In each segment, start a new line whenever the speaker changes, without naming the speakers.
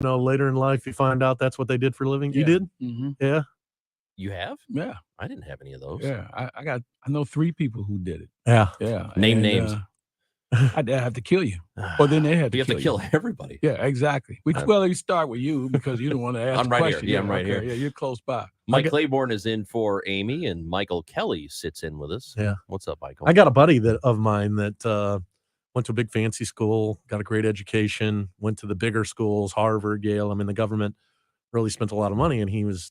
later in life you find out that's what they did for a living.
Yeah.
You did?
Mm-hmm.
Yeah.
You have?
Yeah.
I didn't have any of those.
Yeah. I know 3 people who did it.
Yeah.
Yeah.
Name names.
I'd have to kill you. Or then they have to
You have
kill
to kill everybody.
Yeah, exactly. Well, you start with you because you don't want to ask
I'm
the
right
question.
here. Yeah, I'm right here.
Yeah, you're close by.
Mike Claiborne is in for Amy, and Michael Kelly sits in with us.
Yeah.
What's up, Michael?
I got a buddy of mine that went to a big fancy school, got a great education, went to the bigger schools, Harvard, Yale. I mean, the government really spent a lot of money, and he was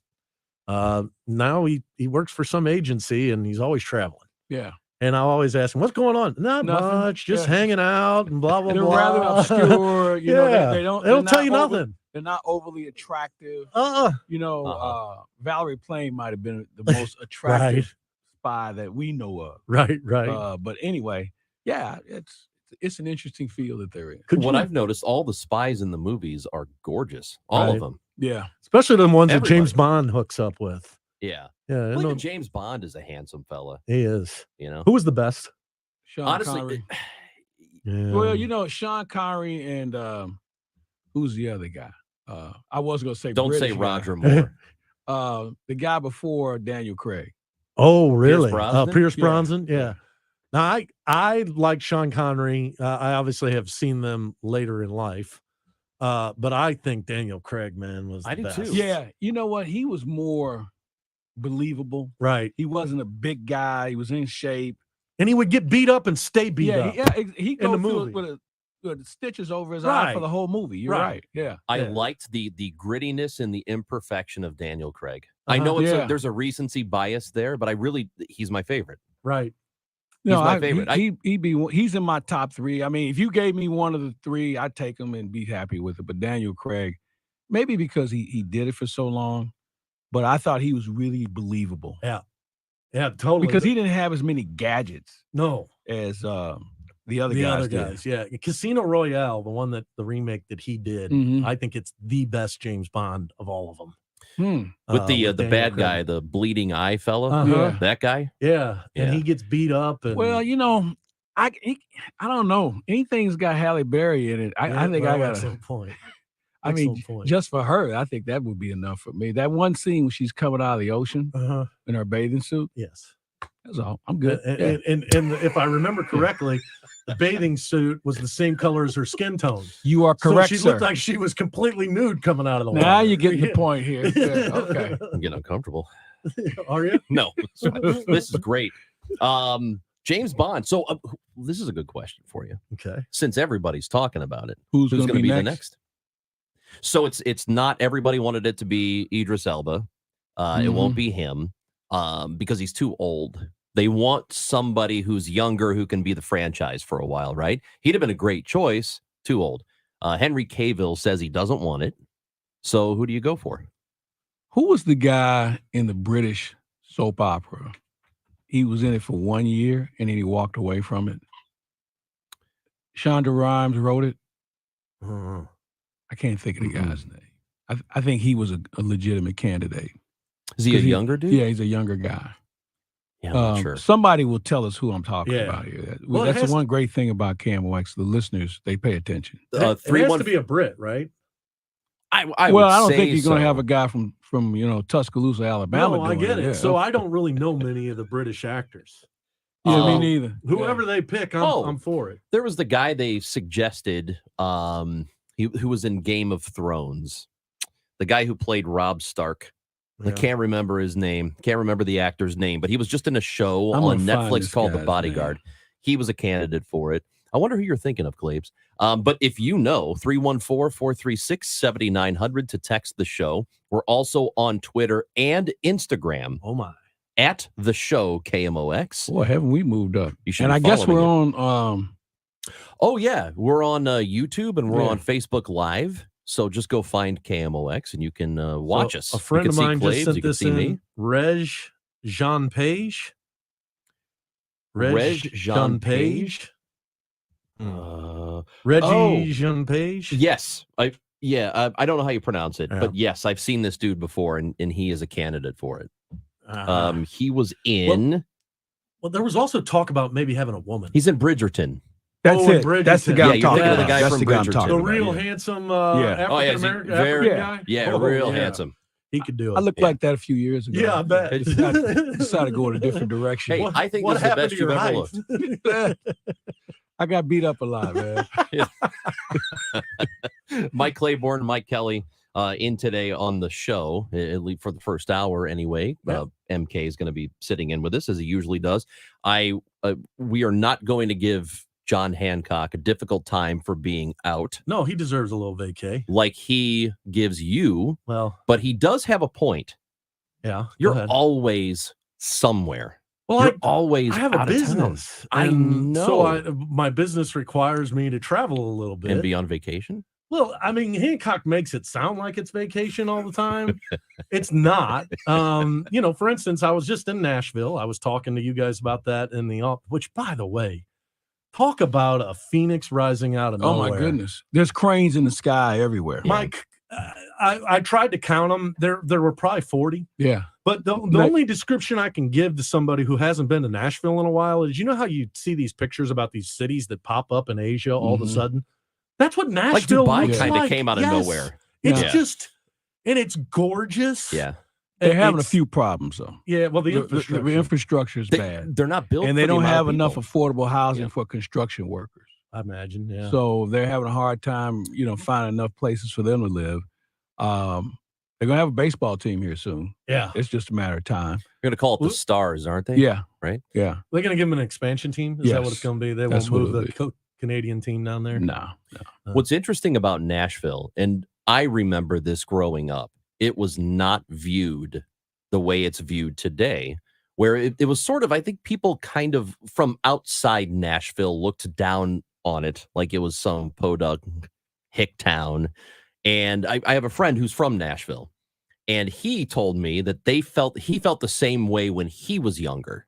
now he works for some agency, and he's always traveling.
Yeah.
And I always ask him, what's going on? Not
Nothing.
much, just hanging out and blah, blah,
They're
blah.
rather obscure. You know, they don't
tell you nothing.
They're not overly attractive.
You
know, Valerie Plame might have been the most attractive spy that we know of.
Right.
But anyway, yeah, it's an interesting field that they're in.
What I've noticed, all the spies in the movies are gorgeous. All of them.
Yeah.
Especially the ones that James Bond hooks up with.
Yeah.
Yeah.
Well, even James Bond is a handsome fella.
He is.
You know?
Who was the best?
Sean Connery. Well, Sean Connery and who's the other guy? I was going to say
Don't
British
say Roger
guy.
Moore.
The guy before Daniel Craig.
Oh, really?
Pierce
Brosnan? Yeah. Now, I like Sean Connery. I obviously have seen them later in life. But I think Daniel Craig, man, was the best.
too.
Yeah. You know what? He was more believable.
Right.
He wasn't a big guy. He was in shape.
And he would get beat up and stay beat up.
Yeah, he
in the
goes
movie.
with stitches over his eye for the whole movie. You're right. Yeah.
I liked the grittiness and the imperfection of Daniel Craig. I know there's a recency bias there, but he's my favorite.
Right.
He's my favorite.
He's in my top 3. I mean, if you gave me one of the 3, I'd take him and be happy with it. But Daniel Craig, maybe because he did it for so long, but I thought he was really believable.
Yeah. Yeah, totally.
Because he didn't have as many gadgets.
No.
As the other guys.
Yeah. Casino Royale, the remake that he did, I think it's the best James Bond of all of them.
With the bad guy, the bleeding eye fella, that guy.
Yeah, and he gets beat up. And
well, I don't know. Anything's got Halle Berry in it. I think I got
some point.
I mean, just for her, I think that would be enough for me. That one scene when she's coming out of the ocean in her bathing suit.
Yes.
That's all. I'm good.
And if I remember correctly, the bathing suit was the same color as her skin tone.
You are correct,
so she looked like she was completely nude coming out of the water.
Now you're getting the point here. Yeah, okay.
I'm getting uncomfortable.
Are you?
No. This is great. James Bond. So this is a good question for you.
Okay.
Since everybody's talking about it,
who's going to be
the next? So it's not everybody wanted it to be Idris Elba. It won't be him because he's too old. They want somebody who's younger who can be the franchise for a while, right? He'd have been a great choice. Too old. Henry Cavill says he doesn't want it. So who do you go for?
Who was the guy in the British soap opera? He was in it for 1 year and then he walked away from it. Shonda Rhimes wrote it. I can't think of the guy's name. I think he was a legitimate candidate.
Is he a younger dude?
Yeah, he's a younger guy.
Yeah, I'm not sure.
Somebody will tell us who I'm talking about here. Well, that's the one great thing about KMOX. The listeners, they pay attention.
It has to be a Brit, right?
I
don't think you're going to have a guy from Tuscaloosa, Alabama.
No, I get it. Yeah. So I don't really know many of the British actors.
Yeah, me neither.
Whoever they pick, I'm for it.
There was the guy they suggested who was in Game of Thrones. The guy who played Robb Stark. I can't remember his name. Can't remember the actor's name, but he was just in a show on Netflix called The Bodyguard. He was a candidate for it. I wonder who you're thinking of, Claves. But if you know, 314-436-7900 to text the show. We're also on Twitter and Instagram.
Oh, my.
At the show KMOX.
Boy, haven't we moved up?
You should
and I guess we're on.
Oh, yeah. We're on YouTube and we're on Facebook Live. So just go find KMOX and you can watch us.
A friend of mine just sent this in. Reg Jean Page.
Reg Jean Page.
Reggie Jean Page.
Yes. I don't know how you pronounce it, but yes, I've seen this dude before and he is a candidate for it. He was in.
Well, there was also talk about maybe having a woman.
He's in Bridgerton.
That's
Oh, in
it. That's the
Bridgerton.
guy
Yeah,
I'm
you're
talking
thinking of the
about.
guy
That's
from
the guy I'm
Bridgerton.
talking
The
about.
real
yeah.
handsome
Yeah.
Oh, yeah,
African-American
very-
guy?
Yeah,
Oh,
real
yeah.
handsome.
He could do
I
it.
looked like that a few years ago.
Yeah, I bet.
Decided to go in a different direction.
Hey, I think
what
this is the
happened
best
to your
you've ever
height?
looked.
I got beat up a lot, man.
Mike Claiborne, Mike Kelly, in today on the show, at least for the first hour anyway.
Yeah.
MK is going to be sitting in with us as he usually does. We are not going to give John Hancock a difficult time for being out
No, he deserves a little vacay.
like he gives you,
Well,
but he does have a point.
yeah. go
You're
ahead.
always somewhere.
Well,
You're always
I have a
out of town
business.
I
and
know.
So my business requires me to travel a little bit.
and be on vacation.
Well, I mean, Hancock makes it sound like it's vacation all the time. It's not. For instance, I was just in Nashville. I was talking to you guys about that in the which, by the way, talk about a phoenix rising out of
Oh
nowhere.
my goodness. There's cranes in the sky everywhere.
Yeah.
Mike, I tried to count them. There were probably 40.
Yeah.
But the only description I can give to somebody who hasn't been to Nashville in a while is, you know how you see these pictures about these cities that pop up in Asia all of a
Mhm.
sudden? That's what
Like
Nashville
Dubai
looks
kind of
like.
came out of
Yes.
nowhere.
It's
Yeah.
just, and it's gorgeous.
Yeah.
They're having a
It's-
few problems though.
Yeah, well, the
The
infrastructure.
infrastructure is bad.
They're not built,
And
for
they
the
don't
amount
have
of
enough
people.
affordable housing
Yeah.
for construction workers.
I imagine, yeah.
So they're having a hard time, finding enough places for them to live. They're gonna have a baseball team here soon.
Yeah.
It's just a matter of time.
You're going to call it the
Well-
Stars, aren't they?
Yeah.
Right?
Yeah.
They're going to give them an expansion team? Is that what it's
Yes.
going to be? They
That's
won't
what
move
it'll
the Canadian team down there?
No.
What's interesting about Nashville, and I remember this growing up, it was not viewed the way it's viewed today, where it was sort of, I think people kind of from outside Nashville looked down on it like it was some podunk hick town. And I have a friend who's from Nashville, and he told me that he felt the same way when he was younger,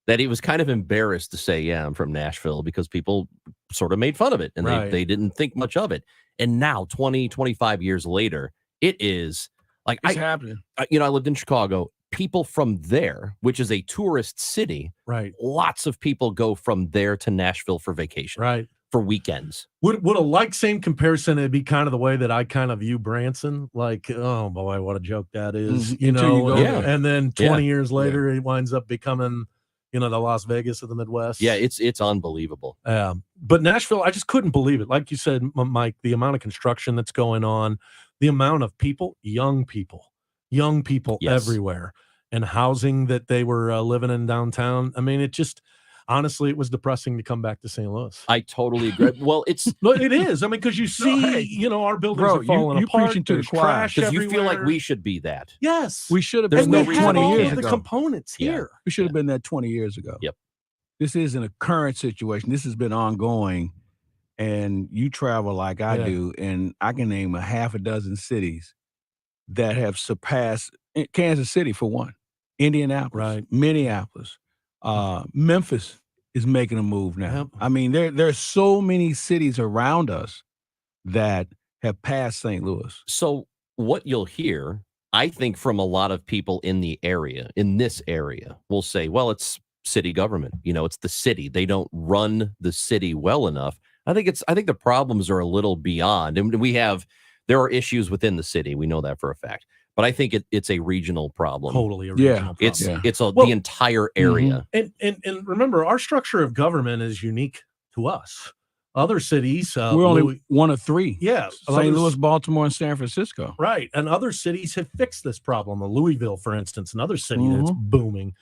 that he was kind of embarrassed to say, yeah, I'm from Nashville, because people sort of made fun of it and
Right.
they didn't think much of it. And now 20, 25 years later, it is like,
It's happening.
I lived in Chicago. People from there, which is a tourist city,
Right.
lots of people go from there to Nashville for vacation,
Right.
for weekends.
Would a same comparison, it'd be kind of the way that I kind of view Branson. Like, oh boy, what a joke that is.
Mhm. Until you go
there.
And then 20
Yeah.
years later, it winds up becoming, the Las Vegas of the Midwest.
Yeah, it's unbelievable.
But Nashville, I just couldn't believe it. Like you said, Mike, the amount of construction that's going on, the amount of people, young people
Yes.
everywhere, and housing that they were living in downtown. I mean, honestly, it was depressing to come back to St. Louis.
I totally agree. Well, it's
But it is. I mean, because you see,
hey,
our buildings
bro,
are falling
you
apart.
preaching to the
There's
choir.
trash
because you feel like
everywhere.
we should be that.
Yes.
We should have
There's
been
no
and
there
we
reason
have
20
all
years
of the
ago.
components
Yeah.
here.
We should have been there 20 years ago.
Yep.
This isn't a current situation. This has been ongoing. And you travel like I
Yeah.
do, and I can name a half a dozen cities that have surpassed Kansas City for one, Indianapolis,
Right.
Minneapolis, Memphis is making a move now.
Yep.
I mean, there are so many cities around us that have passed St. Louis.
So what you'll hear, I think, from a lot of people in this area, will say, well, it's city government. It's the city. They don't run the city well enough. I think the problems are a little beyond. And there are issues within the city. We know that for a fact. But I think it's a regional problem.
Totally a
Yeah.
regional problem.
It's
Well,
the entire area.
And remember, our structure of government is unique to us. Other cities,
We're only one of three.
yeah,
St.
others-
Louis, Baltimore, and San Francisco.
right, and other cities have fixed this problem. Louisville, for instance, another city that's booming.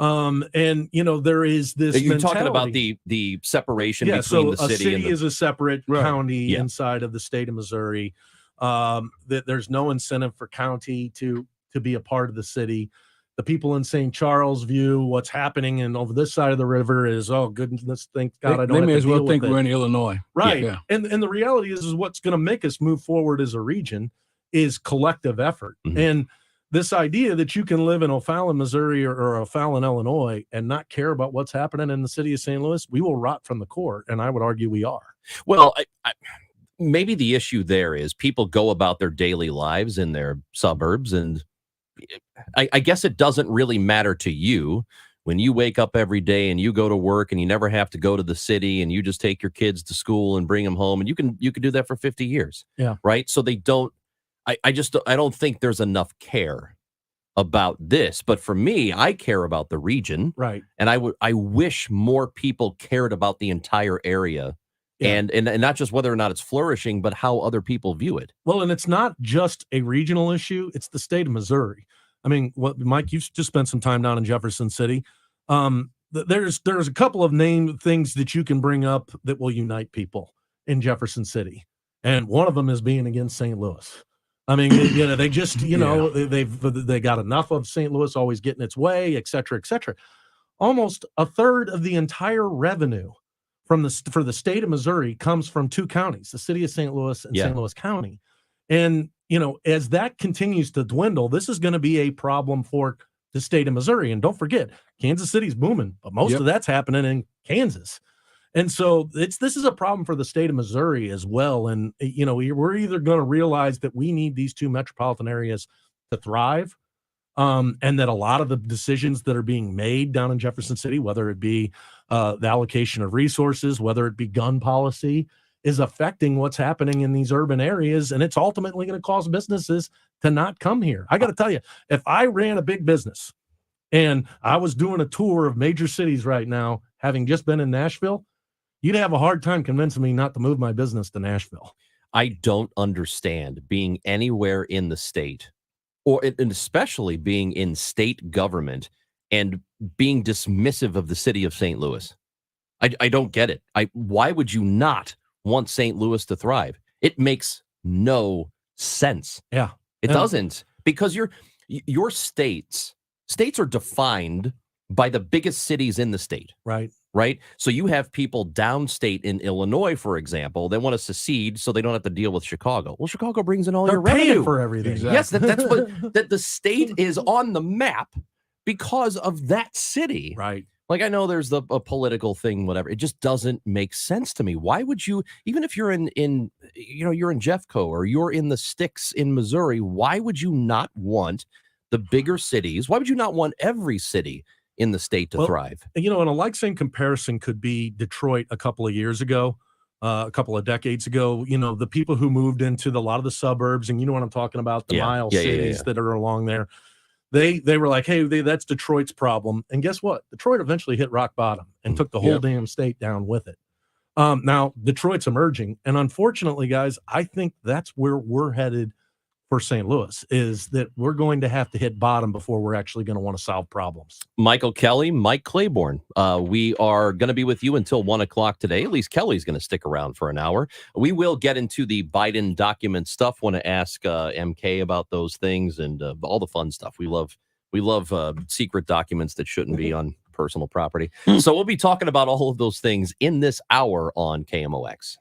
And there is this.
You're talking about
mentality.
the separation
Yeah,
between
so
the
a
city
city
and the
is a separate
Right.
county
Yeah.
inside of the state of Missouri. That there's no incentive for county to be a part of the city. The people in St. Charles view what's happening and over this side of the river is, oh goodness, thank God I don't
They
have
may
to
as well
deal
think
with
we're
it.
in Illinois.
Right.
Yeah.
And the reality is what's going to make us move forward as a region is collective effort.
Mhm.
And this idea that you can live in O'Fallon, Missouri or O'Fallon, Illinois, and not care about what's happening in the city of St. Louis, we will rot from the core. And I would argue we are.
Well, maybe the issue there is people go about their daily lives in their suburbs, and I guess it doesn't really matter to you when you wake up every day and you go to work and you never have to go to the city and you just take your kids to school and bring them home, and you can do that for 50 years.
Yeah.
Right. So they don't, I don't think there's enough care about this. But for me, I care about the region.
Right.
And I wish more people cared about the entire area.
Yeah.
And not just whether or not it's flourishing, but how other people view it.
Well, and it's not just a regional issue, it's the state of Missouri. I mean, Mike, you've just spent some time down in Jefferson City. There's a couple of things that you can bring up that will unite people in Jefferson City. And one of them is being against St. Louis. I mean, they just, they got enough of St. Louis always getting its way, et cetera, et cetera. Almost a third of the entire revenue for the state of Missouri comes from two counties, the city of St. Louis and St. Louis County. And, as that continues to dwindle, this is going to be a problem for the state of Missouri. And don't forget, Kansas City's booming, but most of that's happening in Kansas. And so this is a problem for the state of Missouri as well. And, we're either going to realize that we need these two metropolitan areas to thrive, and that a lot of the decisions that are being made down in Jefferson City, whether it be the allocation of resources, whether it be gun policy, is affecting what's happening in these urban areas. And it's ultimately going to cause businesses to not come here. I got to tell you, if I ran a big business and I was doing a tour of major cities right now, having just been in Nashville, you'd have a hard time convincing me not to move my business to Nashville.
I don't understand being anywhere in the state, and especially being in state government, and being dismissive of the city of St. Louis. I don't get it. Why would you not want St. Louis to thrive? It makes no sense.
Yeah.
It doesn't, because your states are defined by the biggest cities in the state. Right. So you have people downstate in Illinois, for example, they want to secede so they don't have to deal with Chicago. Well, Chicago brings in all your revenue
for everything.
Exactly.
Yes, that's what that the state is on the map because of that city.
Right.
Like, I know there's a political thing, whatever. It just doesn't make sense to me. Why would you, even if you're in you're in Jeffco or you're in the sticks in Missouri, why would you not want the bigger cities? Why would you not want every city in the state to thrive?
And a same comparison could be Detroit a couple of years ago, a couple of decades ago. The people who moved into a lot of the suburbs, and you know what I'm talking about, the mile cities that are along there. They were like, hey, that's Detroit's problem. And guess what? Detroit eventually hit rock bottom and took the whole damn state down with it. Now, Detroit's emerging. And unfortunately, guys, I think that's where we're headed for St. Louis, is that we're going to have to hit bottom before we're actually going to want to solve problems.
Michael Kelly, Mike Claiborne. We are going to be with you until 1 o'clock today. At least Kelly's going to stick around for an hour. We will get into the Biden document stuff. Want to ask MK about those things and all the fun stuff. We love secret documents that shouldn't be on personal property. So we'll be talking about all of those things in this hour on KMOX.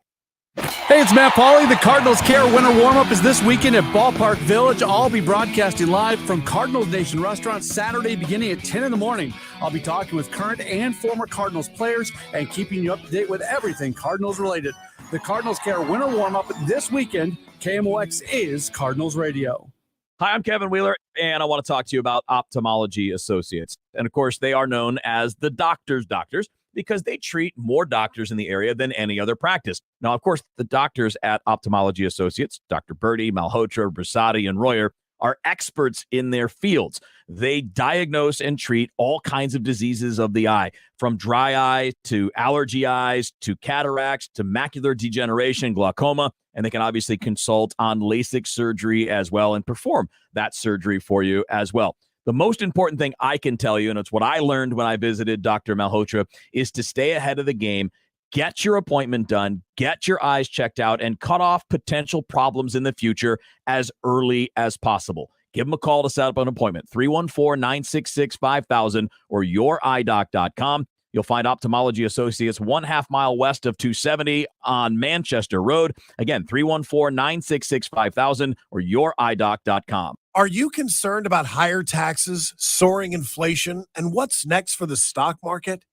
Hey, it's Matt Pauley. The Cardinals Care Winter Warm-Up is this weekend at Ballpark Village. I'll be broadcasting live from Cardinals Nation Restaurant Saturday beginning at 10 in the morning. I'll be talking with current and former Cardinals players and keeping you up to date with everything Cardinals related. The Cardinals Care Winter Warm-Up this weekend. KMOX is Cardinals Radio.
Hi, I'm Kevin Wheeler, and I want to talk to you about Ophthalmology Associates. And of course, they are known as the doctors' doctors, because they treat more doctors in the area than any other practice. Now, of course, the doctors at Ophthalmology Associates, Dr. Birdie, Malhotra, Brasati, and Royer, are experts in their fields. They diagnose and treat all kinds of diseases of the eye, from dry eye to allergy eyes to cataracts to macular degeneration, glaucoma, and they can obviously consult on LASIK surgery as well and perform that surgery for you as well. The most important thing I can tell you, and it's what I learned when I visited Dr. Malhotra, is to stay ahead of the game, get your appointment done, get your eyes checked out, and cut off potential problems in the future as early as possible. Give them a call to set up an appointment, 314-966-5000 or youridoc.com. You'll find Ophthalmology Associates 1/2 mile west of 270 on Manchester Road. Again, 314-966-5000 or youridoc.com.
Are you concerned about higher taxes, soaring inflation, and what's next for the stock market?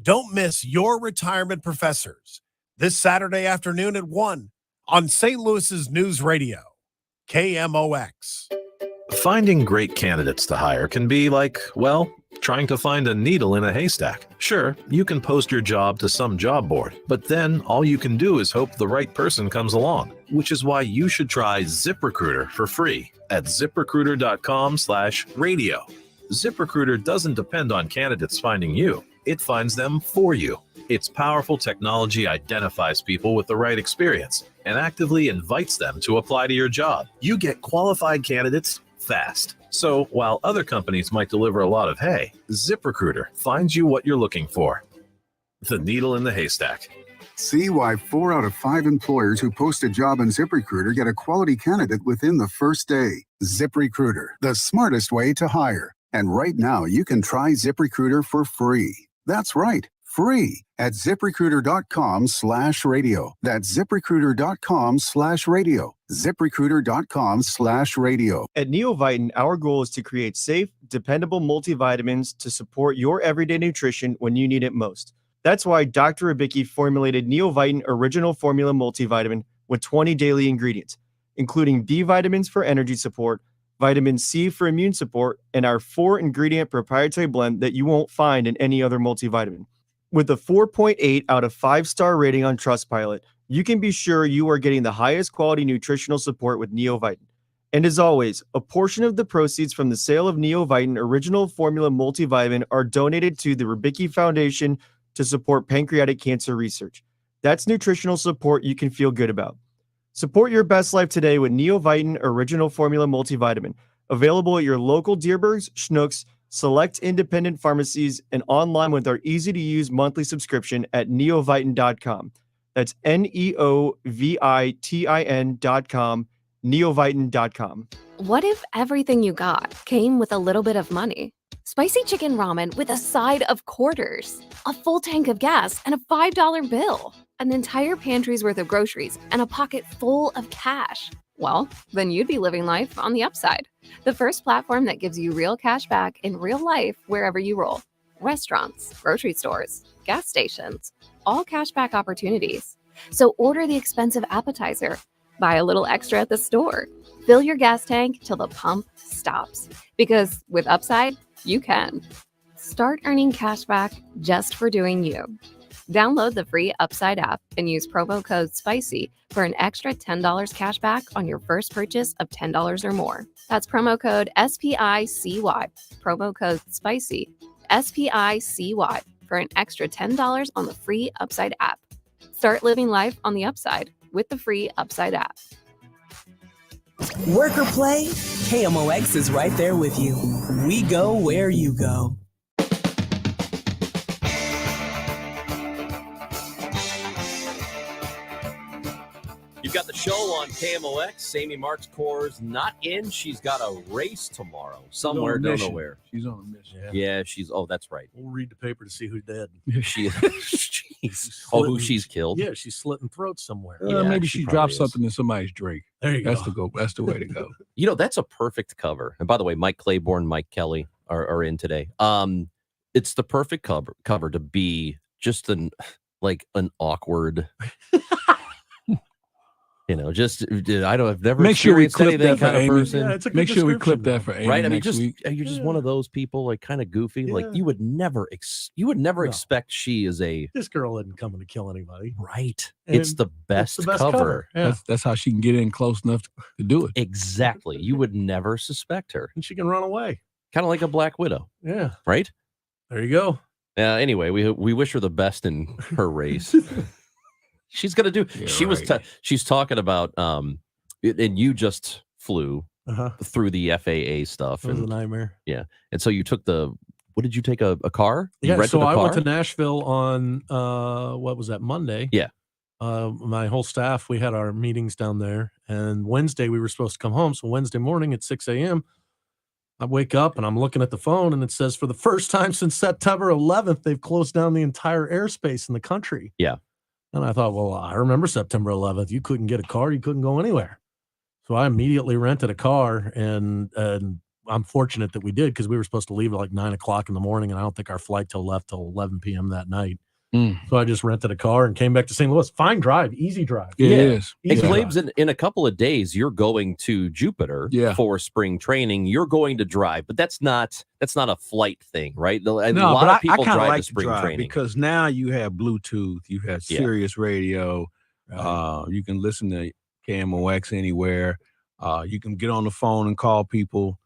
Don't miss Your Retirement Professors this Saturday afternoon at 1 on St. Louis's News Radio, KMOX.
Finding great candidates to hire can be like, well, trying to find a needle in a haystack. Sure, you can post your job to some job board, but then all you can do is hope the right person comes along, which is why you should try ZipRecruiter for free at ZipRecruiter.com/radio. ZipRecruiter doesn't depend on candidates finding you. It finds them for you. Its powerful technology identifies people with the right experience and actively invites them to apply to your job. You get qualified candidates fast. So while other companies might deliver a lot of hay, ZipRecruiter finds you what you're looking for. The needle in the haystack.
See why 4 out of 5 employers who post a job on ZipRecruiter get a quality candidate within the first day. ZipRecruiter, the smartest way to hire. And right now, you can try ZipRecruiter for free. That's right, free at ZipRecruiter.com/radio. That's ZipRecruiter.com/radio. ZipRecruiter.com/radio.
At Neovitin, our goal is to create safe, dependable multivitamins to support your everyday nutrition when you need it most. That's why Dr. Ribicki formulated Neovitin Original Formula Multivitamin with 20 daily ingredients, including B vitamins for energy support, vitamin C for immune support, and our 4-ingredient proprietary blend that you won't find in any other multivitamin. With a 4.8 out of 5-star rating on Trustpilot, you can be sure you are getting the highest quality nutritional support with Neovitin. And as always, a portion of the proceeds from the sale of Neovitin Original Formula Multivitamin are donated to the Ribicki Foundation to support pancreatic cancer research. That's nutritional support you can feel good about. Support your best life today with Neovitin Original Formula Multivitamin, available at your local Deerbergs, Schnucks, select independent pharmacies, and online with our easy-to-use monthly subscription at neovitin.com. That's NEOVITIN.com, neovitin.com.
What if everything you got came with a little bit of money? Spicy chicken ramen with a side of quarters, a full tank of gas, and a $5 bill, an entire pantry's worth of groceries, and a pocket full of cash. Well, then you'd be living life on the upside. The first platform that gives you real cash back in real life wherever you roll. Restaurants, grocery stores, gas stations, all cashback opportunities. So order the expensive appetizer, buy a little extra at the store, fill your gas tank till the pump stops. Because with Upside, you can. Start earning cash back just for doing you. Download the free Upside app and use promo code SPICY for an extra $10 cash back on your first purchase of $10 or more. That's promo code SPICY, promo code SPICY, SPICY for an extra $10 on the free Upside app. Start living life on the upside with the free Upside app.
Work or play, KMOX is right there with you. We go where you go.
You've got the show on KMOX. Amy Marks Core's not in. She's got a race tomorrow somewhere. Don't know where.
She's on a mission.
Yeah, she's. Oh, that's right.
We'll read the paper to see who's dead.
She. Who she's killed.
Yeah, she's slitting throats somewhere.
Yeah,
maybe
she
she
probably
dropped
is.
something in somebody's drink.
There you
That's
go.
That's the way to go.
You know, that's a perfect cover. And by the way, Mike Claiborne, Mike Kelly are in today. It's the perfect cover to be just an awkward. I've never
Make sure we
experienced
clip
anything
that for
kind of
Amy.
person.
Yeah, it's a good
Make sure we clip
description,
that for Amy
Right? I mean,
next week.
you're just one of those people, like kind of goofy. Like
Yeah.
you would never
No.
expect she is a
This girl isn't coming to kill anybody.
right.
And
It's the best,
It's the best
cover.
Yeah.
That's how she can get in close enough to do it.
Exactly. You would never suspect her.
And she can run away.
Kind of like a Black Widow,
Yeah.
right?
There you go.
Anyway, we wish her the best in her race. She's gonna do.
Yeah,
She's talking about and you just flew
Uh-huh.
through the FAA stuff,
It was a
and
nightmare.
so you took what did you take a car? You
Yeah,
rented
so
a
I
car?
went to Nashville on what was that, Monday?
Yeah.
My whole staff, we had our meetings down there, and Wednesday we were supposed to come home. So Wednesday morning at 6 a.m., I wake up and I'm looking at the phone, and it says for the first time since September 11th, they've closed down the entire airspace in the country.
Yeah.
And I thought, well, I remember September 11th. You couldn't get a car. You couldn't go anywhere. So I immediately rented a car, and I'm fortunate that we did, because we were supposed to leave at like 9 o'clock in the morning, and I don't think our flight left till 11 p.m. that night. So I just rented a car and came back to St. Louis. Fine drive, easy drive.
It is.
Hey,
Easy
Glabes,
drive.
in a couple of days, you're going to Jupiter for spring training. You're going to drive, but that's not a flight thing, right? A lot of people
kinda
drive
like
to spring
drive
training.
because now you have Bluetooth, you have Sirius radio, you can listen to KMOX anywhere, you can get on the phone and call people,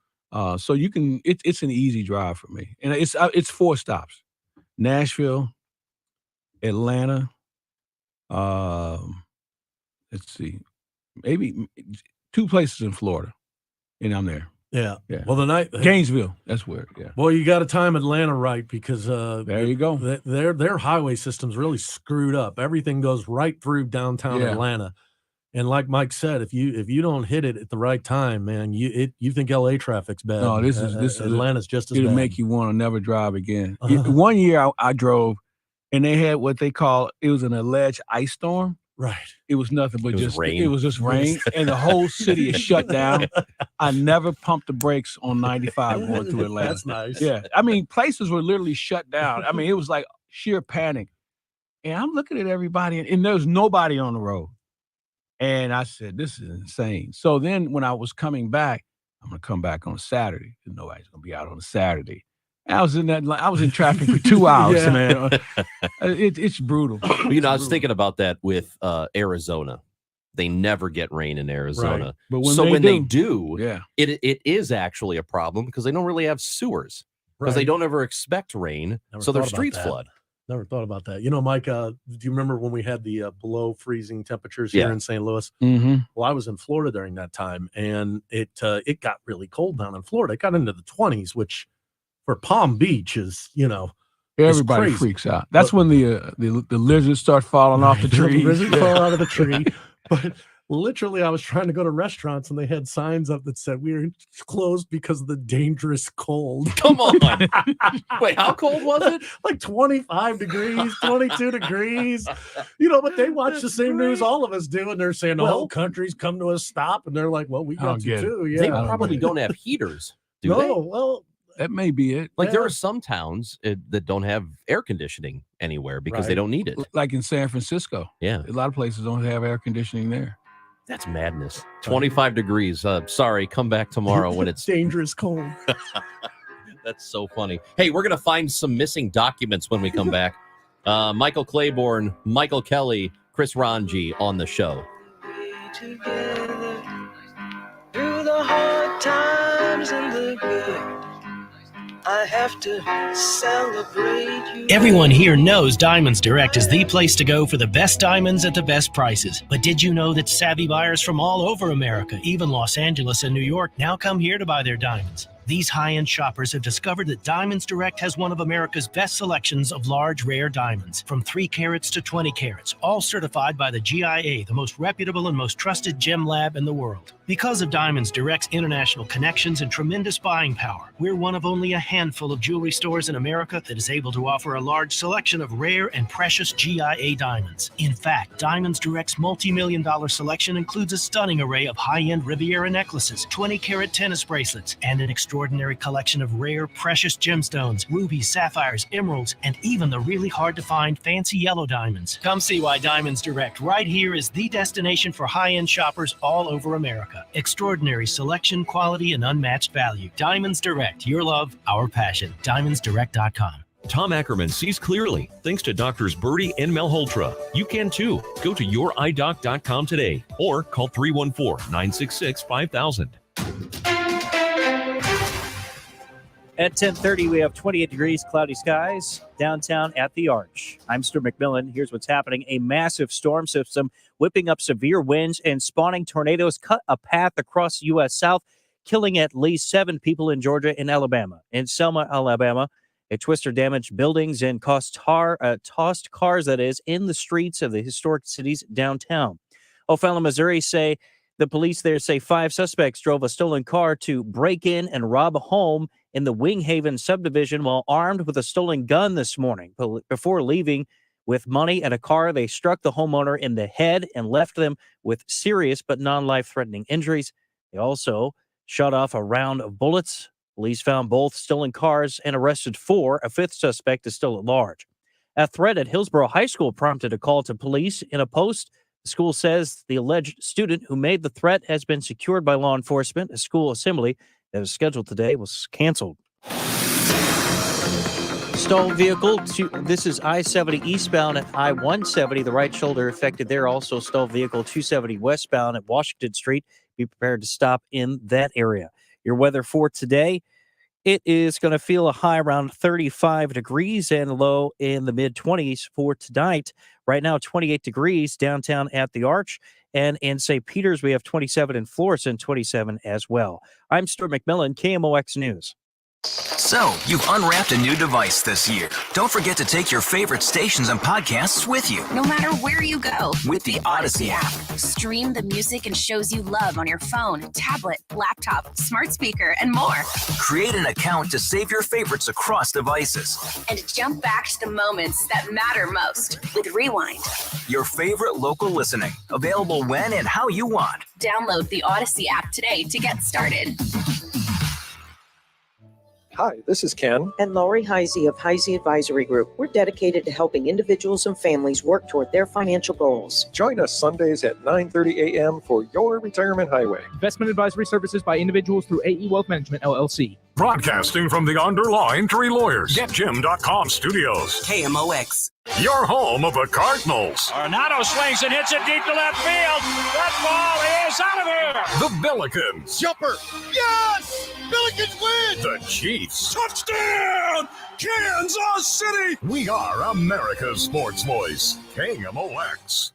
so you can. It's an easy drive for me, and it's 4 stops: Nashville, Atlanta. Let's see, maybe 2 places in Florida, and I'm there.
Yeah.
Yeah.
Well, the night
Gainesville, that's where. Yeah.
Well, you got to time Atlanta right because
there you go.
Their highway system's really screwed up. Everything goes right through downtown Atlanta, and like Mike said, if you don't hit it at the right time, man, you think LA traffic's bad.
No, this is
Atlanta's just as
it'll
bad.
make you want to never drive again. One year I drove, and they had what they call it was an alleged ice storm.
Right.
It was nothing but just
rain.
It was just rain, and the whole city is shut down. I never pumped the brakes on 95 going through Atlanta.
That's nice.
Yeah, I mean, places were literally shut down. I mean, it was like sheer panic. And I'm looking at everybody, and there's nobody on the road. And I said, "This is insane." So then, when I was coming back, I'm going to come back on a Saturday. Nobody's going to be out on a Saturday. I was in traffic for 2 hours, man. It's brutal.
I was thinking about that with Arizona. They never get rain in Arizona.
Right. But
when they do,
yeah,
it is actually a problem because they don't really have sewers because they don't ever expect rain, so their streets flood.
Never thought about that. You know, Mike, do you remember when we had the below freezing temperatures here in St. Louis?
Mm-hmm.
Well, I was in Florida during that time, and it got really cold down in Florida. It got into the 20s, which for Palm Beach is,
everybody freaks out. That's when the lizards start falling off the tree.
The lizards fall out of the tree. But literally, I was trying to go to restaurants, and they had signs up that said we are closed because of the dangerous cold.
Come on. Wait, how cold was it?
Like 25 degrees, 22 degrees. But they watch the same news all of us do, and they're saying the whole country's come to a stop, and they're like, well, we got to too. Yeah.
They probably don't have heaters, do they?
Well,
that may be it.
Like there are some towns that don't have air conditioning anywhere because they don't need it.
Like in San Francisco.
Yeah.
A lot of places don't have air conditioning there.
That's madness. 25 degrees. Sorry, come back tomorrow when it's
dangerous cold.
That's so funny. Hey, we're going to find some missing documents when we come back. Michael Claiborne, Michael Kelly, Chris Ranji on the show.
Together through the hard times and the good. I have to celebrate you.
Everyone here knows Diamonds Direct is the place to go for the best diamonds at the best prices. But did you know that savvy buyers from all over America, even Los Angeles and New York, now come here to buy their diamonds? These high-end shoppers have discovered that Diamonds Direct has one of America's best selections of large, rare diamonds, from 3 carats to 20 carats, all certified by the GIA, the most reputable and most trusted gem lab in the world. Because of Diamonds Direct's international connections and tremendous buying power, we're one of only a handful of jewelry stores in America that is able to offer a large selection of rare and precious GIA diamonds. In fact, Diamonds Direct's multi-million-dollar selection includes a stunning array of high-end Riviera necklaces, 20-carat tennis bracelets, and an extraordinary collection of rare, precious gemstones, rubies, sapphires, emeralds, and even the really hard-to-find fancy yellow diamonds. Come see why Diamonds Direct right here is the destination for high-end shoppers all over America. Extraordinary selection, quality, and unmatched value. Diamonds Direct, your love, our passion. DiamondsDirect.com.
Tom Ackerman sees clearly thanks to Doctors Birdie and Malhotra. You can too. Go to yourEyeDoc.com today or call 314-966-5000.
At 10:30, we have 28 degrees, cloudy skies downtown at the Arch. I'm Stu McMillan. Here's what's happening. A massive storm system whipping up severe winds and spawning tornadoes cut a path across U.S. South, killing at least 7 people in Georgia and Alabama. In Selma, Alabama, a twister damaged buildings and tossed cars, in the streets of the historic city's downtown. O'Fallon, Missouri, the police there say 5 suspects drove a stolen car to break in and rob a home in the Winghaven subdivision while armed with a stolen gun this morning. Before leaving with money and a car, they struck the homeowner in the head and left them with serious but non-life-threatening injuries. They also shot off a round of bullets. Police found both stolen cars and arrested 4. A 5th suspect is still at large. A threat at Hillsborough High School prompted a call to police. In a post, the school says the alleged student who made the threat has been secured by law enforcement. A school assembly that was scheduled today was canceled. Stalled vehicle. This is I-70 eastbound at I-170. The right shoulder affected there. Also stalled vehicle 270 westbound at Washington Street. Be prepared to stop in that area. Your weather for today. It is going to feel a high around 35 degrees and low in the mid-20s for tonight. Right now, 28 degrees downtown at the Arch. And in St. Peter's, we have 27 in Florissant, 27 as well. I'm Stuart McMillan, KMOX News.
So, you've unwrapped a new device this year. Don't forget to take your favorite stations and podcasts with you.
No matter where you go.
With the Odyssey app.
Stream the music and shows you love on your phone, tablet, laptop, smart speaker, and more.
Create an account to save your favorites across devices.
And jump back to the moments that matter most with Rewind.
Your favorite local listening. Available when and how you want.
Download the Odyssey app today to get started.
Hi, this is Ken.
And Laurie Heisey of Heisey Advisory Group. We're dedicated to helping individuals and families work toward their financial goals.
Join us Sundays at 9:30 a.m. for Your Retirement Highway.
Investment advisory services by individuals through AE Wealth Management, LLC.
Broadcasting from the Underlying Tree Lawyers. GetJim.com studios.
KMOX.
Your home of the Cardinals.
Arenado swings and hits it deep to left field. That ball is out of here.
The Billikens.
Jumper. Yes! Billikens win!
The Chiefs.
Touchdown! Kansas City!
We are America's sports voice. KMOX.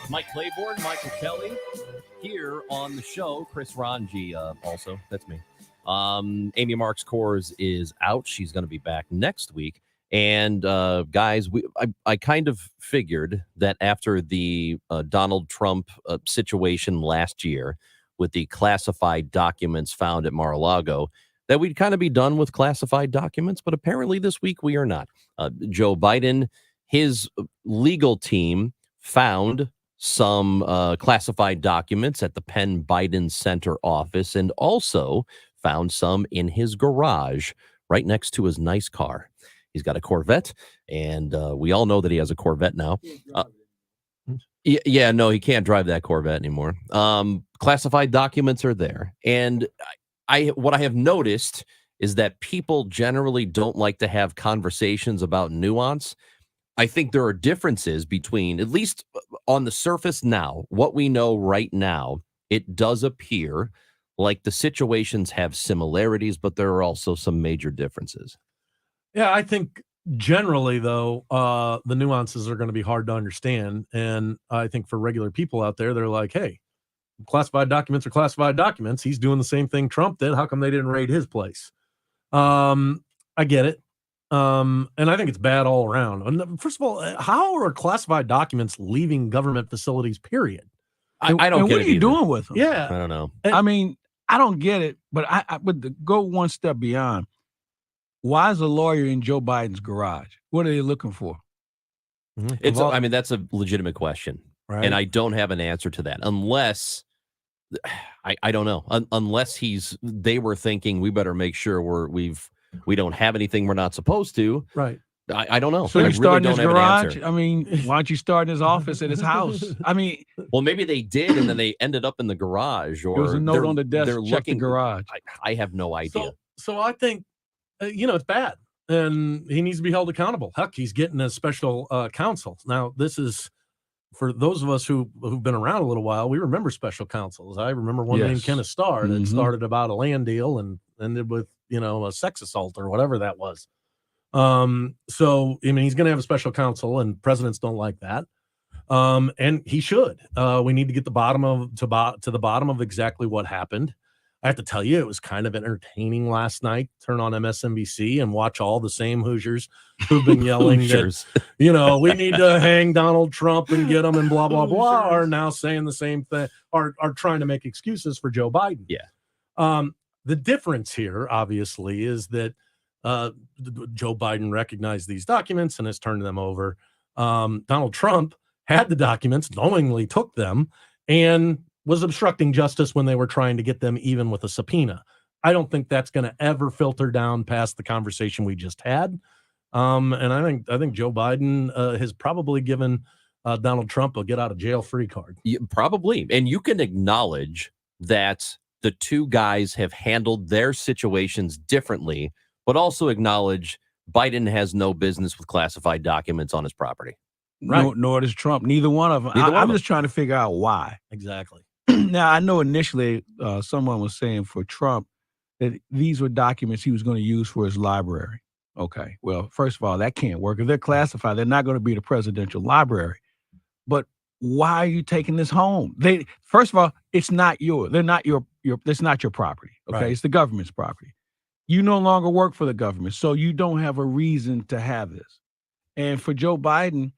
Mike Claiborne, Michael Kelly here on the show. Chris Ranji also. That's me. Amy Marks Kors is out. She's going to be back next week. And guys, I kind of figured that after the Donald Trump situation last year with the classified documents found at Mar-a-Lago, that we'd kind of be done with classified documents. But apparently this week we are not. Joe Biden, his legal team found some classified documents at the Penn Biden Center office and also found some in his garage right next to his nice car. He's got a Corvette, and we all know that he has a Corvette now. Yeah, no, he can't drive that Corvette anymore. Classified documents are there. And what I have noticed is that people generally don't like to have conversations about nuance. I think there are differences between, at least on the surface now, what we know right now, it does appear like the situations have similarities, but there are also some major differences.
Yeah, I think generally, though, the nuances are going to be hard to understand. And I think for regular people out there, they're like, hey, classified documents are classified documents. He's doing the same thing Trump did. How come they didn't raid his place? I get it. And I think it's bad all around. And first of all, how are classified documents leaving government facilities, period?
I don't get it.
What are you doing with them?
Yeah.
I don't know.
I mean, I don't get it, but I would go one step beyond. Why is a lawyer in Joe Biden's garage? What are they looking for?
I mean, that's a legitimate question.
Right.
And I don't have an answer to that unless I don't know. Unless they were thinking we better make sure we don't have anything we're not supposed to.
Right.
I don't know.
So
I
you start in
really
his
don't have an
garage?
answer.
I mean, why don't you start in his office at his house? I mean,
well, maybe they did, and then they ended up in the garage. Or
there was a note on the desk.
They're
Check the garage.
I have no idea.
So I think, it's bad, and he needs to be held accountable. Heck, he's getting a special counsel. Now, this is for those of us who've been around a little while. We remember special counsels. I remember one named Kenneth Starr that started about a land deal and ended with a sex assault or whatever that was. So I mean, he's going to have a special counsel, and presidents don't like that. And he should. We need to get to the bottom of exactly what happened. I have to tell you, it was kind of entertaining last night. Turn on MSNBC and watch all the same Hoosiers who've been yelling that, we need to hang Donald Trump and get him and blah, blah, blah, are now saying the same thing, are trying to make excuses for Joe Biden.
Yeah.
The difference here, obviously, is that Joe Biden recognized these documents and has turned them over. Donald Trump had the documents, knowingly took them, and was obstructing justice when they were trying to get them, even with a subpoena. I don't think that's going to ever filter down past the conversation we just had. And I think Joe Biden has probably given Donald Trump a get out of jail free card.
Probably. And you can acknowledge that the two guys have handled their situations differently, but also acknowledge Biden has no business with classified documents on his property.
Right. Nor does Trump. Neither one of them. I'm just trying to figure out why.
Exactly.
Now, I know initially someone was saying for Trump that these were documents he was going to use for his library. Okay. Well, first of all, that can't work. If they're classified, they're not going to be the presidential library. But why are you taking this home? First of all, it's not yours. They're not your it's not your property. Okay.
Right.
It's the government's property. You no longer work for the government, so you don't have a reason to have this. And for Joe Biden,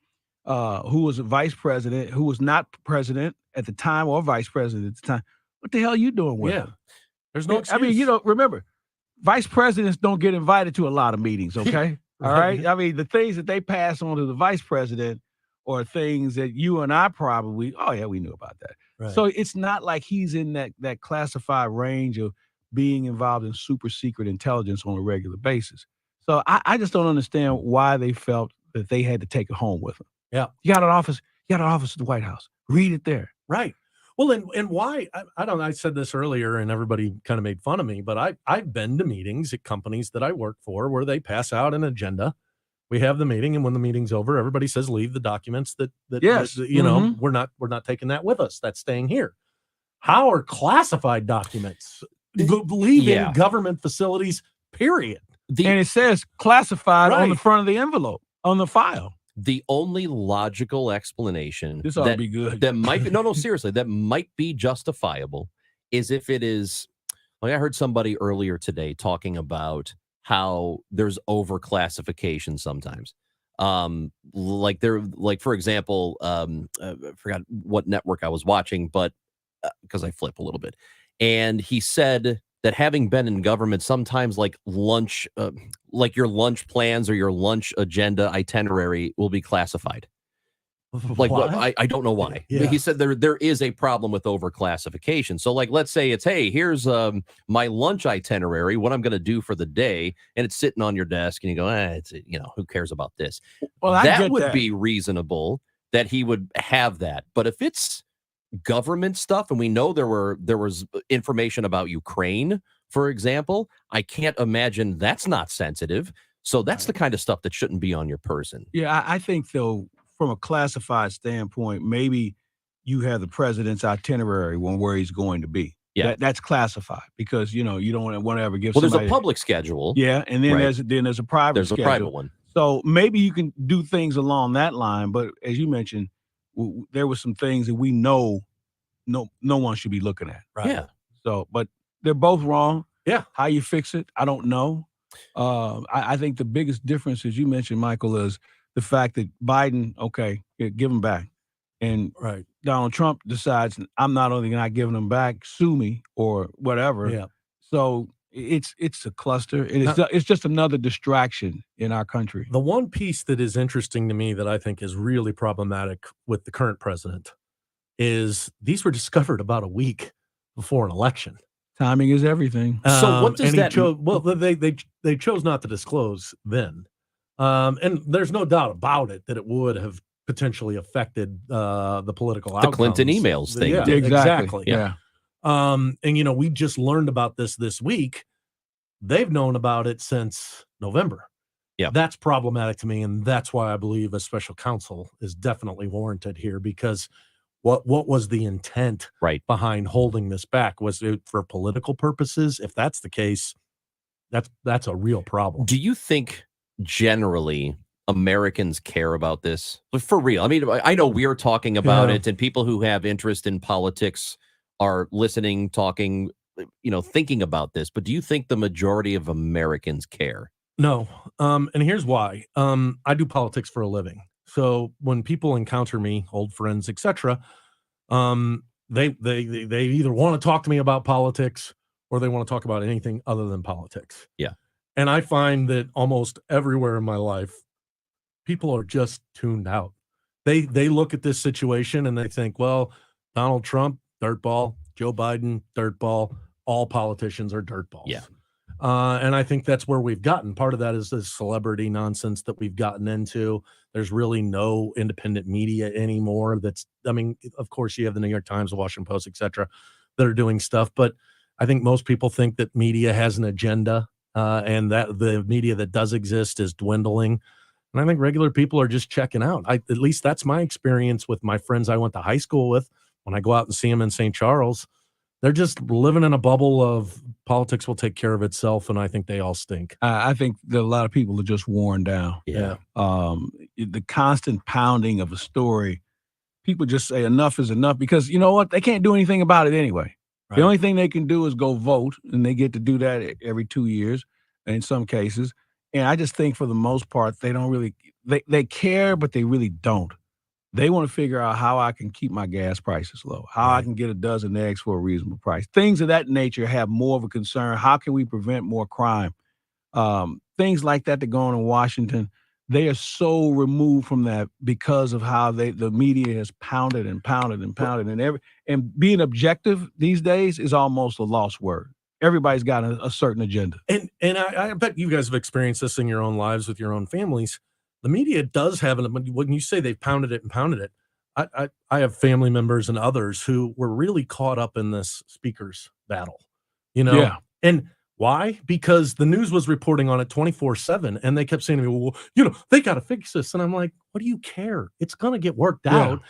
who was a vice president, who was not president at the time or vice president at the time, what the hell are you doing with him?
There's no excuse.
I mean, remember, vice presidents don't get invited to a lot of meetings, okay? All right? I mean, the things that they pass on to the vice president are things that you and I probably, oh, yeah, we knew about that.
Right.
So it's not like he's in that classified range of being involved in super secret intelligence on a regular basis. So I just don't understand why they felt that they had to take it home with them.
Yeah.
You got an office at the White House. Read it there.
Right. Well, and why? I don't know. I said this earlier and everybody kind of made fun of me, but I've been to meetings at companies that I work for where they pass out an agenda. We have the meeting, and when the meeting's over, everybody says, leave the documents that
Yes.
you know, we're not taking that with us. That's staying here. How are classified documents leaving government facilities, period?
And it says classified on the
Right.
front of the envelope, on the file.
The only logical explanation
This ought to be good.
that might be no, seriously, that might be justifiable is if it is like I heard somebody earlier today talking about how there's overclassification sometimes. Like for example, I forgot what network I was watching, but because I flip a little bit, and he said that having been in government, sometimes like lunch, like your lunch plans or your lunch agenda itinerary will be classified. Like what? I don't know why.
Yeah.
He said there is a problem with overclassification. So like, let's say it's, hey, here's my lunch itinerary, what I'm going to do for the day, and it's sitting on your desk, and you go, it's who cares about this?
Well, I
that
get
would
that.
be reasonable that he would have that. But if it's government stuff, and we know there was information about Ukraine, for example, I can't imagine that's not sensitive. So that's the kind of stuff that shouldn't be on your person.
Yeah, I think, though, from a classified standpoint, maybe you have the president's itinerary on where he's going to be.
Yeah.
That's classified because, you don't want to ever give
Well,
somebody.
there's a public schedule.
Yeah, and then
Right.
there's a private
There's a
schedule.
private one.
So maybe you can do things along that line. But as you mentioned, there were some things that we know no one should be looking at.
Right.
Yeah.
So, but they're both wrong.
Yeah.
How you fix it, I don't know. I think the biggest difference, as you mentioned, Michael, is the fact that Biden, okay, give them back. And
Right.
Donald Trump decides, I'm not only not giving them back, sue me or whatever.
Yeah.
So it's a cluster. And it's just another distraction in our country.
The one piece that is interesting to me that I think is really problematic with the current president is these were discovered about a week before an election.
Timing is everything.
So what does
and he
that
chose, well, they chose not to disclose then. And there's no doubt about it that it would have potentially affected the political outcomes.
The Clinton emails thing.
Yeah,
did.
exactly.
Yeah.
And we just learned about this week. They've known about it since November.
Yeah.
That's problematic to me, and that's why I believe a special counsel is definitely warranted here, because what was the intent behind holding this back? Was it for political purposes? If that's the case, that's a real problem.
Do you think generally Americans care about this? For real? I mean, I know we're talking about
Yeah.
it, and people who have interest in politics are listening, talking, thinking about this. But do you think the majority of Americans care?
No. And here's why. I do politics for a living. So when people encounter me, old friends, etc., they either want to talk to me about politics or they want to talk about anything other than politics.
Yeah.
And I find that almost everywhere in my life, people are just tuned out. They look at this situation and they think, well, Donald Trump, dirtball, Joe Biden, dirtball, all politicians are dirtballs.
Yeah.
And I think that's where we've gotten. Part of that is this celebrity nonsense that we've gotten into. There's really no independent media anymore. I mean, of course, you have the New York Times, the Washington Post, et cetera, that are doing stuff. But I think most people think that media has an agenda and that the media that does exist is dwindling. And I think regular people are just checking out. At least that's my experience with my friends I went to high school with. When I go out and see them in St. Charles, they're just living in a bubble of politics will take care of itself, and I think they all stink.
I think that a lot of people are just worn down.
Yeah.
The constant pounding of a story, people just say enough is enough because you know what? They can't do anything about it anyway.
Right.
The only thing they can do is go vote, and they get to do that every 2 years in some cases. And I just think for the most part, they don't really they care, but they really don't. They want to figure out how I can keep my gas prices low, how I can get a dozen eggs for a reasonable price. Things of that nature have more of a concern. How can we prevent more crime? Things like that go on in Washington. They are so removed from that because of how the media has pounded and pounded and pounded and being objective these days is almost a lost word. Everybody's got a certain agenda.
And I bet you guys have experienced this in your own lives with your own families. The media does have when you say they've pounded it and pounded it. I have family members and others who were really caught up in this speakers battle,
Yeah.
And why? Because the news was reporting on it 24/7, and they kept saying to me, well, they got to fix this. And I'm like, what do you care? It's going to get worked out.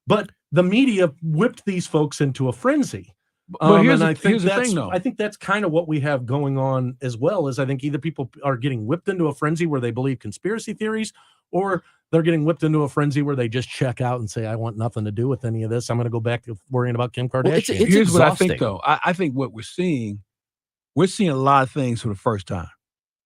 But the media whipped these folks into a frenzy.
But here's
and
the thing, though.
I think that's kind of what we have going on as well. Is I think either people are getting whipped into a frenzy where they believe conspiracy theories, or they're getting whipped into a frenzy where they just check out and say, "I want nothing to do with any of this. I'm going to go back to worrying about Kim Kardashian."
Well, it's
Here's what I think,
exhausting.
though. I think what we're seeing a lot of things for the first time.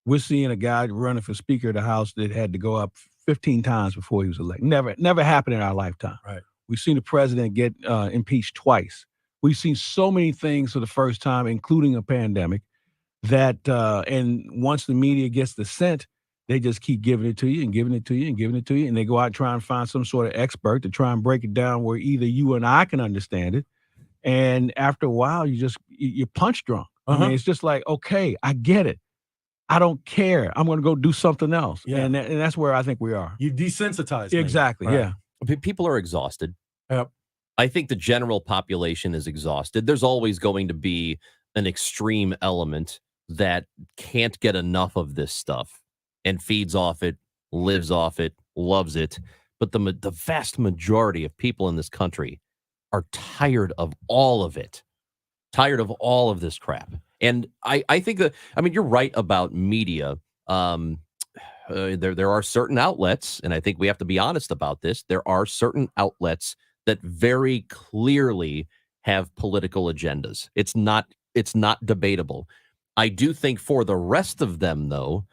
We're seeing a guy running for Speaker of the House that had to go up 15 times before he was elected. Never happened in our lifetime.
Right.
We've seen the president get impeached twice. We've seen so many things for the first time, including a pandemic, that and once the media gets the scent, they just keep giving it to you and giving it to you and giving it to you. And they go out and try and find some sort of expert to try and break it down where either you and I can understand it. And after a while, you're punch drunk. I mean, it's just like, okay, I get it. I don't care. I'm going to go do something else.
Yeah.
And that's where I think we are.
You desensitize me.
Exactly.
Right.
Yeah.
People are exhausted.
Yep.
I think the general population is exhausted. There's always going to be an extreme element that can't get enough of this stuff and feeds off it, lives off it, loves it. But the vast majority of people in this country are tired of all of it, tired of all of this crap. And I think that, I mean, you're right about media. There are certain outlets, and I think we have to be honest about this. There are certain outlets that very clearly have political agendas. It's not debatable. I do think for the rest of them, though,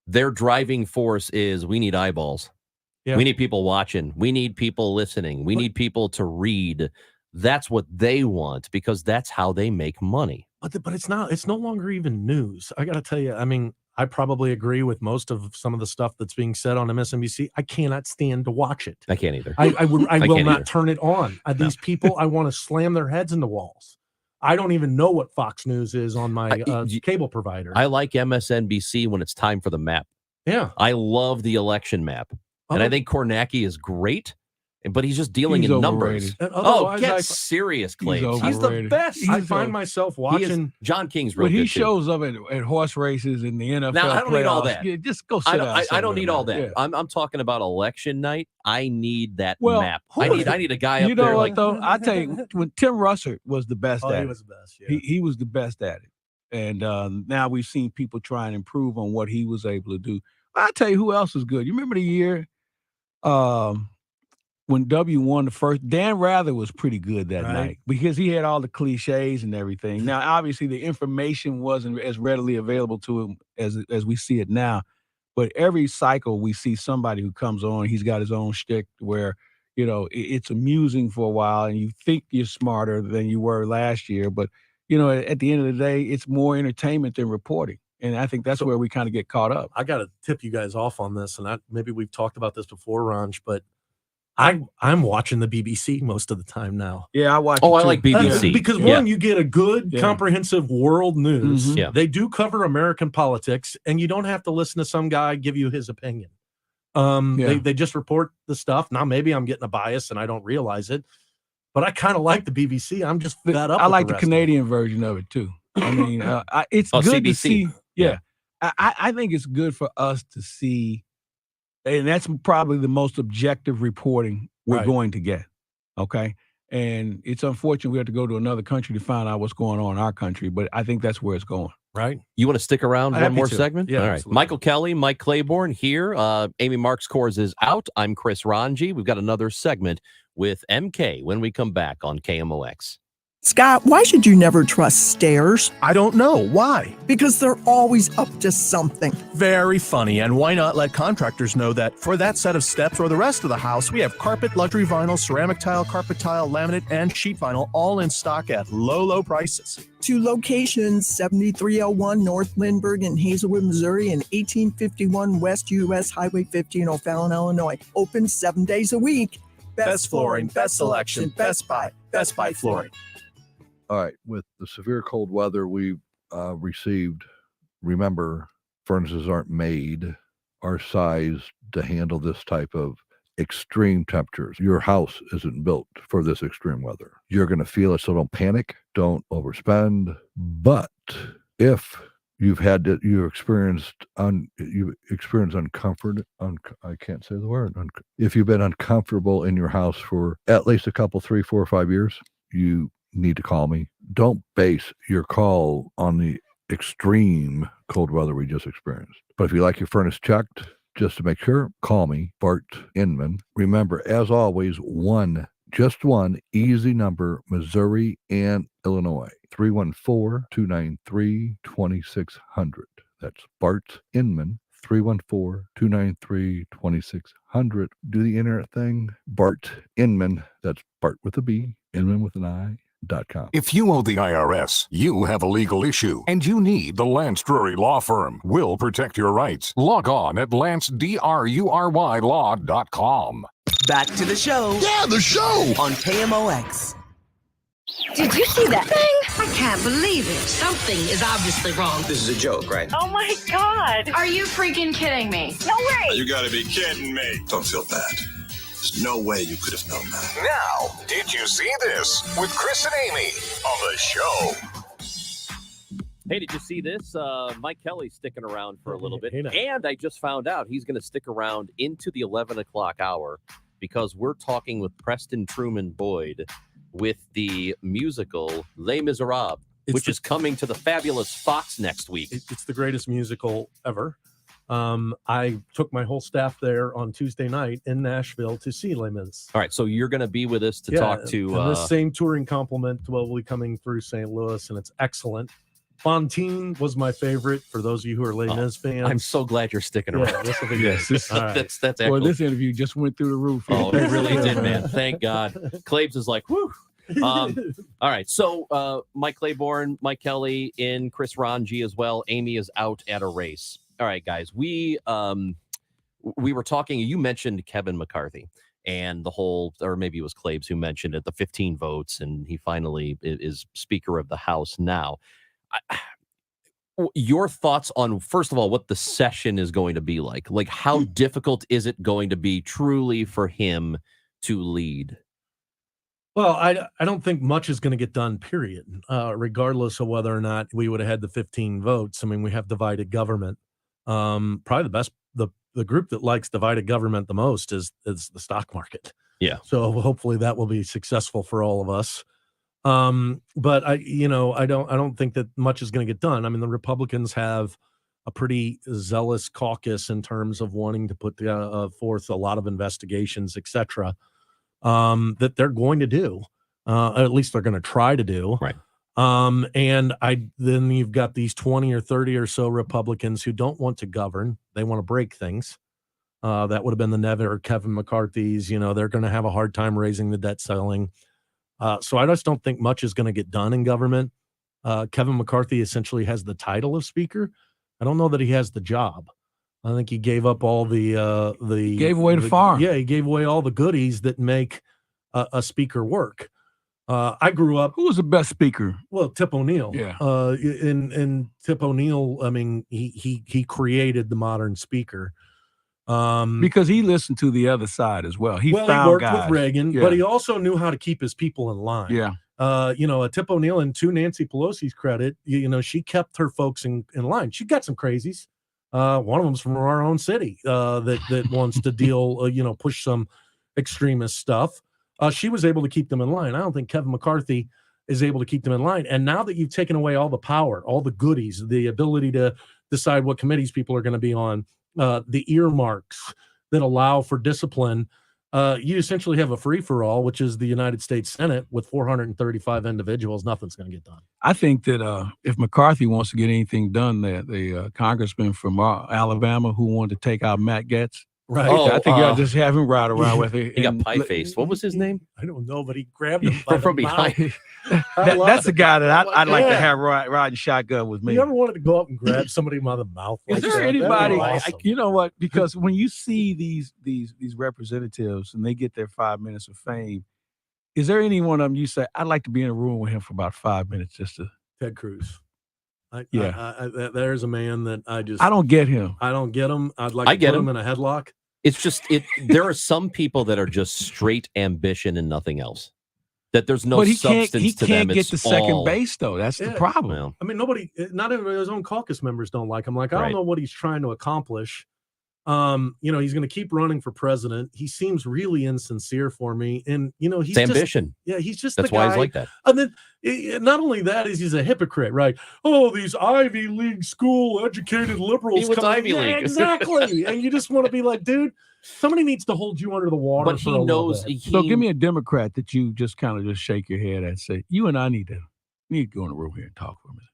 their driving force is we need eyeballs.
Yeah.
We need people watching. We need people listening. We need people to read. That's what they want because that's how they make money.
But it's no longer even news. I got to tell you, I mean, I probably agree with most of some of the stuff that's being said on MSNBC. I cannot stand to watch it.
I can't either.
I will
can't
not
either.
turn it on. These people, I want to slam their heads into walls. I don't even know what Fox News is on my cable provider.
I like MSNBC when it's time for the map.
Yeah.
I love the election map. And I think Kornacki is great, but he's just dealing
He's
in numbers.
overrated.
Oh, get serious, Claves. He's the
overrated.
best.
I find myself watching.
John King's real
But he
good, too.
shows up at horse races in the NFL.
Now, I don't need all
playoffs.
that.
Yeah, just go sit down.
I don't need all that.
Yeah.
I'm talking about election night. I need that
Well,
map.
who
I
was
need a guy
You
up
know
there
what,
like
though? I tell you, when Tim Russert was the best at
He
it.
was the best. Yeah.
He was the best at it. And now we've seen people try and improve on what he was able to do. I tell you who else was good. You remember the year when W won the first? Dan Rather was pretty good that night because he had all the cliches and everything. Now, obviously, the information wasn't as readily available to him as we see it now. But every cycle, we see somebody who comes on. He's got his own shtick where, you know, it's amusing for a while, and you think you're smarter than you were last year. But, you know, at the end of the day, it's more entertainment than reporting. And I think that's where we kind of get caught up.
I got to tip you guys off on this, and maybe we've talked about this before, Ranj, but I'm watching the BBC most of the time now.
Yeah, I watch.
Oh,
it
I
too.
like BBC.
Because
Yeah.
one, you get a good, comprehensive world news.
Mhm.
Yeah.
They do cover American politics, and you don't have to listen to some guy give you his opinion. They just report the stuff. Now, maybe I'm getting a bias and I don't realize it, but I kind of like the BBC. I'm just fed up.
I
with
like the
rest of it.
Canadian version of it too. I mean, it's
Oh,
good to
CBC.
see. Yeah, I think it's good for us to see, and that's probably the most objective reporting we're
Right.
going to get. Okay, and it's unfortunate we have to go to another country to find out what's going on in our country, but I think that's where it's going.
Right.
You want to stick around one
Happy
more
to.
segment?
Yeah,
All right.
absolutely.
Michael Kelly, Mike Claiborne here. Amy Marks Kors is out. I'm Chris Ranji. We've got another segment with MK when we come back on KMOX.
Scott, why should you never trust stairs?
I don't know. Why?
Because they're always up to something.
Very funny. And why not let contractors know that for that set of steps or the rest of the house, we have carpet, luxury vinyl, ceramic tile, carpet tile, laminate, and sheet vinyl all in stock at low, low prices.
2 locations, 7301 North Lindbergh in Hazelwood, Missouri, and 1851 West US Highway 50 in O'Fallon, Illinois. Open 7 days a week.
Best flooring, best selection, Best Buy Flooring.
All right, with the severe cold weather we've received, remember, furnaces aren't made or sized to handle this type of extreme temperatures. Your house isn't built for this extreme weather. You're going to feel it, so don't panic, don't overspend. But if you've experienced uncomfort, I can't say the word. If you've been uncomfortable in your house for at least a couple, 3, 4, or 5 years, you need to call me. Don't base your call on the extreme cold weather we just experienced. But if you like your furnace checked, just to make sure, call me, Bart Inman. Remember, as always, just one easy number, Missouri and Illinois, 314-293-2600. That's Bart Inman, 314-293-2600. Do the internet thing, Bart Inman. That's Bart with a B, Inman with an I.
If you owe the IRS, you have a legal issue, and you need the Lance Drury Law Firm. We'll protect your rights. Log on at lancedrurylaw.com.
Back to the show.
Yeah, the show!
On KMOX.
Did you see that thing? I can't believe it. Something is obviously wrong.
This is a joke, right?
Oh my God. Are you freaking kidding me? No way.
You gotta be kidding me.
Don't feel bad. There's no way you could have known that.
Now, did you see this with Chris and Amy on the show?
Hey, did you see this? Mike Kelly's sticking around for a little bit.
Hey, now.
And I just found out he's going to stick around into the 11 o'clock hour because we're talking with Preston Truman Boyd with the musical Les Miserables, which is coming to the fabulous Fox next week.
It's the greatest musical ever. I took my whole staff there on Tuesday night in Nashville to see Les Mis.
All right, so you're going to be with us to talk to...
and this same touring complement will be coming through St. Louis, and it's excellent. Fontaine was my favorite for those of you who are Les Mis fans.
I'm so glad you're sticking around.
this will be
Yes,
good.
this-
All right.
That's
Boy,
excellent.
this interview just went through the roof.
Oh, it really did, man. Thank God. Claves is like, whew. All right. So Mike Claiborne, Mike Kelly in, Chris Ranji as well. Amy is out at a race. All right, guys. We were talking, you mentioned Kevin McCarthy and the whole, or maybe it was Claves who mentioned it, the 15 votes, and he finally is Speaker of the House now. Your thoughts on, first of all, what the session is going to be like? Like, how difficult is it going to be truly for him to lead?
Well, I don't think much is going to get done, period, regardless of whether or not we would have had the 15 votes. I mean, we have divided government. Probably the best, the group that likes divided government the most is the stock market.
Yeah.
So hopefully that will be successful for all of us. But I don't think that much is going to get done. I mean, the Republicans have a pretty zealous caucus in terms of wanting to put forth a lot of investigations, et cetera, that they're going to do, at least they're going to try to do.
Right.
And then you've got these 20 or 30 or so Republicans who don't want to govern. They want to break things. That would have been the Nevin or Kevin McCarthy's. They're going to have a hard time raising the debt ceiling. So I just don't think much is going to get done in government. Kevin McCarthy essentially has the title of Speaker. I don't know that he has the job. I think he gave up all the
Gave away the farm.
Yeah, he gave away all the goodies that make a speaker work. I grew up.
Who was the best speaker?
Well, Tip O'Neill.
Yeah.
And Tip O'Neill, I mean, he created the modern speaker.
Because he listened to the other side as well. He
Well,
found
he worked
guys.
with Reagan,
Yeah.
but he also knew how to keep his people in line.
Yeah.
A Tip O'Neill, and to Nancy Pelosi's credit, she kept her folks in line. She got some crazies. One of them's from our own city that wants to deal, push some extremist stuff. She was able to keep them in line. I don't think Kevin McCarthy is able to keep them in line. And now that you've taken away all the power, all the goodies, the ability to decide what committees people are going to be on, the earmarks that allow for discipline, you essentially have a free-for-all, which is the United States Senate with 435 individuals. Nothing's going to get done.
I think that if McCarthy wants to get anything done, the congressman from Alabama who wanted to take out Matt Gaetz,
right?
I think y'all just have him ride around with it.
He got pie-faced. What was his name?
I don't know, but he grabbed him by
from
the
behind.
mouth.
That's the guy that I'd like to
Yeah.
have riding shotgun with me.
You ever wanted to go up and grab somebody by the mouth?
Is
like
there
that? That'd be
anybody?
awesome.
You know what? Because when you see these representatives and they get their 5 minutes of fame, is there any one of them you say, I'd like to be in a room with him for about 5 minutes just to?
Ted Cruz.
Yeah.
There's a man that I
don't get him.
I don't get him. I'd like
I
to
get
put
him.
him in a headlock.
It's just there are some people that are just straight ambition and nothing else. That there's no
But he
substance
can't
to them.
get
It's
to second
all-
base though. That's the
Yeah.
problem.
Well,
I mean, not even his own caucus members don't like him. Like, I
Right.
don't know what he's trying to accomplish. He's going to keep running for president. He seems really insincere for me. And, he's
it's
just,
ambition.
yeah, he's just
That's
the
why
guy.
he's like that.
And then not only that is he's a hypocrite, right? Oh, these Ivy League school educated liberals.
He went to
coming-
Ivy
Yeah,
League.
exactly. And you just want to be like, dude, somebody needs to hold you under the water.
But
for
he
a little
knows.
bit.
So give me a Democrat that you just kind of just shake your head at and say, you and I need to go in the room here and talk for a minute.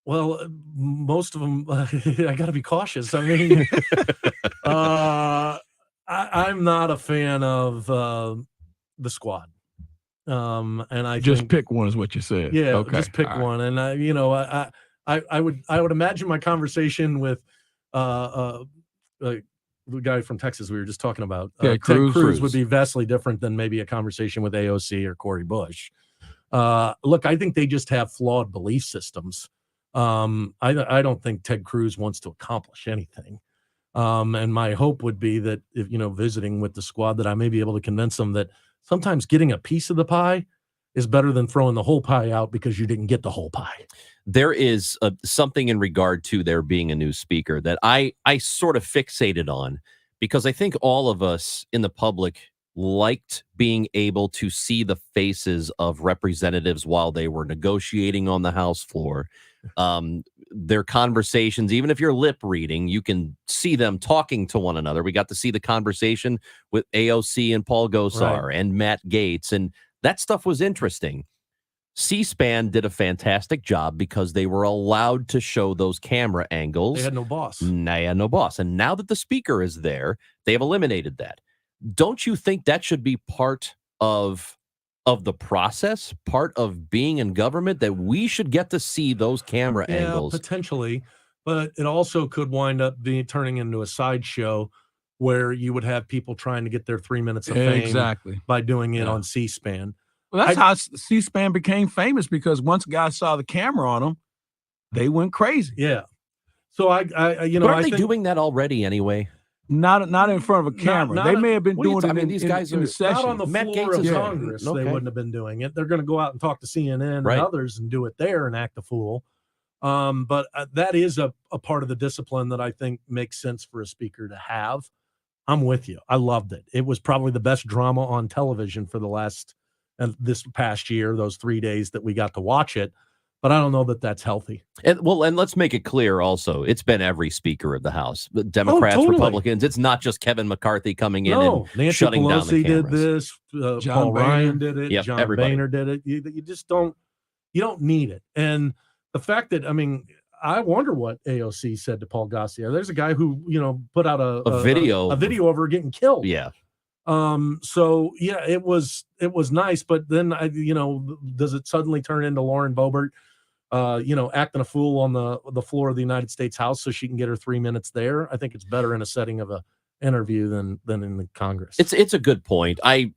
Well, most of them, I got to be cautious. I mean, I'm not a fan of the squad. And I
Just
think,
pick one is what you said.
yeah,
Okay.
just pick
All right.
one. And I would imagine my conversation with the guy from Texas we were just talking about,
Ted
Ted Cruz
Cruz.
would be vastly different than maybe a conversation with AOC or Cory Bush. Look, I think they just have flawed belief systems. I don't think Ted Cruz wants to accomplish anything. And my hope would be that if, visiting with the squad, that I may be able to convince them that sometimes getting a piece of the pie is better than throwing the whole pie out because you didn't get the whole pie.
There is something in regard to there being a new speaker that I sort of fixated on, because I think all of us in the public liked being able to see the faces of representatives while they were negotiating on the House floor. Their conversations, even if you're lip reading, you can see them talking to one another. We got to see the conversation with AOC and Paul Gosar and Matt Gaetz, and that stuff was interesting. C-SPAN did a fantastic job because they were allowed to show those camera angles.
They had no boss.
They had no boss. And now that the speaker is there, they have eliminated that. Don't you think that should be part of the process, part of being in government, that we should get to see those camera angles?
Potentially, but it also could wind up turning into a sideshow where you would have people trying to get their 3 minutes of fame
Exactly.
by doing it on C-SPAN.
Well, that's how C-SPAN became famous, because once guys saw the camera on them, they went crazy.
Yeah. So
But aren't they doing that already anyway?
Not in front of a camera. They may have been doing it in
these
in-
guys
in the
are
session.
Not on the
Matt
floor
Gaetz
of
is-
Congress. They
Okay.
wouldn't have been doing it. They're going to go out and talk to CNN
Right.
and others and do it there and act a fool. But that is a part of the discipline that I think makes sense for a speaker to have. I'm with you. I loved it. It was probably the best drama on television for this past year, those 3 days that we got to watch it. But I don't know that that's healthy.
And let's make it clear also, it's been every speaker of the House, the Democrats,
totally.
Republicans. It's not just Kevin McCarthy coming in
No,
and
Nancy
shutting down the
Pelosi did
cameras.
this.
John
Paul
Boehner.
Ryan did it.
Yep,
John
everybody.
Boehner did it. You just don't need it. And the fact that, I wonder what AOC said to Paul Gossier. There's a guy who, put out a
video
of her getting killed.
Yeah.
So yeah, it was nice, but then does it suddenly turn into Lauren Boebert acting a fool on the floor of the United States House so she can get her 3 minutes there. I think it's better in a setting of a interview than in the Congress.
It's a good point. I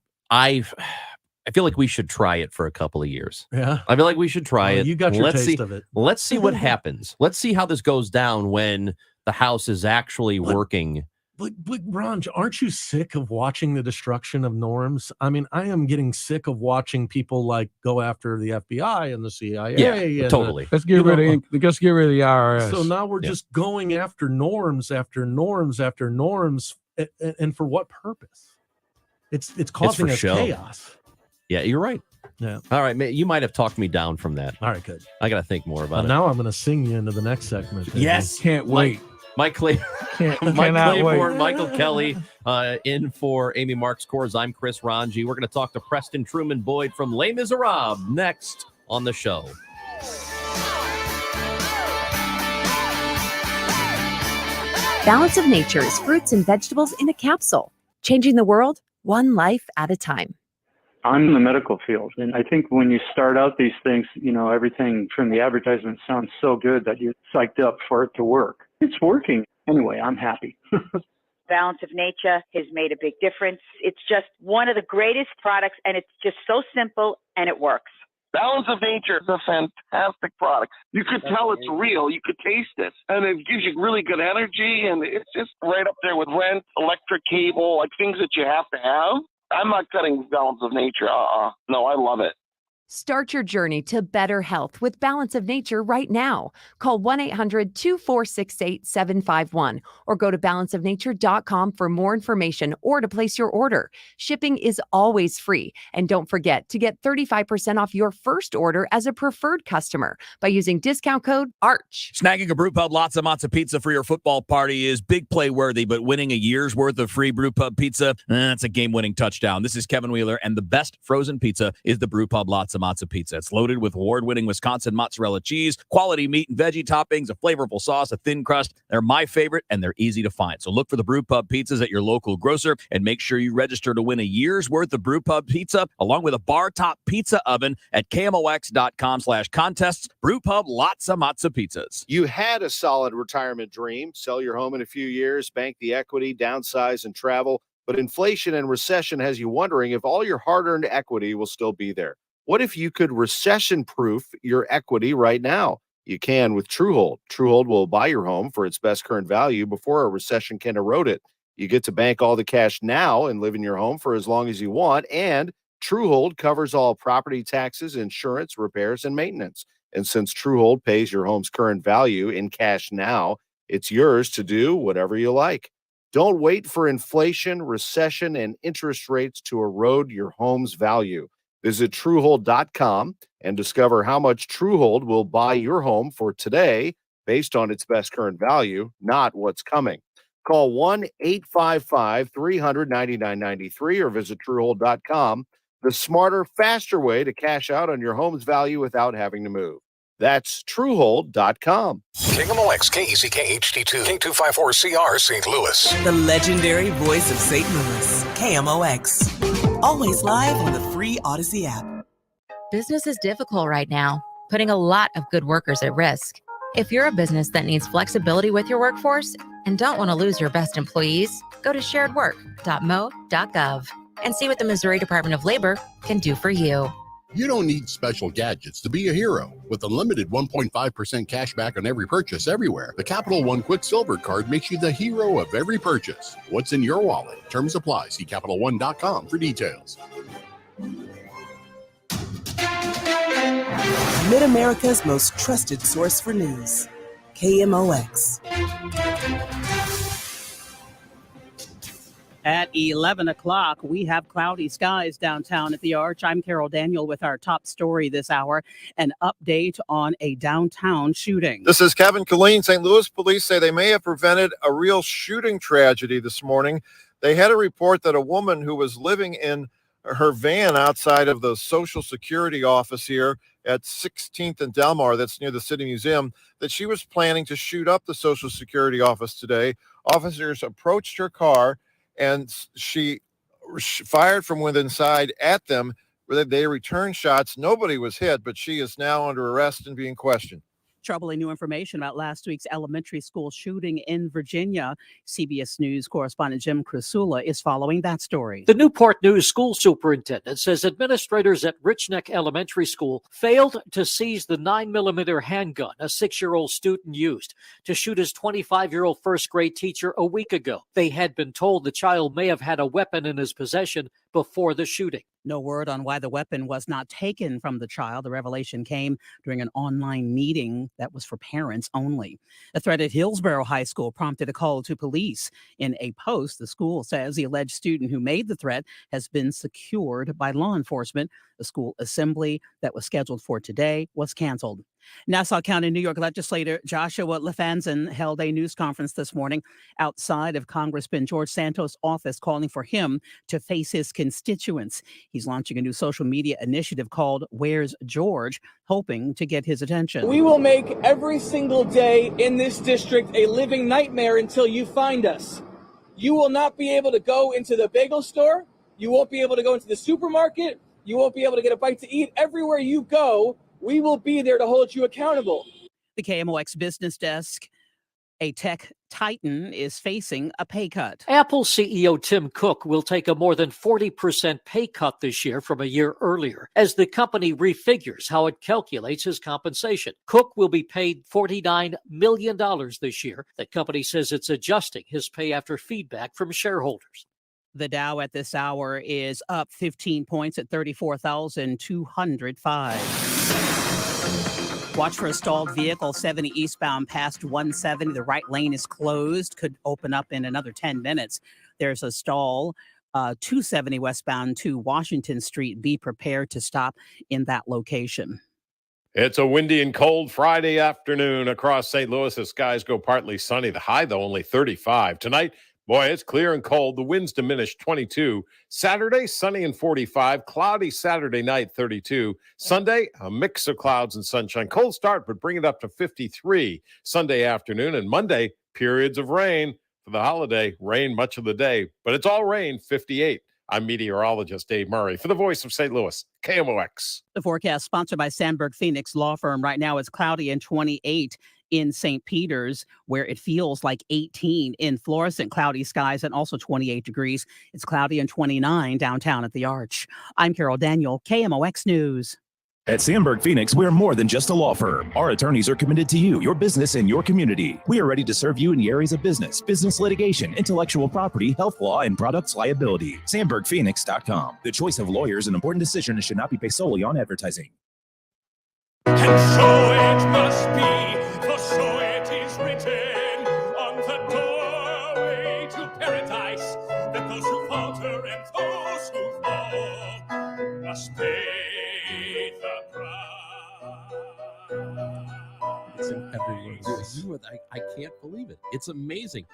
feel like we should try it for a couple of years.
Yeah.
I feel like we should try it.
You got your
Let's
taste
see,
of it.
Let's see what happens. Let's see how this goes down when the House is actually working.
But Ron, aren't you sick of watching the destruction of norms? I mean, I am getting sick of watching people like go after the FBI and the CIA.
Yeah,
and
totally.
Let's get rid of the IRS.
So now we're just going after norms after norms after norms, and for what purpose? It's causing
for
us
show.
chaos.
Yeah, you're right.
Yeah.
All right, you might have talked me down from that.
All right, good.
I got to think more about it.
Now I'm going to sing you into the next segment. baby.
Yes.
Can't wait.
Mike
Cannot
Claiborne,
wait.
Michael Kelly, in for Amy Marks Kors. I'm Chris Ranji. We're going to talk to Preston Truman Boyd from Les Miserables next on the show.
Balance of Nature is fruits and vegetables in a capsule, changing the world one life at a time.
I'm in the medical field, and I think when you start out these things, everything from the advertisement sounds so good that you're psyched up for it to work. It's working. Anyway, I'm happy.
Balance of Nature has made a big difference. It's just one of the greatest products, and it's just so simple, and it works.
Balance of Nature is a fantastic product. You could tell it's real. You could taste it. And it gives you really good energy, and it's just right up there with rent, electric cable, like things that you have to have. I'm not cutting Balance of Nature. No, I love it.
Start your journey to better health with Balance of Nature right now. Call 1-800-246-8751 or go to balanceofnature.com for more information or to place your order. Shipping is always free. And don't forget to get 35% off your first order as a preferred customer by using discount code ARCH.
Snagging a Brewpub Lots of Matzo Pizza for your football party is big play worthy, but winning a year's worth of free Brewpub Pizza, that's a game-winning touchdown. This is Kevin Wheeler, and the best frozen pizza is the Brewpub Lots of Matzo Pizza. It's loaded with award-winning Wisconsin mozzarella cheese, quality meat and veggie toppings, a flavorful sauce, a thin crust. They're my favorite, and they're easy to find. So look for the Brewpub Pizzas at your local grocer, and make sure you register to win a year's worth of Brewpub Pizza, along with a bar-top pizza oven at KMOX.com/contests. Brewpub Lots of Matzo Pizzas.
You had a solid retirement dream. Sell your home in a few years, bank the equity, downsize, and travel. But inflation and recession has you wondering if all your hard-earned equity will still be there. What if you could recession-proof your equity right now? You can with Truehold. Truehold will buy your home for its best current value before a recession can erode it. You get to bank all the cash now and live in your home for as long as you want. And Truehold covers all property taxes, insurance, repairs, and maintenance. And since Truehold pays your home's current value in cash now, it's yours to do whatever you like. Don't wait for inflation, recession, and interest rates to erode your home's value. Visit Truehold.com and discover how much Truehold will buy your home for today based on its best current value, not what's coming. Call 1-855-300-9993 or visit Truehold.com. The smarter, faster way to cash out on your home's value without having to move. That's Truehold.com.
KMOX, KECK HD2, K254CR St. Louis.
The legendary voice of St. Louis, KMOX. Always live on the free Odyssey app.
Business is difficult right now, putting a lot of good workers at risk. If you're a business that needs flexibility with your workforce and don't want to lose your best employees, go to sharedwork.mo.gov and see what the Missouri Department of Labor can do for you.
You don't need special gadgets to be a hero. With unlimited 1.5% cash back on every purchase everywhere, the Capital One Quicksilver Card makes you the hero of every purchase. What's in your wallet? Terms apply. See CapitalOne.com for details.
Mid-America's most trusted source for news, KMOX.
At 11 o'clock, we have cloudy skies downtown at the Arch. I'm Carol Daniel with our top story this hour, an update on a downtown shooting.
This is Kevin Killeen. St. Louis police say they may have prevented a real shooting tragedy this morning. They had a report that a woman who was living in her van outside of the Social Security office here at 16th and Delmar, that's near the City Museum, that she was planning to shoot up the Social Security office today. Officers approached her car and she fired from within inside at them, where they returned shots. Nobody was hit, but she is now under arrest and being questioned.
Troubling new information about last week's elementary school shooting in Virginia. CBS News correspondent Jim Krasula is following that story.
The Newport News school superintendent says administrators at Richneck Elementary School failed to seize the 9mm handgun a 6-year-old student used to shoot his 25-year-old first grade teacher a week ago. They had been told the child may have had a weapon in his possession before the shooting.
No word on why the weapon was not taken from the child. The revelation came during an online meeting that was for parents only. A threat at Hillsborough High School prompted a call to police. In a post, the school says the alleged student who made the threat has been secured by law enforcement. The school assembly that was scheduled for today was canceled. Nassau County, New York legislator Joshua LaFanzen held a news conference this morning outside of Congressman George Santos' office, calling for him to face his constituents. He's launching a new social media initiative called Where's George, hoping to get his attention.
We will make every single day in this district a living nightmare until you find us. You will not be able to go into the bagel store. You won't be able to go into the supermarket. You won't be able to get a bite to eat. Everywhere you go, we will be there to hold you accountable.
The KMOX business desk, a tech titan, is facing a pay cut.
Apple CEO Tim Cook will take a more than 40% pay cut this year from a year earlier as the company refigures how it calculates his compensation. Cook will be paid $49 million this year. The company says it's adjusting his pay after feedback from shareholders.
The Dow at this hour is up 15 points at 34,205. Watch for a stalled vehicle 70 eastbound past 170. The right lane is closed, could open up in another 10 minutes. There's a stall 270 westbound to Washington Street. Be prepared to stop in that location.
It's a windy and cold Friday afternoon across St. Louis. The skies go partly sunny. The high, though, only 35. Tonight, boy, it's clear and cold. The winds diminish 22. Saturday, sunny and 45. Cloudy Saturday night, 32. Sunday, a mix of clouds and sunshine. Cold start, but bring it up to 53 Sunday afternoon. And Monday, periods of rain. For the holiday, rain much of the day. But it's all rain, 58. I'm meteorologist Dave Murray for the Voice of St. Louis, KMOX.
The forecast sponsored by Sandberg Phoenix Law Firm. Right now it's cloudy and 28 in St. Peter's, where it feels like 18 in Florissant. Cloudy skies and also 28 degrees. It's cloudy and 29 downtown at the Arch. I'm Carol Daniel, KMOX News.
At Sandberg Phoenix, we're more than just a law firm. Our attorneys are committed to you, your business, and your community. We are ready to serve you in the areas of business litigation, intellectual property, health law, and products liability. SandbergPhoenix.com. The choice of lawyers and important decisions should not be based solely on advertising.
And so it must be, for so it is written on the doorway to paradise, that those who falter and those who fall must pay the price.
It's in everyone's. I can't believe it. It's amazing.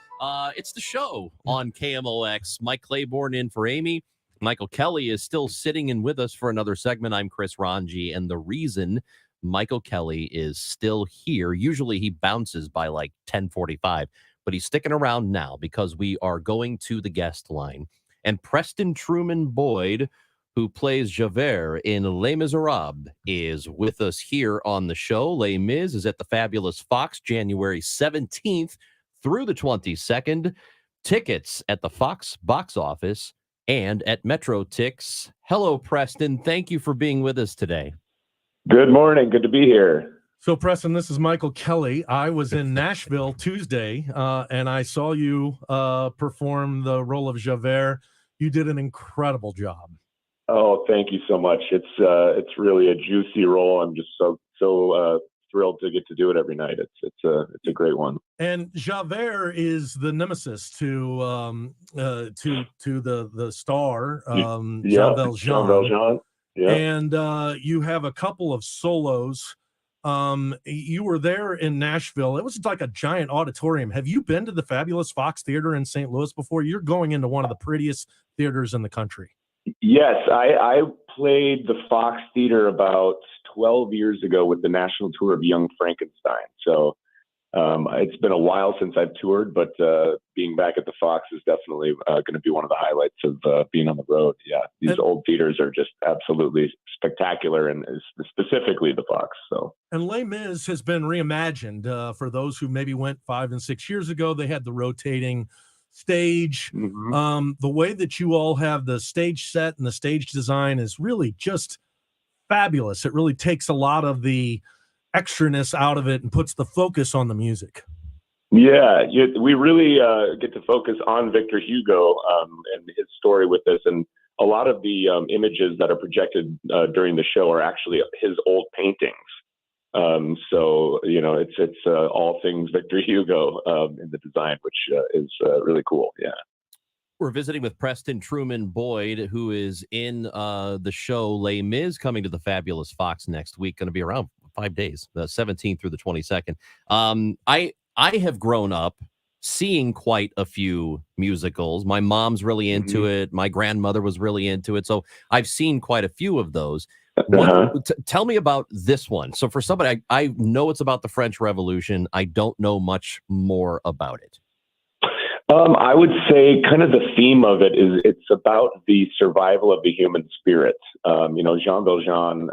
It's the show on KMOX. Mike Claiborne in for Amy. Michael Kelly is still sitting in with us for another segment. I'm Chris Ranji, and the reason Michael Kelly is still here, usually he bounces by like 10:45, but he's sticking around now because we are going to the guest line. And Preston Truman Boyd, who plays Javert in Les Miserables, is with us here on the show. Les Mis is at the Fabulous Fox January 17th through the 22nd. Tickets at the Fox box office and at Metro Tix. Hello, Preston. Thank you for being with us today.
Good morning. Good to be here.
So, Preston, this is Michael Kelly. I was in Nashville Tuesday, and I saw you perform the role of Javert. You did an incredible job.
Oh, thank you so much. It's really a juicy role. I'm just so thrilled to get to do it every night. It's a great one.
And Javert is the nemesis to the star, Jean Valjean.
Jean Valjean. Yeah.
And you have a couple of solos. You were there in Nashville. It was like a giant auditorium. Have you been to the Fabulous Fox Theater in St. Louis before? You're going into one of the prettiest theaters in the country.
Yes, I played the Fox Theater about 12 years ago with the national tour of Young Frankenstein. So It's been a while since I've toured, but being back at the Fox is definitely going to be one of the highlights of being on the road. Yeah, these old theaters are just absolutely spectacular, and specifically the Fox. So,
and Les Mis has been reimagined for those who maybe went 5 and 6 years ago. They had the rotating stage. The way that you all have the stage set and the stage design is really just fabulous. It really takes a lot of the extraness out of it and puts the focus on the music.
Yeah, we really get to focus on Victor Hugo and his story with this. And a lot of the images that are projected during the show are actually his old paintings. So, it's all things Victor Hugo in the design, which is really cool. Yeah.
We're visiting with Preston Truman Boyd, who is in the show Les Mis, coming to the fabulous Fox next week. Going to be around 5 days, the 17th through the 22nd. I have grown up seeing quite a few musicals. My mom's really into it. My grandmother was really into it. So I've seen quite a few of those. Tell me about this one. So for somebody, I know it's about the French Revolution. I don't know much more about it.
I would say kind of the theme of it is it's about the survival of the human spirit. Jean Valjean,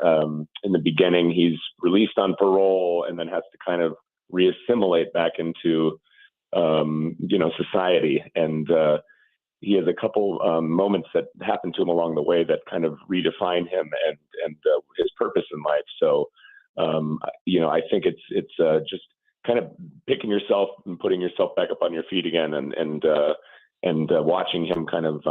in the beginning, he's released on parole and then has to kind of reassimilate back into, society. And he has a couple moments that happen to him along the way that kind of redefine him and his purpose in life. So, I think it's just kind of picking yourself and putting yourself back up on your feet again and watching him kind of,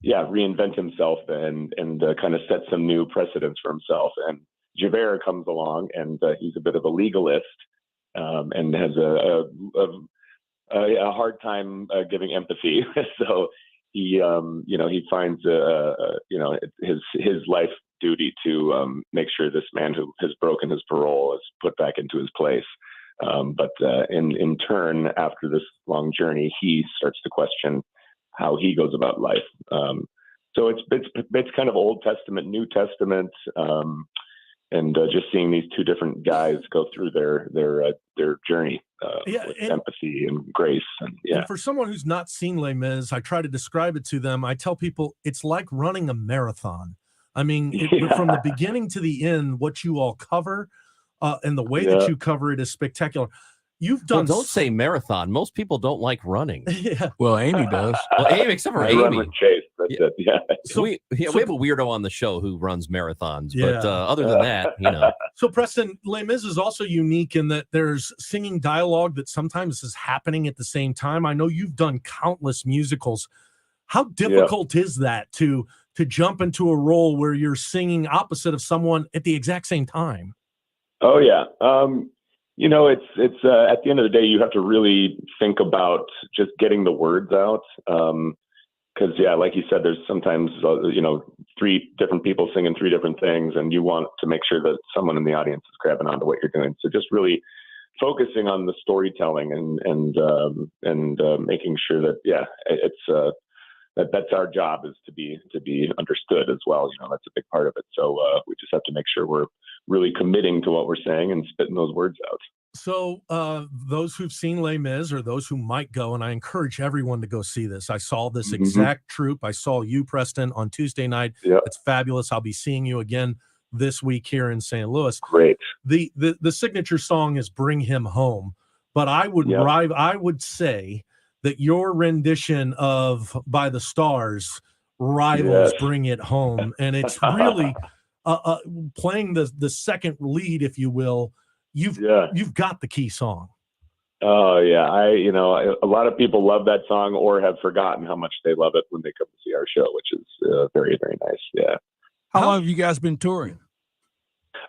reinvent himself and kind of set some new precedents for himself. And Javert comes along and he's a bit of a legalist and has a hard time giving empathy. So he finds, his life duty to make sure this man who has broken his parole is put back into his place. But in turn, after this long journey, he starts to question how he goes about life. So it's kind of Old Testament, New Testament, and just seeing these two different guys go through their journey with empathy and grace.
And for someone who's not seen Les Mis, I try to describe it to them. I tell people it's like running a marathon. I mean, from the beginning to the end, what you all cover. And the way that you cover it is spectacular. You've done.
Well, don't say marathon. Most people don't like running.
Yeah.
Well, Amy does.
Well, Amy, except for
I
Amy.
run with Chase. That's it. Yeah.
So we have a weirdo on the show who runs marathons, but other than that,
So Preston, Les Mis is also unique in that there's singing dialogue that sometimes is happening at the same time. I know you've done countless musicals. How difficult is that to jump into a role where you're singing opposite of someone at the exact same time?
Oh yeah. It's at the end of the day, you have to really think about just getting the words out. Cause like you said, there's sometimes, 3 different people singing 3 different things and you want to make sure that someone in the audience is grabbing onto what you're doing. So just really focusing on the storytelling and making sure that, it's, that's our job is to be understood as well. That's a big part of it. So we just have to make sure we're really committing to what we're saying and spitting those words out.
So those who've seen Les Mis or those who might go, and I encourage everyone to go see this. I saw this exact troupe. I saw you, Preston, on Tuesday night.
Yep.
It's fabulous. I'll be seeing you again this week here in St. Louis.
Great.
The signature song is "Bring Him Home," but I would say that your rendition of "By the Stars" rivals "Bring It Home," and it's really playing the second lead, if you will. You've got the key song.
Oh yeah, a lot of people love that song or have forgotten how much they love it when they come to see our show, which is very, very nice. Yeah.
How long have you guys been touring?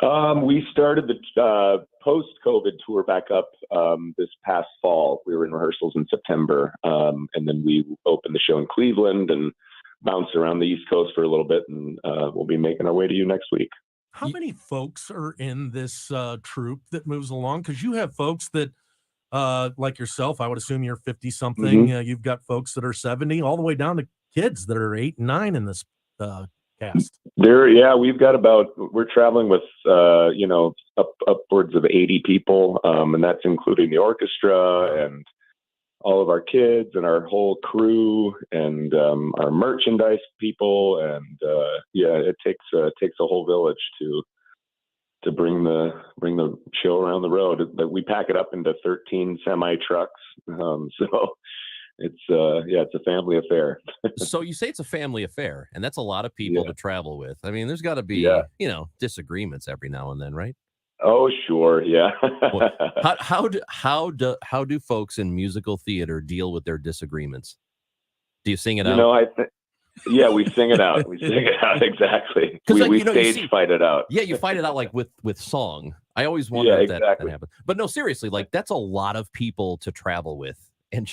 We started the post-COVID tour back up this past fall. We were in rehearsals in September, and then we opened the show in Cleveland and bounced around the East Coast for a little bit, and we'll be making our way to you next week.
How many folks are in this troupe that moves along? Because you have folks that, like yourself, I would assume you're 50-something. You've got folks that are 70, all the way down to kids that are 8 and 9 in this cast?
We've got we're traveling with, upwards of 80 people. And that's including the orchestra and all of our kids and our whole crew and our merchandise people. And it takes a whole village to bring the show around the road. We pack it up into 13 semi trucks. So it's a family affair.
So you say it's a family affair, and that's a lot of people to travel with. I mean, there's got to be disagreements every now and then, right?
Oh, sure, yeah.
Well, how do folks in musical theater deal with their disagreements? Do you sing it out?
We sing it out. We sing it out, exactly. We stage fight it out.
Yeah, you fight it out like with song. I always wonder if that happens. But no, seriously, like that's a lot of people to travel with. And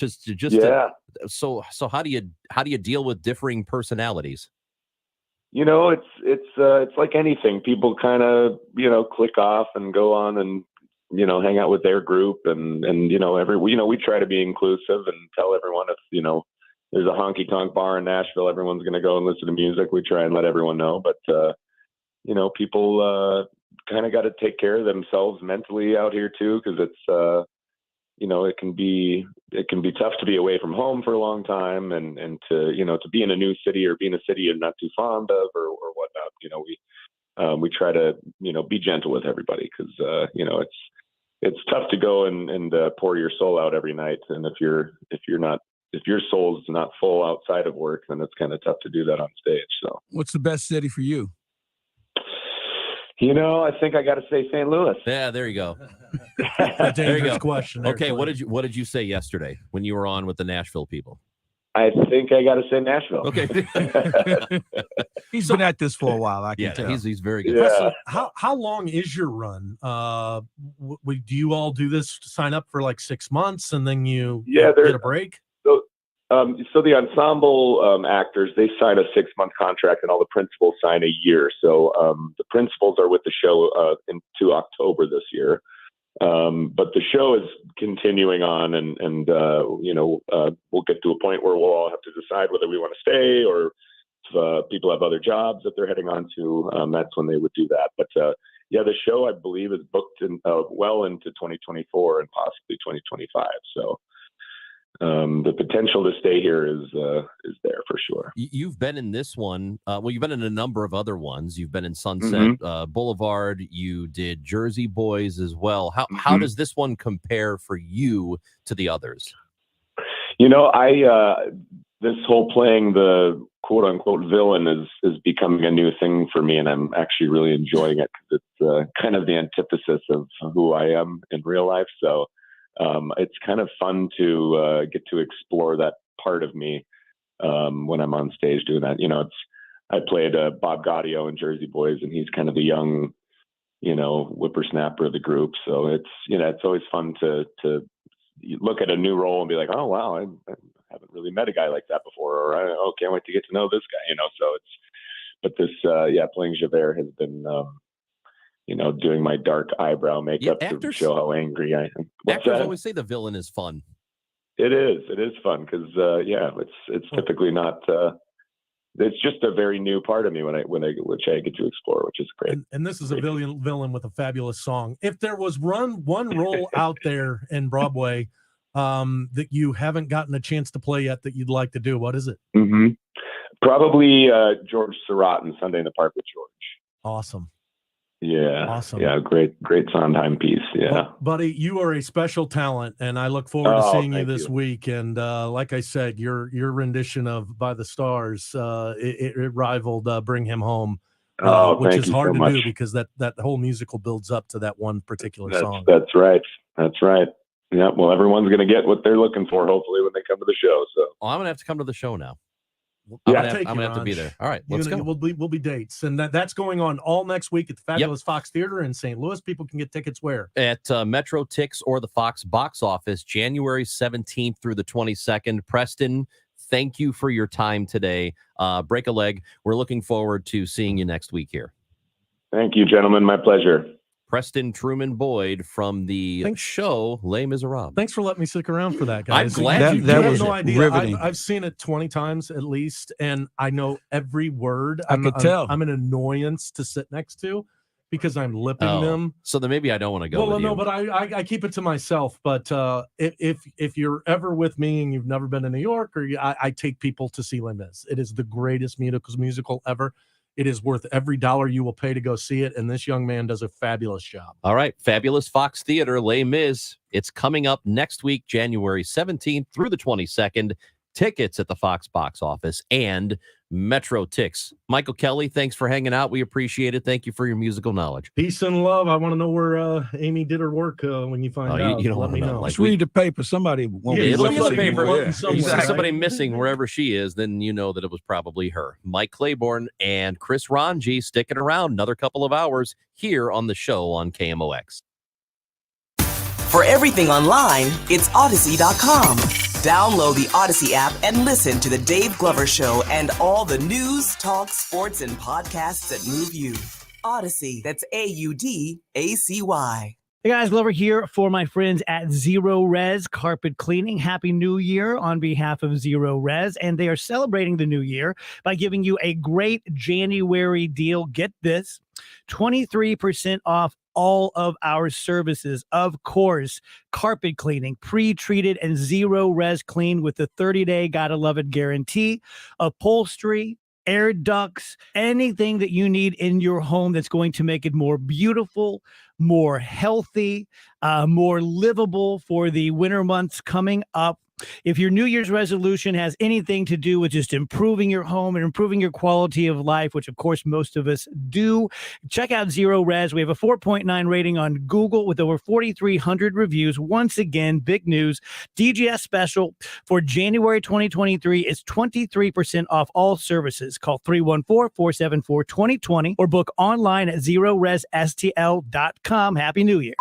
so how do you deal with differing personalities?
It's like anything. People kind of, click off and go on and, hang out with their group and we try to be inclusive and tell everyone if, there's a honky tonk bar in Nashville, everyone's going to go and listen to music. We try and let everyone know, but, people, kind of got to take care of themselves mentally out here too. 'Cause it's, it can be tough to be away from home for a long time and to be in a new city or be in a city you're not too fond of or whatnot. We try to, be gentle with everybody because, it's tough to go and pour your soul out every night. And if your soul's not full outside of work, then it's kind of tough to do that on stage. So
what's the best city for you?
I think I got to say St. Louis.
Yeah, there you go.
A dangerous question.
Okay, what did you say yesterday when you were on with the Nashville people?
I think I got to say Nashville.
Okay.
He's been at this for a while. I can tell.
He's very good.
Yeah.
How long is your run? Do you all do this to sign up for like 6 months and then you get a break?
So the ensemble actors, they sign a 6-month contract and all the principals sign a year. So the principals are with the show into October this year. But the show is continuing on and we'll get to a point where we'll all have to decide whether we want to stay or if people have other jobs that they're heading on to. That's when they would do that. But the show I believe is booked in well into 2024 and possibly 2025. So the potential to stay here is there for sure.
You've been in this one. You've been in a number of other ones. You've been in Sunset Boulevard. You did Jersey Boys as well. How does this one compare for you to the others?
This whole playing the quote unquote villain is becoming a new thing for me, and I'm actually really enjoying it because it's kind of the antithesis of who I am in real life. So. It's kind of fun to get to explore that part of me when I'm on stage doing that. I played Bob Gaudio in Jersey Boys, and he's kind of the young, whippersnapper of the group. So it's always fun to look at a new role and be like, oh wow, I haven't really met a guy like that before, or can't wait to get to know this guy. Playing Javert has been. Doing my dark eyebrow makeup to show how angry I am.
Actors always say the villain is fun.
It is fun because it's typically not. It's just a very new part of me which I get to explore, which is great.
And this is a villain with a fabulous song. If there was one role out there in Broadway that you haven't gotten a chance to play yet that you'd like to do, what is it?
Probably George Surratt in Sunday in the Park with George.
Awesome.
Yeah.
Awesome.
Yeah. Great Sondheim piece. Yeah.
Well, buddy, you are a special talent, and I look forward to seeing you this week. And like I said, your rendition of By the Stars, it rivaled Bring Him Home, which is hard to do because that whole musical builds up to that one particular song.
That's right. Yeah. Well, everyone's going to get what they're looking for, hopefully, when they come to the show. So
I'm going to have to come to the show now.
I'm
gonna have to be there. All right, let's go.
We'll be dates, and that's going on all next week at the Fabulous Fox Theater in St. Louis. People can get tickets where?
At Metro Tix or the Fox box office, January 17th through the 22nd. Preston, thank you for your time today. Break a leg. We're looking forward to seeing you next week here.
Thank you, gentlemen. My pleasure.
Preston Truman Boyd from the show Les Miserables.
Thanks for letting me stick around for that,
I'm
guys.
glad
you have no idea. I've seen it 20 times at least, and I know every word.
I could tell.
I'm an annoyance to sit next to because I'm lipping them.
So then maybe I don't want to go with you.
No, but I keep it to myself. But if you're ever with me and you've never been to New York, I take people to see Les Mis. It is the greatest musical ever. It is worth every dollar you will pay to go see it, and this young man does a fabulous job.
All right, Fabulous Fox Theater, Les Mis. It's coming up next week, January 17th through the 22nd. Tickets at the Fox box office and Metro Tix. Michael Kelly, thanks for hanging out. We appreciate it. Thank you for your musical knowledge.
Peace and love. I want to know where Amy did her work when you find out.
You don't
let me know.
Just read the paper. Somebody won't be
Look at the
looking
paper.
for it.
If you see somebody missing wherever she is, then you know that it was probably her. Mike Claiborne and Chris Ranji sticking around another couple of hours here on the show on KMOX.
For everything online, it's Odyssey.com. Download the Odyssey app and listen to The Dave Glover Show and all the news, talk, sports, and podcasts that move you. Odyssey, that's AUDACY.
Hey guys, Glover here for my friends at Zero Res Carpet Cleaning. Happy New Year on behalf of Zero Res. And they are celebrating the new year by giving you a great January deal. Get this, 23% off all of our services. Of course, carpet cleaning, pre-treated and Zero Res clean with the 30-day gotta love it guarantee, upholstery, air ducts, anything that you need in your home that's going to make it more beautiful, more healthy, more livable for the winter months coming up. If your New Year's resolution has anything to do with just improving your home and improving your quality of life, which of course most of us do, check out Zero Res. We have a 4.9 rating on Google with over 4,300 reviews. Once again, big news. DGS special for January 2023 is 23% off all services. Call 314-474-2020 or book online at ZeroResSTL.com. Happy New Year.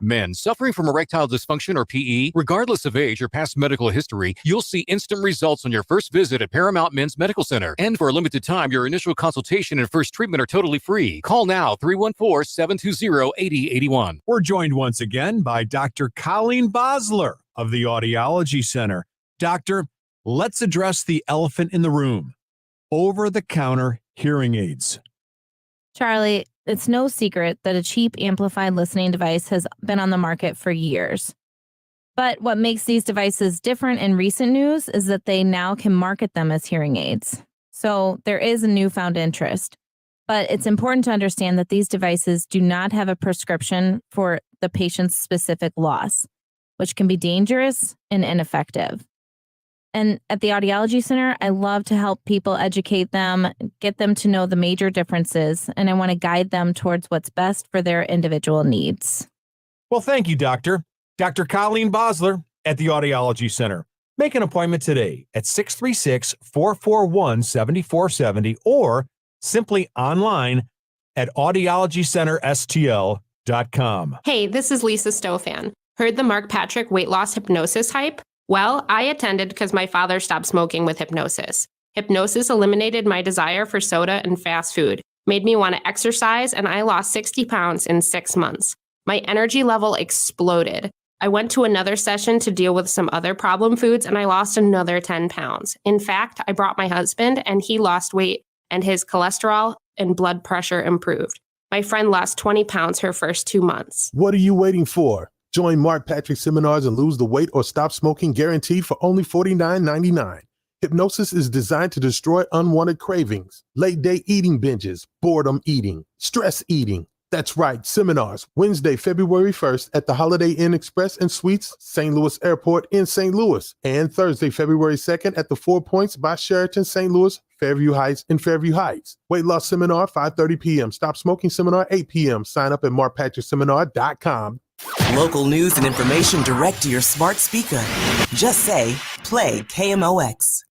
Men suffering from erectile dysfunction or PE, regardless of age or past medical history, you'll see instant results on your first visit at Paramount Men's Medical Center. And for a limited time, your initial consultation and first treatment are totally free. Call now, 314-720-8081.
We're joined once again by Dr. Colleen Bosler of the Audiology Center. Doctor, let's address the elephant in the room. Over-the-counter hearing aids.
Charlie, it's no secret that a cheap amplified listening device has been on the market for years. But what makes these devices different in recent news is that they now can market them as hearing aids. So there is a newfound interest. But it's important to understand that these devices do not have a prescription for the patient's specific loss, which can be dangerous and ineffective. And at the Audiology Center, I love to help people, educate them, get them to know the major differences, and I want to guide them towards what's best for their individual needs.
Well, thank you, Doctor. Dr. Colleen Bosler at the Audiology Center. Make an appointment today at 636-441-7470 or simply online at audiologycenterstl.com.
Hey, this is Lisa Stofan. Heard the Mark Patrick weight loss hypnosis hype? Well, I attended because my father stopped smoking with hypnosis. Hypnosis eliminated my desire for soda and fast food, made me want to exercise, and I lost 60 pounds in 6 months. My energy level exploded. I went to another session to deal with some other problem foods, and I lost another 10 pounds. In fact, I brought my husband, and he lost weight, and his cholesterol and blood pressure improved. My friend lost 20 pounds her first 2 months.
What are you waiting for? Join Mark Patrick seminars and lose the weight or stop smoking guaranteed for only $49.99. Hypnosis is designed to destroy unwanted cravings, late-day eating binges, boredom eating, stress eating. That's right, seminars, Wednesday, February 1st at the Holiday Inn Express and Suites, St. Louis Airport in St. Louis, and Thursday, February 2nd at the 4 Points by Sheraton St. Louis, Fairview Heights in Fairview Heights. Weight loss seminar, 5:30 p.m. Stop smoking seminar, 8 p.m. Sign up at markpatrickseminar.com.
Local news and information direct to your smart speaker. Just say, play KMOX.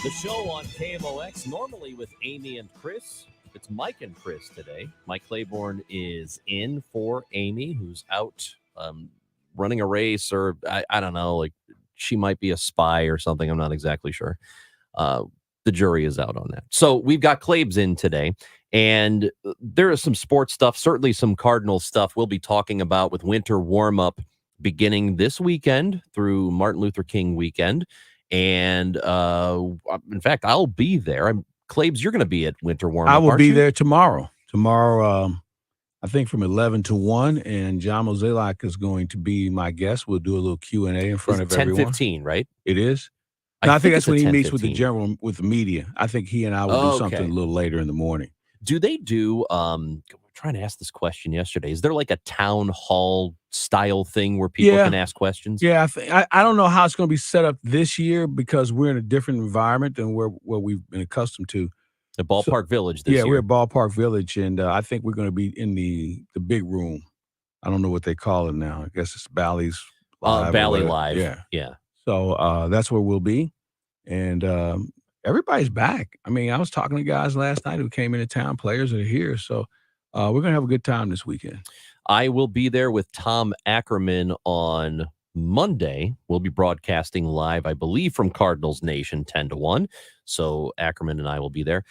The show on KMOX, normally with Amy and Chris. It's Mike and Chris today. Mike Claiborne is in for Amy, who's out running a race, or I don't know, like she might be a spy or something. I'm not exactly sure. The jury is out on that. So we've got Claibs in today, and there is some sports stuff, certainly some Cardinals stuff we'll be talking about with winter warm-up beginning this weekend through Martin Luther King weekend. And in fact, I'll be there. Claibs, you're going to be at winter warm-up.
I will
aren't
be
you?
there tomorrow. Tomorrow, I think from 11 to 1, and John Mozeliak is going to be my guest. We'll do a little Q&A in front of everyone.
10:15, right?
It is? No, I think that's
it's
when
at
he meets with the
10:15.
with the media. I think he and I will do something a little later in the morning.
Do they do we're trying to ask this question yesterday. Is there like a town hall style thing where people can ask questions?
Yeah, I don't know how it's going to be set up this year because we're in a different environment than where we've been accustomed to.
The Ballpark Village this
Yeah,
year.
we're at Ballpark Village, and I think we're going to be in the big room. I don't know what they call it now. I guess it's Bally's Live. or
Valley
whatever.
Live.
Yeah.
Yeah.
So that's where we'll be. And everybody's back. I mean, I was talking to guys last night who came into town. Players are here. So we're going to have a good time this weekend.
I will be there with Tom Ackerman on Monday. We'll be broadcasting live, I believe, from Cardinals Nation 10 to 1. So Ackerman and I will be there.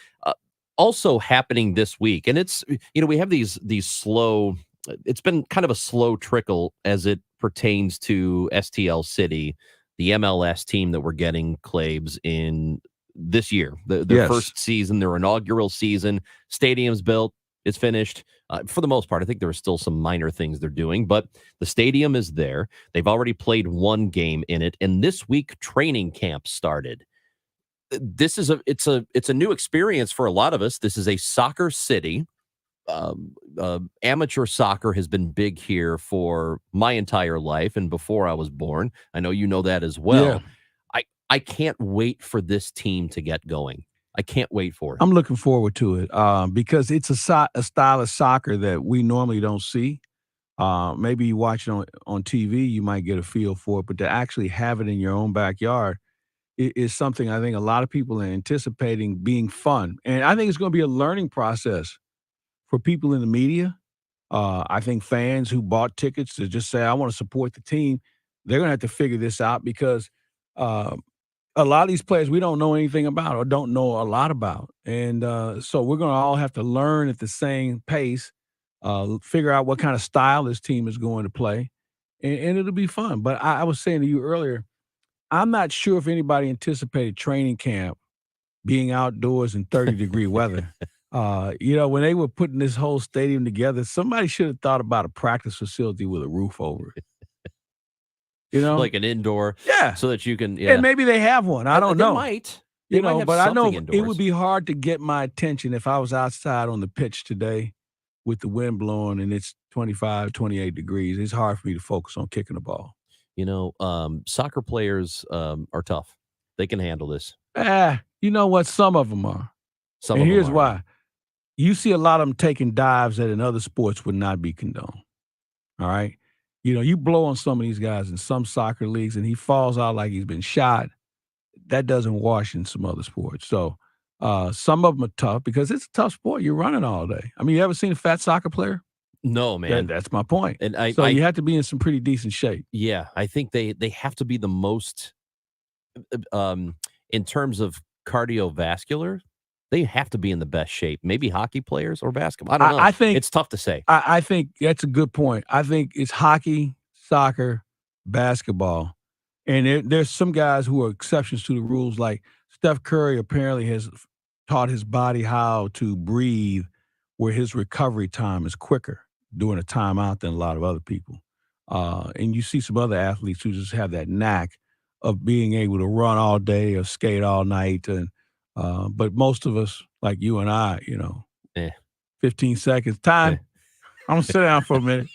Also happening this week, and it's, we have these slow, it's been kind of a slow trickle as it pertains to STL City, the MLS team that we're getting Claibs in this year. Their first season, their inaugural season. Stadium's built. It's finished. For the most part, I think there are still some minor things they're doing, but the stadium is there. They've already played one game in it, and this week training camp started. This is it's a new experience for a lot of us. This is a soccer city. Amateur soccer has been big here for my entire life and before I was born. I know you know that as well.
Yeah.
I can't wait for this team to get going. I can't wait for it.
I'm looking forward to it because it's a style of soccer that we normally don't see. Maybe you watch it on TV, you might get a feel for it, but to actually have it in your own backyard is something I think a lot of people are anticipating being fun. And I think it's going to be a learning process for people in the media. I think fans who bought tickets to just say, I want to support the team, they're going to have to figure this out because a lot of these players we don't know anything about or don't know a lot about. And so we're going to all have to learn at the same pace, figure out what kind of style this team is going to play, and it'll be fun. But I was saying to you earlier, I'm not sure if anybody anticipated training camp being outdoors in 30-degree weather. When they were putting this whole stadium together, somebody should have thought about a practice facility with a roof over it.
Like an indoor, so that you can,
And maybe they have one. I don't know.
They might. They might have
but I know
something
it
indoors.
would be hard to get my attention if I was outside on the pitch today with the wind blowing and it's 25, 28 degrees. It's hard for me to focus on kicking the ball.
Soccer players are tough. They can handle this.
You know what? Some of them are.
Some
and
of them
here's
are.
why. You see a lot of them taking dives that in other sports would not be condoned. All right? You blow on some of these guys in some soccer leagues and he falls out like he's been shot. That doesn't wash in some other sports. So some of them are tough because it's a tough sport. You're running all day. I mean, you ever seen a fat soccer player?
No, man.
That's my point.
And
you have to be in some pretty decent shape.
Yeah, I think they have to be the most, in terms of cardiovascular, they have to be in the best shape. Maybe hockey players or basketball. I don't know.
I think
it's tough to say.
I think that's a good point. I think it's hockey, soccer, basketball. And there's some guys who are exceptions to the rules, like Steph Curry apparently has taught his body how to breathe where his recovery time is quicker during a timeout than a lot of other people. And you see some other athletes who just have that knack of being able to run all day or skate all night. And but most of us, like you and I, 15 seconds. Time. I'm going to sit down for a minute.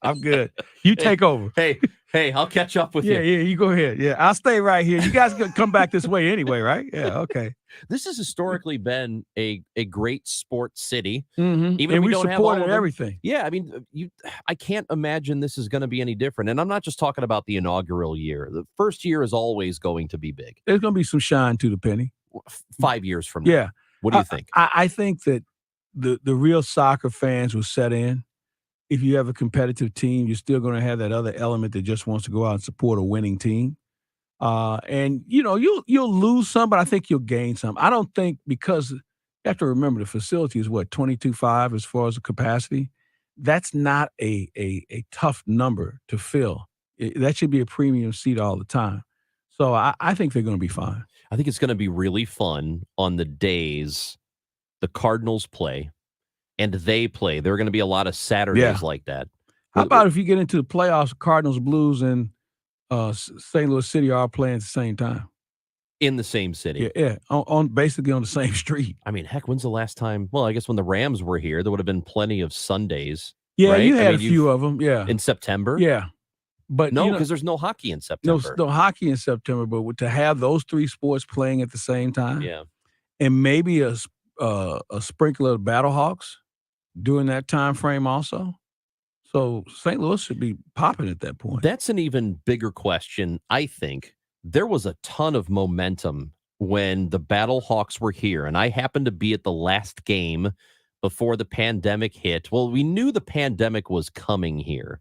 I'm good. You take over.
Hey, I'll catch up with you.
Yeah, you go ahead. Yeah, I'll stay right here. You guys can come back this way anyway, right? Yeah, okay.
This has historically been a great sports city.
Mm-hmm.
Even
and
if
we
don't have all
supported
of them.
everything.
Yeah, I mean, I can't imagine this is going to be any different. And I'm not just talking about the inaugural year. The first year is always going to be big.
There's going to be some shine to the penny.
5 years from now.
Yeah.
What do you think?
I think that the real soccer fans will set in. if you have a competitive team, you're still going to have that other element that just wants to go out and support a winning team. And you'll lose some, but I think you'll gain some. I don't think, because you have to remember the facility is what, 22.5 as far as the capacity. That's not a tough number to fill. That should be a premium seat all the time. So I think they're going to be fine.
I think it's going to be really fun on the days the Cardinals play and they play. There are going to be a lot of Saturdays like that.
How about if you get into the playoffs, Cardinals, Blues, and St. Louis City are playing at the same time?
In the same city.
Yeah, on basically on the same street.
I mean, heck, when's the last time? Well, I guess when the Rams were here, there would have been plenty of Sundays.
Yeah,
right?
you had a few of them, yeah.
In September?
Yeah. But
no, because there's no hockey in September.
No hockey in September, but to have those three sports playing at the same time,
yeah,
and maybe a sprinkle of Battlehawks during that time frame also. So St. Louis should be popping at that point.
That's an even bigger question. I think there was a ton of momentum when the Battlehawks were here, and I happened to be at the last game before the pandemic hit. Well, we knew the pandemic was coming here,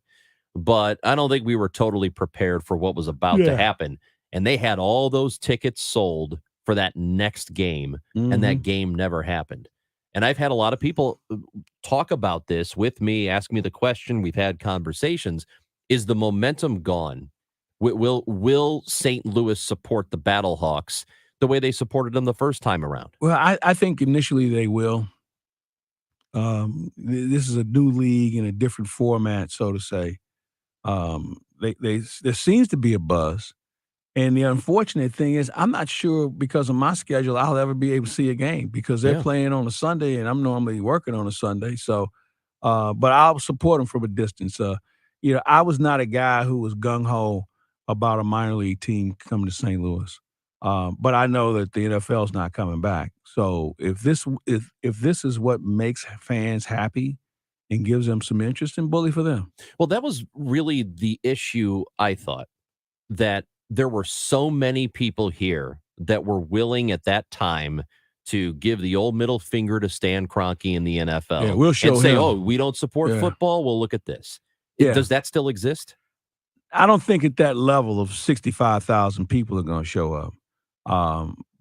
but I don't think we were totally prepared for what was about to happen. And they had all those tickets sold for that next game, and that game never happened. And I've had a lot of people talk about this with me, ask me the question. We've had conversations. Is the momentum gone? Will St. Louis support the Battlehawks the way they supported them the first time around?
Well, I think initially they will. This is a new league in a different format, so to say. There seems to be a buzz. And the unfortunate thing is, I'm not sure because of my schedule I'll ever be able to see a game because they're playing on a Sunday and I'm normally working on a Sunday. So, but I'll support them from a distance. I was not a guy who was gung-ho about a minor league team coming to St. Louis. But I know that the NFL is not coming back. So if this is what makes fans happy and gives them some interest, then bully for them.
Well, that was really the issue, I thought, that there were so many people here that were willing at that time to give the old middle finger to Stan Kroenke in the NFL.
Yeah, we'll show
and say,
him.
oh, we don't support football. Well, look at this.
Yeah.
Does that still exist?
I don't think at that level of 65,000 people are going to show up.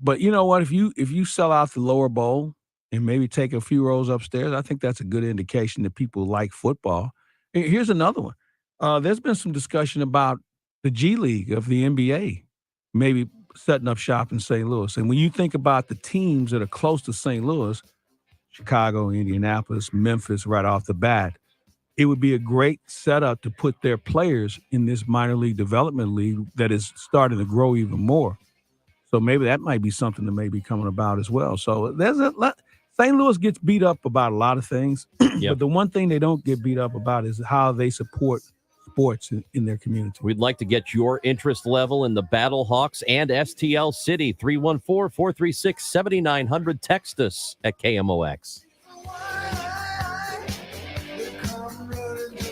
But you know what? If you sell out the lower bowl and maybe take a few rows upstairs, I think that's a good indication that people like football. Here's another one. There's been some discussion about the G League of the NBA maybe setting up shop in St. Louis. And when you think about the teams that are close to St. Louis, Chicago, Indianapolis, Memphis, right off the bat, it would be a great setup to put their players in this minor league development league that is starting to grow even more. So maybe that might be something that may be coming about as well. So there's a lot. St. Louis gets beat up about a lot of things, but the one thing they don't get beat up about is how they support sports in their community.
We'd like to get your interest level in the Battlehawks and STL City. 314-436-7900. Text us at KMOX.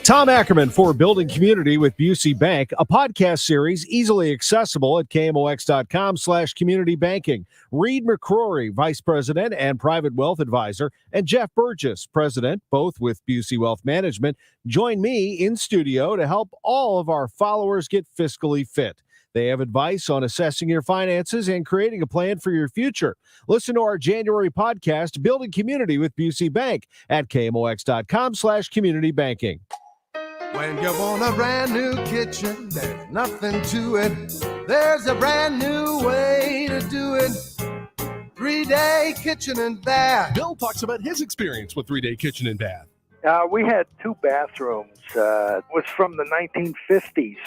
Tom Ackerman for Building Community with Busey Bank, a podcast series easily accessible at KMOX.com/community banking. Reed McCrory, Vice President and Private Wealth Advisor, and Jeff Burgess, President, both with Busey Wealth Management, join me in studio to help all of our followers get fiscally fit. They have advice on assessing your finances and creating a plan for your future. Listen to our January podcast, Building Community with Busey Bank, at KMOX.com/community banking.
When you want a brand new kitchen, there's nothing to it. There's a brand new way to do it. 3-Day Kitchen and Bath.
Bill talks about his experience with 3-Day Kitchen and Bath.
We had 2 bathrooms. It was from the 1950s.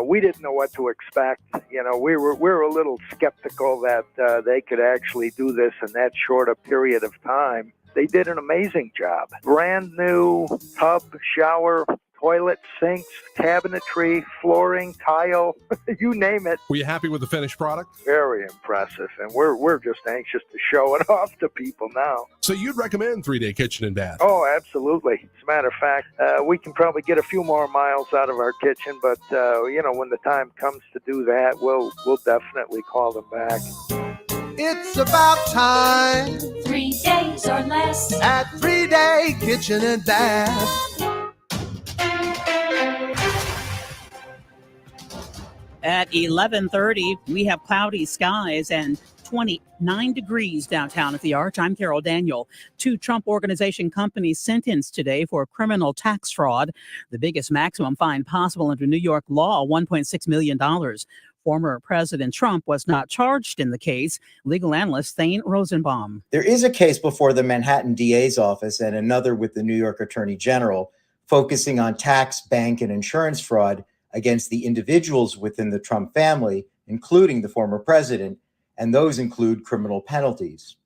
We didn't know what to expect. We were a little skeptical that they could actually do this in that short a period of time. They did an amazing job. Brand new tub, shower, toilet, sinks, cabinetry, flooring, tile, you name it.
Were you happy with the finished product?
Very impressive, and we're just anxious to show it off to people now.
So you'd recommend 3-Day Kitchen and Bath?
Oh, absolutely. As a matter of fact, we can probably get a few more miles out of our kitchen, but when the time comes to do that, we'll definitely call them back.
It's about time.
3 days or less
at 3-Day Kitchen and Bath.
At 11:30, we have cloudy skies and 29 degrees downtown at the Arch. I'm Carol Daniel. 2 Trump Organization companies sentenced today for criminal tax fraud, the biggest maximum fine possible under New York law, $1.6 million. Former President Trump was not charged in the case. Legal analyst Thane Rosenbaum.
There is a case before the Manhattan DA's office and another with the New York Attorney General focusing on tax, bank, and insurance fraud against the individuals within the Trump family, including the former president, and those include criminal penalties.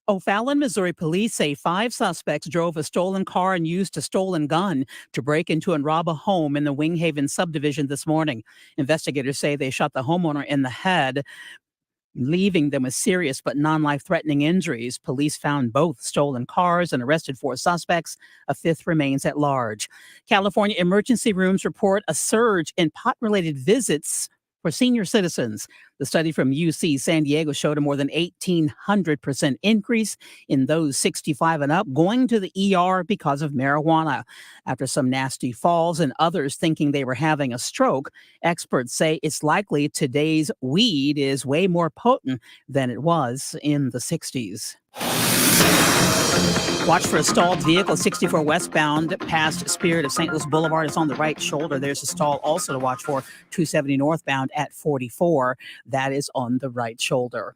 O'Fallon, Missouri police say 5 suspects drove a stolen car and used a stolen gun to break into and rob a home in the Winghaven subdivision this morning. Investigators say they shot the homeowner in the head, leaving them with serious but non-life-threatening injuries. Police found both stolen cars and arrested 4 suspects. A 5th remains at large. California emergency rooms report a surge in pot-related visits for senior citizens. The study from UC San Diego showed a more than 1,800% increase in those 65 and up going to the ER because of marijuana. After some nasty falls and others thinking they were having a stroke, experts say it's likely today's weed is way more potent than it was in the 60s. Watch for a stalled vehicle, 64 westbound past Spirit of St. Louis Boulevard. It's on the right shoulder. There's a stall also to watch for, 270 northbound at 44. That is on the right shoulder.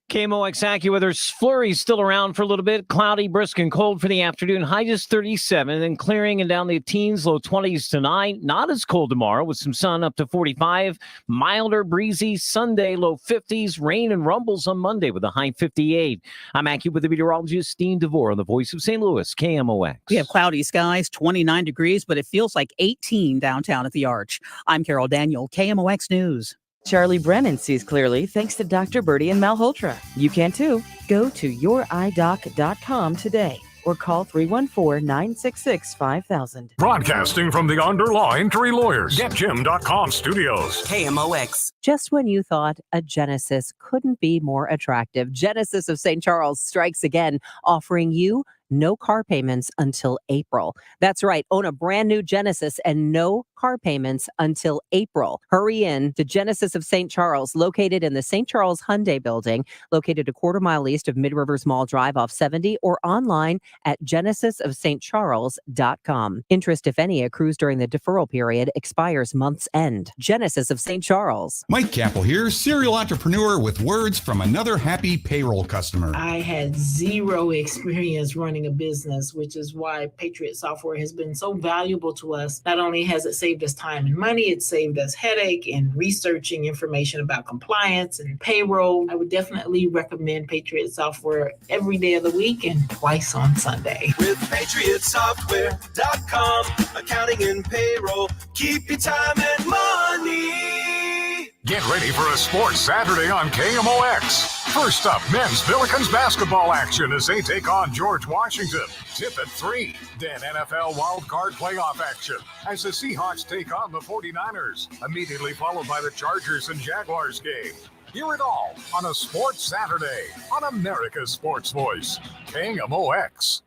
KMOX AccuWeather's flurries still around for a little bit. Cloudy, brisk, and cold for the afternoon. High just 37, then clearing and down the teens, low 20s tonight. Not as cold tomorrow with some sun up to 45. Milder, breezy Sunday, low 50s. Rain and rumbles on Monday with a high 58. I'm AccuWeather meteorologist Steve DeVore on the Voice of St. Louis, KMOX.
We have cloudy skies, 29 degrees, but it feels like 18 downtown at the Arch. I'm Carol Daniel, KMOX News.
Charlie Brennan sees clearly thanks to Dr. Birdie and Malhotra. You can too. Go to youridoc.com today or call 314-966-5000.
Broadcasting from the Underline Tree Lawyers. GetJim.com studios.
KMOX.
Just when you thought a Genesis couldn't be more attractive, Genesis of St. Charles strikes again, offering you no car payments until April. That's right. Own a brand new Genesis and no car payments until April. Hurry in to Genesis of St. Charles, located in the St. Charles Hyundai building, located a quarter-mile east of Mid-Rivers Mall Drive off 70, or online at genesisofstcharles.com. Interest, if any, accrues during the deferral period, expires month's end. Genesis of St. Charles.
Mike Capel here, serial entrepreneur with words from another happy payroll customer.
I had zero experience running a business, which is why Patriot Software has been so valuable to us. Not only has it saved us time and money, it saved us headache in researching information about compliance and payroll. I would definitely recommend Patriot Software every day of the week and twice on Sunday.
With PatriotSoftware.com, accounting and payroll, keep your time and money.
Get ready for a sports Saturday on KMOX. First up, men's Billikens basketball action as they take on George Washington. Tip at 3. Then NFL wildcard playoff action as the Seahawks take on the 49ers. Immediately followed by the Chargers and Jaguars game. Hear it all on a sports Saturday on America's Sports Voice, KMOX.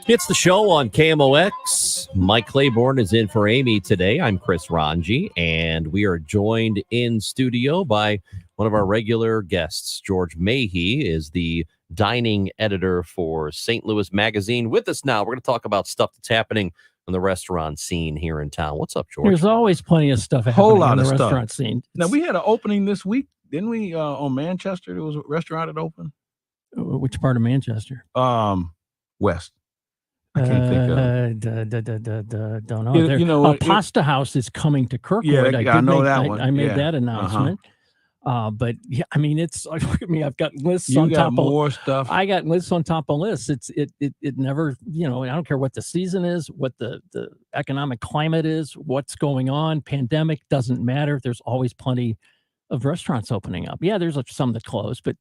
It's the show on KMOX. Mike Claiborne is in for Amy today. I'm Chris Ranji, and we are joined in studio by one of our regular guests. George Mahey is the dining editor for St. Louis Magazine. With us now, we're going to talk about stuff that's happening on the restaurant scene here in town. What's up, George?
There's
always plenty of stuff
a whole lot
on
of
the
stuff.
restaurant scene.
Now, we had an opening this week, didn't we? On Manchester, there was a restaurant that opened.
Which part of Manchester?
West. I can't think of
don't know.
You know what,
Pasta House is coming to Kirkwood.
Yeah, I
did
know
make-
that one.
I made
Yeah.
that announcement. But yeah, I mean, it's look at me. I've got lists
You
on
got
top
more
of
stuff.
I got lists on top of lists. It never, I don't care what the season is, what the economic climate is, what's going on. Pandemic doesn't matter. There's always plenty of restaurants opening up. Yeah, there's some that close, but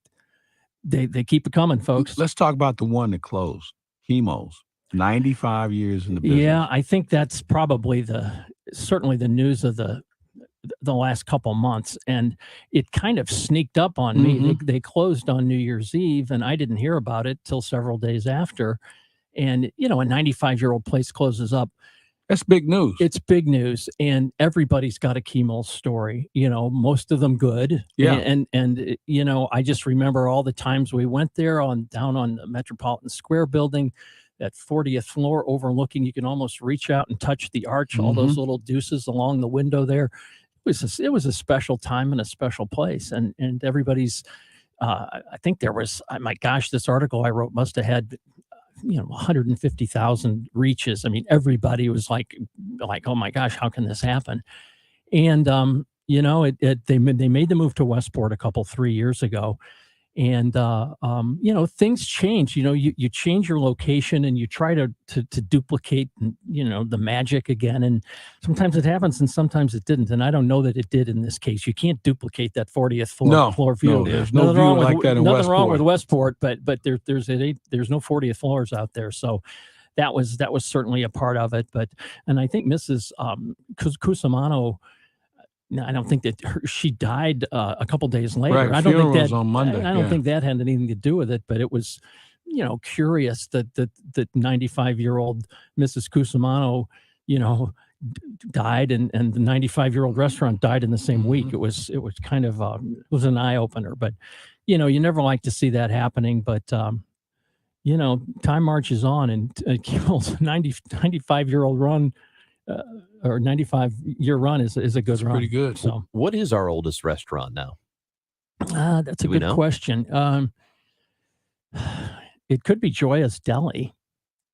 they keep it coming, folks.
Let's talk about the one that closed, Chemo's. 95 years in the business.
Yeah, I think that's probably certainly the news of the
the last couple months, and it kind of sneaked up on me. They closed on New Year's Eve, and I didn't hear about it till several days after. And a 95-year-old place closes up.
That's big news.
It's big news, and everybody's got a Kimmel story. Most of them good.
Yeah.
And I just remember all the times we went there down on the Metropolitan Square building, that 40th floor overlooking. You can almost reach out and touch the arch. All those little deuces along the window there. It was a special time and a special place, and everybody's. I think there was. My gosh, this article I wrote must have had 150,000 reaches. I mean, everybody was like, oh my gosh, how can this happen? And they made the move to Westport 3 years ago, and things change. You change your location and you try to duplicate the magic again, and sometimes it happens and sometimes it didn't. And I don't know that it did in this case. You can't duplicate that 40th floor view.
No, there's no view like that in Westport.
Nothing wrong with Westport, but there's no 40th floors out there. So that was certainly a part of it. And I think Mrs. Cusimano, I don't think that she died a couple days later.
Right,
I don't think that
was on Monday.
I don't think that had anything to do with it, but it was, curious that 95-year-old Mrs. Cusimano, died, and the 95-year-old restaurant died in the same week. It was kind of it was an eye opener, but you never like to see that happening. But time marches on, and Kimmel's 95-year-old run. Or 95-year run is a good run.
Pretty good.
So,
what is our oldest restaurant now?
That's a good question. It could be Joya's Deli.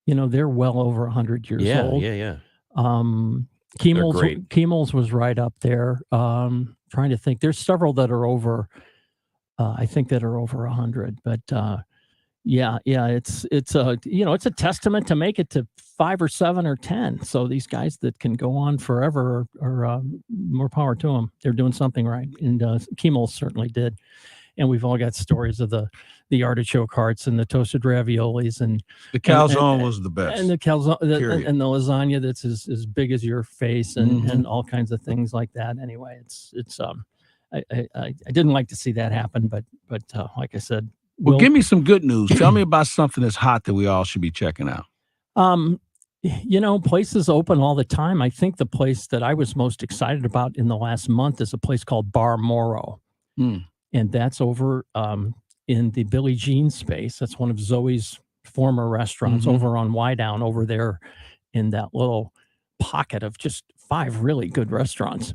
They're well over 100 years old.
Yeah.
Kimmel's was right up there. Trying to think. There's several that are over. I think that are over 100, but. Yeah, it's a testament to make it to 5 or 7 or 10. So these guys that can go on forever are more power to them. They're doing something right, and Kimmel certainly did. And we've all got stories of the artichoke hearts and the toasted raviolis, and
the calzone was the best,
and the calzone and the lasagna that's as big as your face, and all kinds of things like that. Anyway, it's I didn't like to see that happen, but like I said.
Well, give me some good news. Tell me about something that's hot that we all should be checking out.
Places open all the time. I think the place that I was most excited about in the last month is a place called Bar Moro. And that's over in the Billie Jean space. That's one of Zoe's former restaurants over on Wydown, over there in that little pocket of just 5 really good restaurants.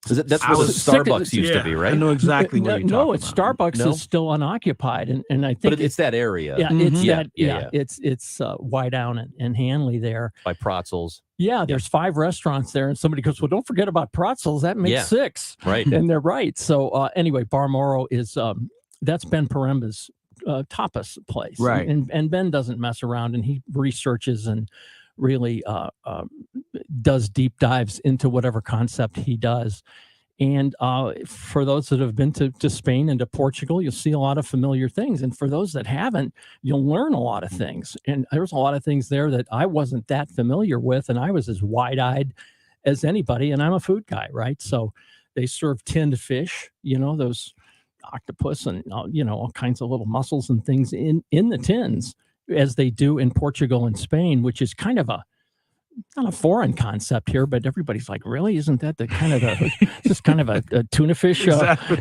That's where the Starbucks used to be, right?
I know exactly what you're talking
about. Starbucks is still unoccupied, and I think
but it's that area.
Yeah, it's it's Wydown and Hanley there
by Pratzel's.
Yeah, there's 5 restaurants there, and somebody goes, "Well, don't forget about Pratzel's. That makes 6."
Right,
and they're right. So anyway, Bar Moro is that's Ben Paremba's tapas place,
right?
And Ben doesn't mess around, and he researches and really does deep dives into whatever concept he does. And for those that have been to Spain and to Portugal, you'll see a lot of familiar things. And for those that haven't, you'll learn a lot of things. And there's a lot of things there that I wasn't that familiar with, and I was as wide-eyed as anybody, and I'm a food guy, right? So they serve tinned fish, those octopus and, all kinds of little mussels and things in the tins, as they do in Portugal and Spain, which is kind of not a foreign concept here, but everybody's like, really? Isn't that the kind of just kind of a tuna fish?
Exactly.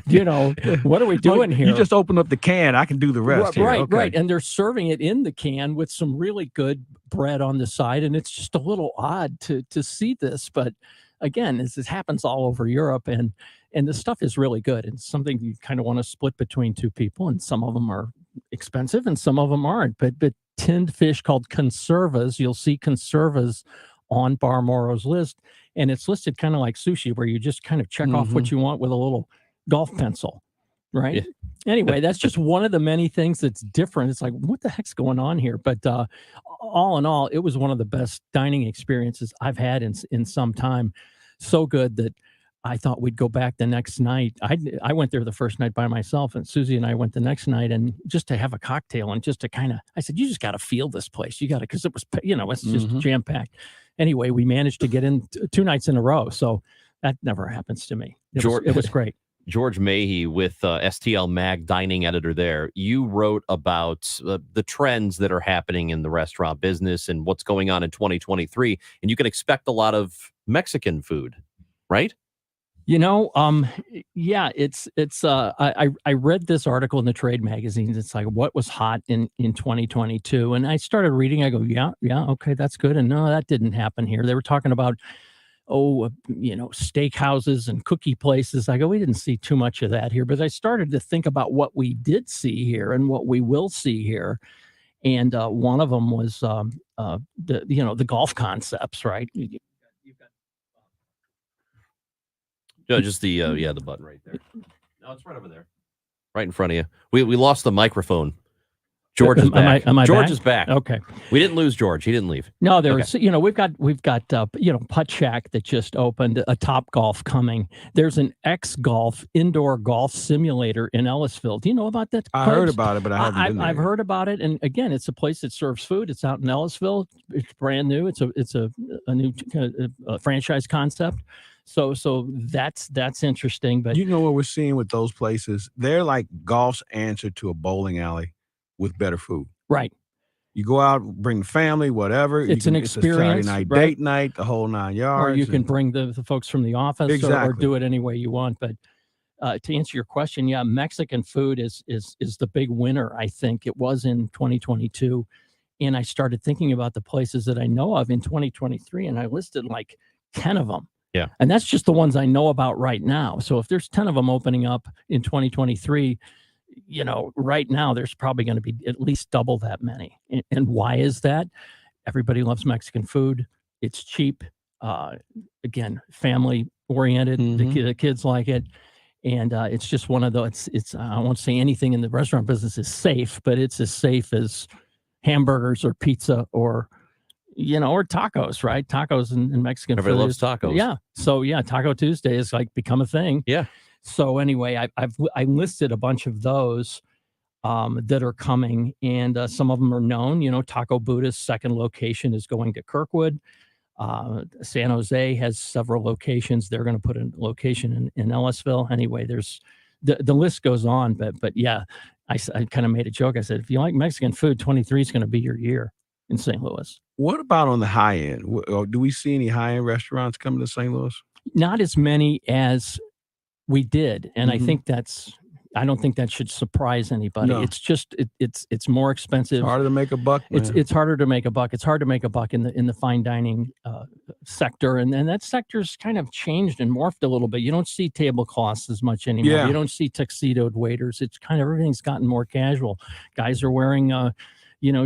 What are we doing here?
You just open up the can. I can do the rest.
Right. And they're serving it in the can with some really good bread on the side. And it's just a little odd to see this. But again, this happens all over Europe, and the stuff is really good. It's something you kind of want to split between 2 people, and some of them are expensive and some of them aren't. But tinned fish called conservas, you'll see conservas on Bar Moro's list, and it's listed kind of like sushi, where you just kind of check off what you want with a little golf pencil, right? Yeah. Anyway, that's just one of the many things that's different. It's like, what the heck's going on here? But all in all, it was one of the best dining experiences I've had in some time. So good that I thought we'd go back the next night. I went there the first night by myself, and Susie and I went the next night, and just to have a cocktail and just to I said, you just got to feel this place. You got to, because it was, it's just jam packed. Anyway, we managed to get in 2 nights in a row. So That never happens to me.
George-
It was great.
George Mahey with STL Mag dining editor there. You wrote about the trends that are happening in the restaurant business and what's going on in 2023. And you can expect a lot of Mexican food, right?
Yeah, I read this article in the trade magazines. It's like what was hot in 2022. And I started reading, I go, yeah, okay, that's good. And no, that didn't happen here. They were talking about steakhouses and cookie places. I go, we didn't see too much of that here, but I started to think about what we did see here and what we will see here. And one of them was the golf concepts, right?
No, just the button right there. No, it's right over there, right in front of you. We lost the microphone. George is back.
Am I
George
back?
is back.
Okay.
We didn't lose George. He didn't leave.
No, there's, we've got Putt Shack that just opened, a Top Golf coming. There's an X Golf indoor golf simulator in Ellisville. Do you know about that?
I heard about it, but I haven't been there.
I've heard about it, and again, it's a place that serves food. It's out in Ellisville. It's brand new. It's a new franchise concept. So that's interesting. But
you know what we're seeing with those places? They're like golf's answer to a bowling alley with better food.
Right.
You go out, bring the family, whatever.
It's an experience.
It's a Saturday night,
right?
date night, the whole 9 yards.
Or you can bring the folks from the office or do it any way you want. But to answer your question, yeah, Mexican food is the big winner, I think. It was in 2022. And I started thinking about the places that I know of in 2023, and I listed like 10 of them.
Yeah.
And that's just the ones I know about right now. So if there's 10 of them opening up in 2023, right now there's probably going to be at least double that many. And why is that? Everybody loves Mexican food. It's cheap. Again, family oriented. The kids like it. And it's just one of those, I won't say anything in the restaurant business is safe, but it's as safe as hamburgers or pizza or tacos, right? Tacos and Mexican
Everybody
food.
loves tacos.
Yeah. So yeah, Taco Tuesday has like become a thing.
Yeah.
So anyway, I listed a bunch of those that are coming, and some of them are known. Taco Buddha's second location is going to Kirkwood. San Jose has several locations. They're going to put a location in Ellisville. Anyway, there's the list goes on, but yeah, I kind of made a joke. I said, if you like Mexican food, 23 is going to be your year in St. Louis.
What about on the high end? Do we see any high end restaurants coming to St. Louis?
Not as many as we did, and I don't think that should surprise anybody.
No.
It's just it's more expensive.
It's harder to make a buck.
It's harder to make a buck. It's hard to make a buck in the fine dining sector, and that sector's kind of changed and morphed a little bit. You don't see tablecloths as much anymore.
Yeah.
You don't see tuxedoed waiters. It's kind of everything's gotten more casual. Guys are wearing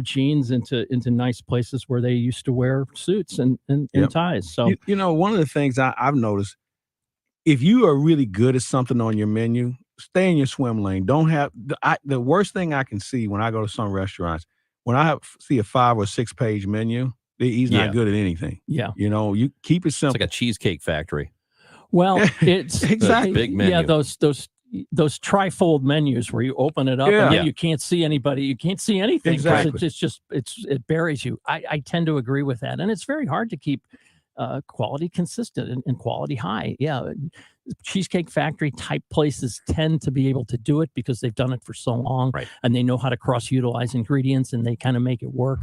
jeans into nice places where they used to wear suits and ties. So
one of the things I've noticed, if you are really good at something on your menu, stay in your swim lane. Don't have the worst thing I can see when I go to some restaurants, when I see a 5 or 6 page menu, he's not good at anything.
Yeah.
You keep it simple.
It's like a Cheesecake Factory.
Well, it's
exactly
big menu.
Yeah, those trifold menus where you open it up and then you can't see anybody, you can't see anything.
Exactly.
It buries you. I tend to agree with that, and it's very hard to keep quality consistent and quality high. Yeah, Cheesecake Factory type places tend to be able to do it because they've done it for so long,
right?
And they know how to cross utilize ingredients and they kind of make it work.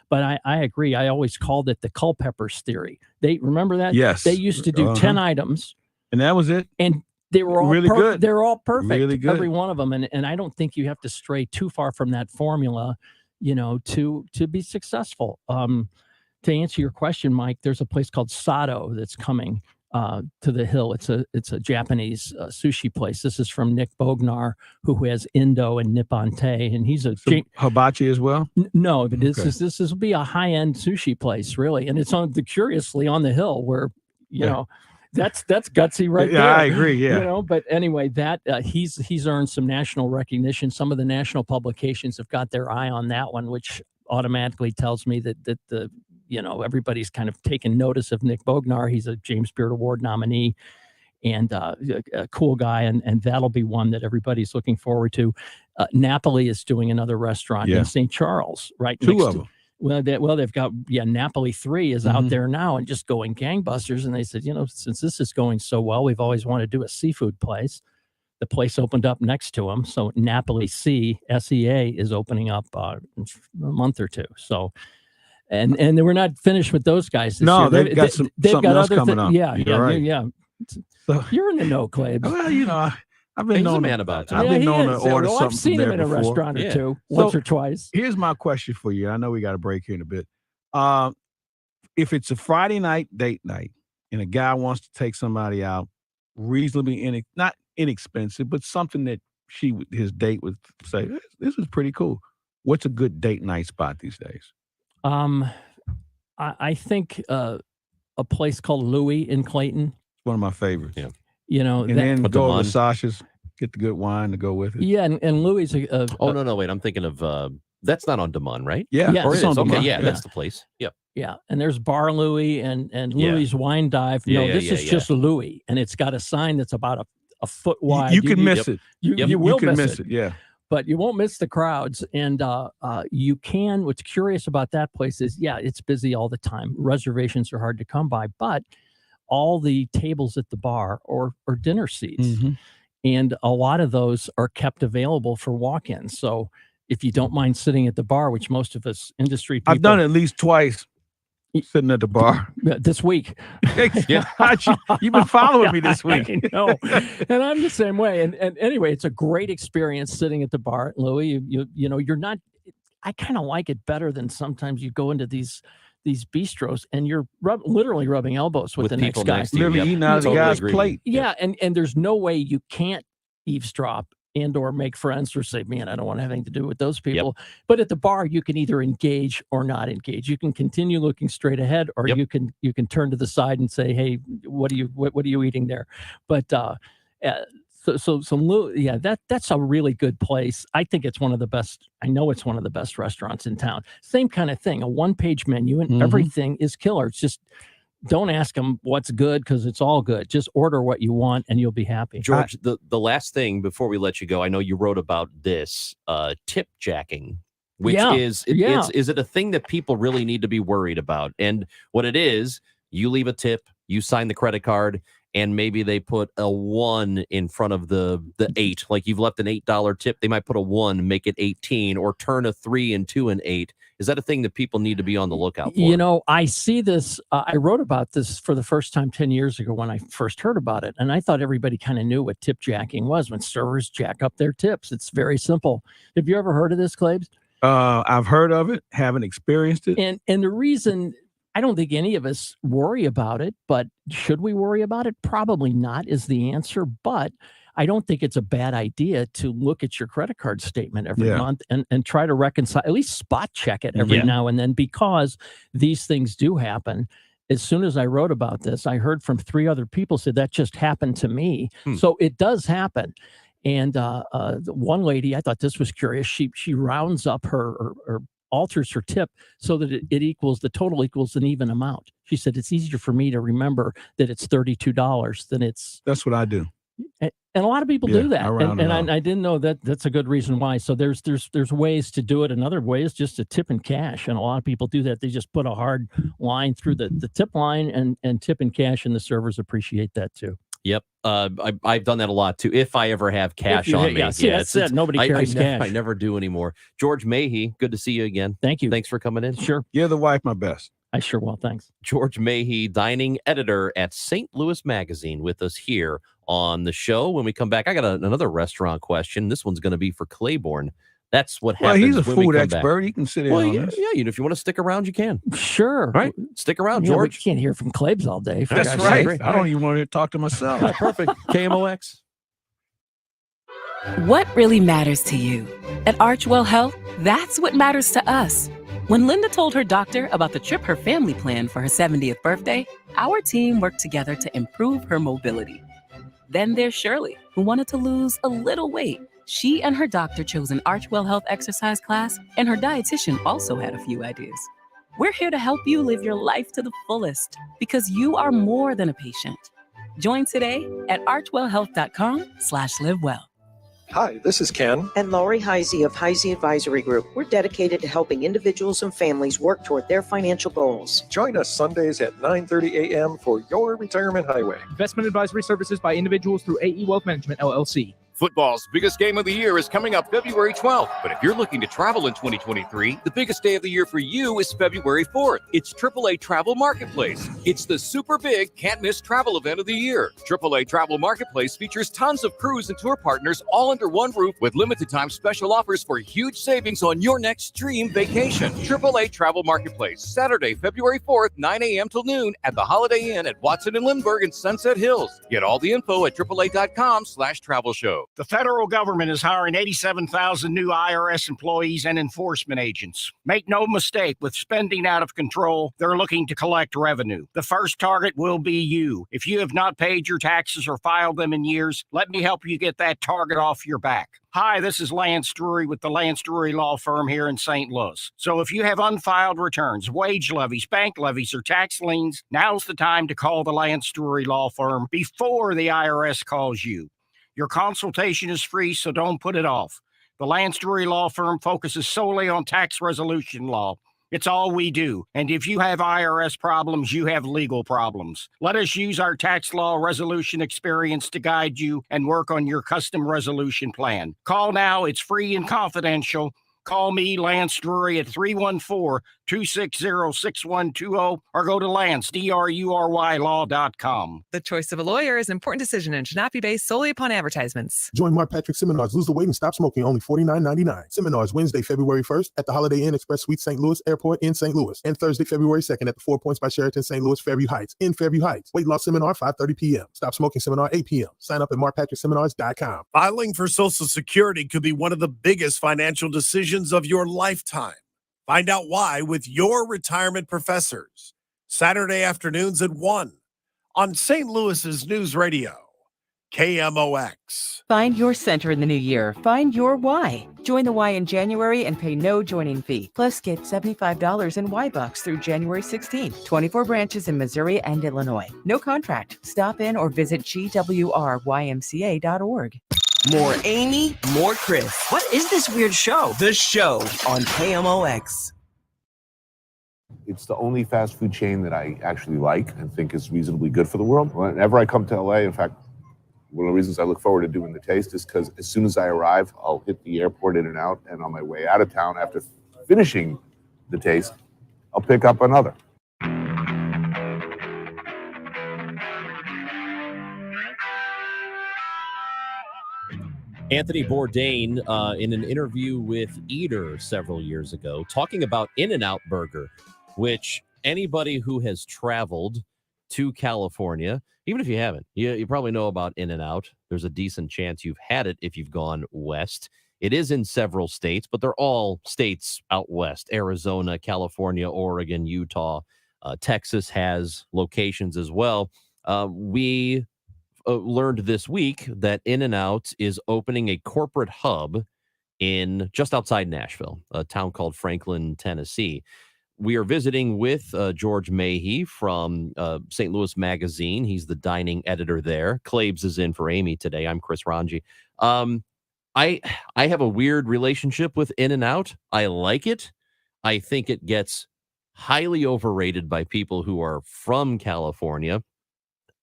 But I agree. I always called it the Culpeppers theory. They remember that?
Yes.
They used to do 10 items,
and that was it.
And they were all
really good.
They're all perfect,
really good.
every one of them. And I don't think you have to stray too far from that formula, to be successful. To answer your question, Mike, there's a place called Sato that's coming to the Hill. It's a Japanese sushi place. This is from Nick Bognar, who has Indo and Nippon Te, and he's a
hibachi as well.
No, but this will be a high end sushi place, really, and it's curiously on the Hill where That's gutsy right there.
Yeah, I agree. Yeah.
But anyway, that he's earned some national recognition. Some of the national publications have got their eye on that one, which automatically tells me that the everybody's kind of taken notice of Nick Bognar. He's a James Beard Award nominee and a cool guy, and that'll be one that everybody's looking forward to. Napoli is doing another restaurant in St. Charles, right?
Two of them.
They've got Napoli 3 is out there now and just going gangbusters. And they said, since this is going so well, we've always wanted to do a seafood place. The place opened up next to them, so Napoli SEA is opening up in a month or two. So, and we're not finished with those guys this year.
They've got something else coming up.
Yeah,
You're
So, you're in the know, Clay.
Well, I've been known
about that.
I've been known to order something.
I've seen him in a restaurant or two, once or twice.
Here's my question for you. I know we got a break here in a bit. If it's a Friday night date night and a guy wants to take somebody out, reasonably not inexpensive, but something that his date would say, this is pretty cool. What's a good date night spot these days?
I think a place called Louis in Clayton.
One of my favorites.
Yeah.
And then go over to Sasha's, get the good wine to go with it.
Yeah, and Louis.
No, wait. I'm thinking of that's not on Demond, right?
Yeah,
yeah,
or
it's
it is.
on
Okay,
Demond.
yeah, that's the place. Yep.
Yeah, and there's Bar Louis and Louis Wine Dive. This is just Louis, and it's got a sign that's about a foot wide.
You can miss it.
You will
miss it. Yeah.
But you won't miss the crowds. And you can, what's curious about that place is, it's busy all the time. Reservations are hard to come by, but all the tables at the bar or dinner seats. And a lot of those are kept available for walk-ins. So if you don't mind sitting at the bar, which most of us industry people.
I've done it at least twice. Sitting at the bar
this week.
You've been following me this week.
I know. And I'm the same way. And anyway, it's a great experience sitting at the bar at Louis. You're not, I kind of like it better than sometimes you go into these bistros and you're literally rubbing elbows with the next guy.
Literally eating out of the guy's plate.
Yeah. And there's no way you can't eavesdrop and or make friends or say, man, I don't want to have anything to do with those people. But at the bar, you can either engage or not engage. You can continue looking straight ahead, or you can turn to the side and say, hey, what are you eating there? But that's a really good place. I think it's one of the best. I know it's one of the best restaurants in town. Same kind of thing, a one-page menu and everything is killer. It's just, don't ask them what's good, because it's all good. Just order what you want and you'll be happy.
George, the last thing before we let you go, I know you wrote about this tip jacking, which is it a thing that people really need to be worried about? And what it is, you leave a tip, you sign the credit card, and maybe they put a 1 in front of the 8. Like you've left an $8 tip, they might put a 1, make it 18, or turn a 3 into an 8. Is that a thing that people need to be on the lookout for?
I see this. I wrote about this for the first time 10 years ago when I first heard about it. And I thought everybody kind of knew what tip jacking was, when servers jack up their tips. It's very simple. Have you ever heard of this, Claves?
I've heard of it, haven't experienced it.
And the reason, I don't think any of us worry about it, but should we worry about it? Probably not is the answer. But I don't think it's a bad idea to look at your credit card statement every month and try to reconcile, at least spot check it every now and then, because these things do happen. As soon as I wrote about this, I heard from 3 other people said that just happened to me. So it does happen. And one lady, I thought this was curious. She rounds up her alters her tip so that the total equals an even amount. She said, it's easier for me to remember that it's $32 than it's.
That's what I do.
And a lot of people do that.
And
I didn't know that that's a good reason why. So there's ways to do it. Another way is just to tip in cash. And a lot of people do that. They just put a hard line through the tip line and tip in cash, and the servers appreciate that too.
Yep. I've done that a lot too. If I ever have cash on me.
That's it. Nobody carries cash.
I never do anymore. George Mahey, good to see you again.
Thank you.
Thanks for coming in.
Sure.
You're the wife, my best.
I sure will. Thanks.
George Mahey, dining editor at St. Louis Magazine, with us here on the show. When we come back, I got another restaurant question. This one's going to be for Claiborne. That's what happens.
Well, he's a
when we
food
come
expert.
Back.
He can sit in on this.
Yeah, if you want to stick around, you can.
Sure.
Right? Stick around, George.
We can't hear from Claibs all day.
That's right. I don't even want to talk to myself.
Perfect. KMOX.
What really matters to you? At Archwell Health, that's what matters to us. When Linda told her doctor about the trip her family planned for her 70th birthday, our team worked together to improve her mobility. Then there's Shirley, who wanted to lose a little weight. She and her doctor chose an Archwell Health exercise class, and her dietitian also had a few ideas. We're here to help you live your life to the fullest, because you are more than a patient. Join today at archwellhealth.com/livewell.
Hi, this is Ken.
And Laurie Heisey of Heisey Advisory Group. We're dedicated to helping individuals and families work toward their financial goals.
Join us Sundays at 9:30 a.m. for Your Retirement Highway.
Investment advisory services by individuals through AE Wealth Management, LLC.
Football's biggest game of the year is coming up February 12th. But if you're looking to travel in 2023, the biggest day of the year for you is February 4th. It's AAA Travel Marketplace. It's the super big, can't-miss travel event of the year. AAA Travel Marketplace features tons of cruise and tour partners all under one roof with limited-time special offers for huge savings on your next dream vacation. AAA Travel Marketplace, Saturday, February 4th, 9 a.m. till noon at the Holiday Inn at Watson and Lindbergh in Sunset Hills. Get all the info at AAA.com/travel show.
The federal government is hiring 87,000 new IRS employees and enforcement agents. Make no mistake, with spending out of control, they're looking to collect revenue. The first target will be you. If you have not paid your taxes or filed them in years, let me help you get that target off your back. Hi, this is Lance Drury with the Lance Drury Law Firm here in St. Louis. So if you have unfiled returns, wage levies, bank levies, or tax liens, now's the time to call the Lance Drury Law Firm before the IRS calls you. Your consultation is free, so don't put it off. The Lance Drury Law Firm focuses solely on tax resolution law. It's all we do. And if you have IRS problems, you have legal problems. Let us use our tax law resolution experience to guide you and work on your custom resolution plan. Call now. It's free and confidential. Call me, Lance Drury, at 314-260-6120 or go to LanceDruryLaw.com.
The choice of a lawyer is an important decision and should not be based solely upon advertisements.
Join Mark Patrick Seminars. Lose the weight and stop smoking. Only $49.99. Seminars Wednesday, February 1st at the Holiday Inn Express Suite St. Louis Airport in St. Louis. And Thursday, February 2nd at the 4 Points by Sheraton St. Louis Fairview Heights in Fairview Heights. Weight loss seminar 5:30 p.m. Stop smoking seminar 8 p.m. Sign up at markpatrickseminars.com.
Filing for Social Security could be one of the biggest financial decisions of your lifetime. Find out why with Your Retirement Professors. Saturday afternoons at 1 on St. Louis's News Radio, KMOX.
Find your center in the new year. Find your why. Join the Y in January and pay no joining fee. Plus, get $75 in Y Bucks through January 16th. 24 branches in Missouri and Illinois. No contract. Stop in or visit gwrymca.org.
More Amy, more Chris. What is this weird show? The Show on KMOX.
It's the only fast food chain that I actually like and think is reasonably good for the world. Whenever I come to LA, in fact, one of the reasons I look forward to doing the taste is because as soon as I arrive, I'll hit the airport In-N-Out, and on my way out of town after finishing the taste, I'll pick up another.
Anthony Bourdain, in an interview with Eater several years ago, talking about In-N-Out Burger, which anybody who has traveled to California, even if you haven't, you probably know about In-N-Out. There's a decent chance you've had it if you've gone west. It is in several states, but they're all states out west: Arizona, California, Oregon, Utah. Texas has locations as well. We learned this week that In-N-Out is opening a corporate hub in just outside Nashville, a town called Franklin, Tennessee. We are visiting with George Mahey from St. Louis Magazine. He's the dining editor there. Claves is in for Amy today. I'm Chris Ranji. I have a weird relationship with In-N-Out. I like it. I think it gets highly overrated by people who are from California.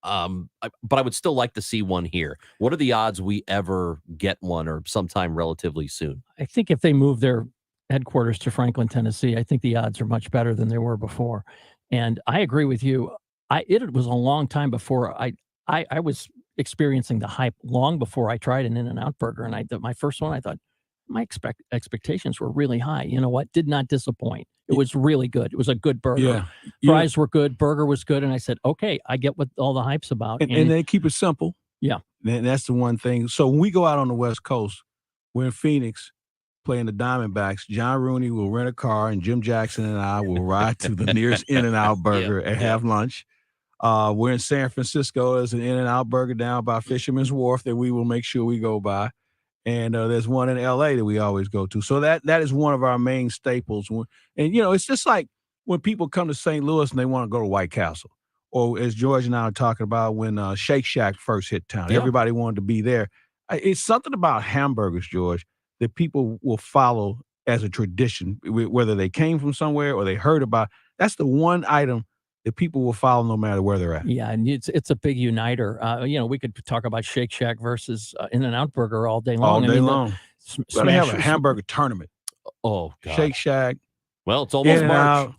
But I would still like to see one here. What are the odds we ever get one or sometime relatively soon?
I think if they move their headquarters to Franklin, Tennessee, I think the odds are much better than they were before. And I agree with you. It was a long time before I was experiencing the hype long before I tried an In-N-Out burger. And my first one, I thought my expectations were really high. You know what? Did not disappoint. It was really good. It was a good burger.
Yeah.
Fries were good. Burger was good. And I said, okay, I get what all the hype's about.
And they keep it simple.
Yeah.
And that's the one thing. So when we go out on the West Coast, we're in Phoenix playing the Diamondbacks. John Rooney will rent a car and Jim Jackson and I will ride to the nearest In-N-Out burger and have lunch. We're in San Francisco. There's an In-N-Out burger down by Fisherman's Wharf that we will make sure we go by. And there's one in LA that we always go to. So that is one of our main staples. And, you know, it's just like when people come to St. Louis and they want to go to White Castle, or as George and I are talking about when Shake Shack first hit town, everybody wanted to be there. It's something about hamburgers, George, that people will follow as a tradition, whether they came from somewhere or they heard about. That's the one item that people will follow no matter where they're at.
Yeah, and it's a big uniter. We could talk about Shake Shack versus In-N-Out Burger all day long.
All day
I mean,
long. They have a hamburger tournament.
Oh, God.
Shake Shack.
Well, it's almost March.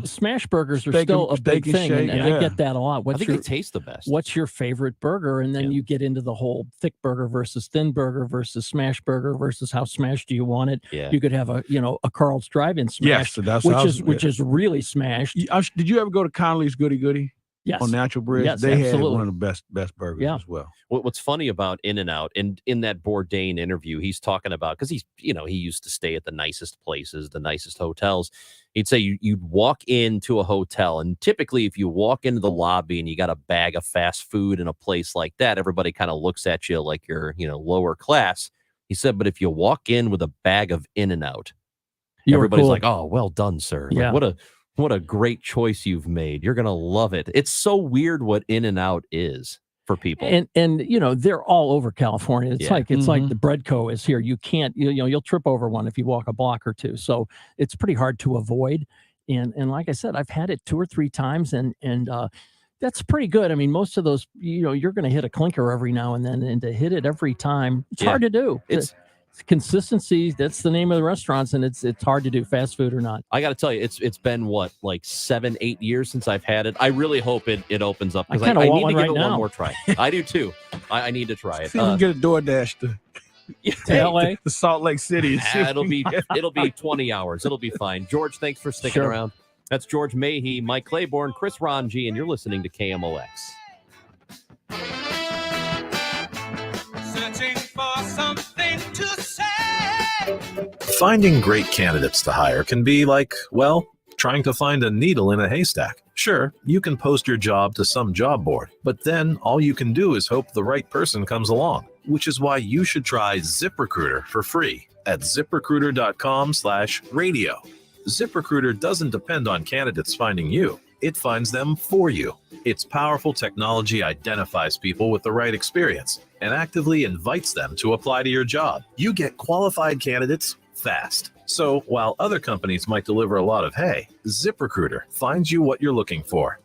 Smash burgers are
steak
still
and-
a big
steak and
thing,
shake,
and I get that a lot.
I think they taste the best.
What's your favorite burger? And then you get into the whole thick burger versus thin burger versus smash burger versus how smashed do you want it?
Yeah.
You could have a Carl's Drive-In smash,
Yes, that's what I was-
which is really smashed.
Did you ever go to Connolly's Goody Goody?
Yes.
On Natural Bridge?
Yes,
they
absolutely.
had one of the best burgers as well.
What's funny about In-N-Out, and in that Bourdain interview, he's talking about, because he used to stay at the nicest places, the nicest hotels. He'd say you'd walk into a hotel, and typically if you walk into the lobby and you got a bag of fast food in a place like that, everybody kind of looks at you like you're, lower class. He said, but if you walk in with a bag of In-N-Out, everybody's
cool.
like, oh, well done, sir.
Yeah.
Like, what a great choice you've made. You're going to love it. It's so weird what In-N-Out is for people.
And they're all over California. It's
Yeah.
like the Breadco is here. You can't you'll trip over one if you walk a block or two. So it's pretty hard to avoid. And like I said, I've had it 2 or 3 times, and that's pretty good. I mean, most of those, you're going to hit a clinker every now and then, and to hit it every time, it's hard to do.
It's
consistency. That's the name of the restaurants, and it's hard to do, fast food or not.
I got to tell you, it's been what, like 7-8 years since I've had it. I really hope it opens up, because I
kinda want
need to
one
give
right
it
now.
one more try. I do too. I need to try it.
See if we can get a DoorDash to
LA?
to Salt Lake City. and see if
It'll
we
be 20 hours. It'll be fine. George, thanks for sticking
Sure.
around. That's George Mahey, Mike Claiborne, Chris Ranji, and you're listening to KMOX.
Searching for something to say.
Finding great candidates to hire can be like, well, trying to find a needle in a haystack. Sure, you can post your job to some job board, but then all you can do is hope the right person comes along, which is why you should try ZipRecruiter for free at ZipRecruiter.com/radio. ZipRecruiter doesn't depend on candidates finding you. It finds them for you. Its powerful technology identifies people with the right experience and actively invites them to apply to your job. You get qualified candidates fast. So while other companies might deliver a lot of hay, ZipRecruiter finds you what you're looking for.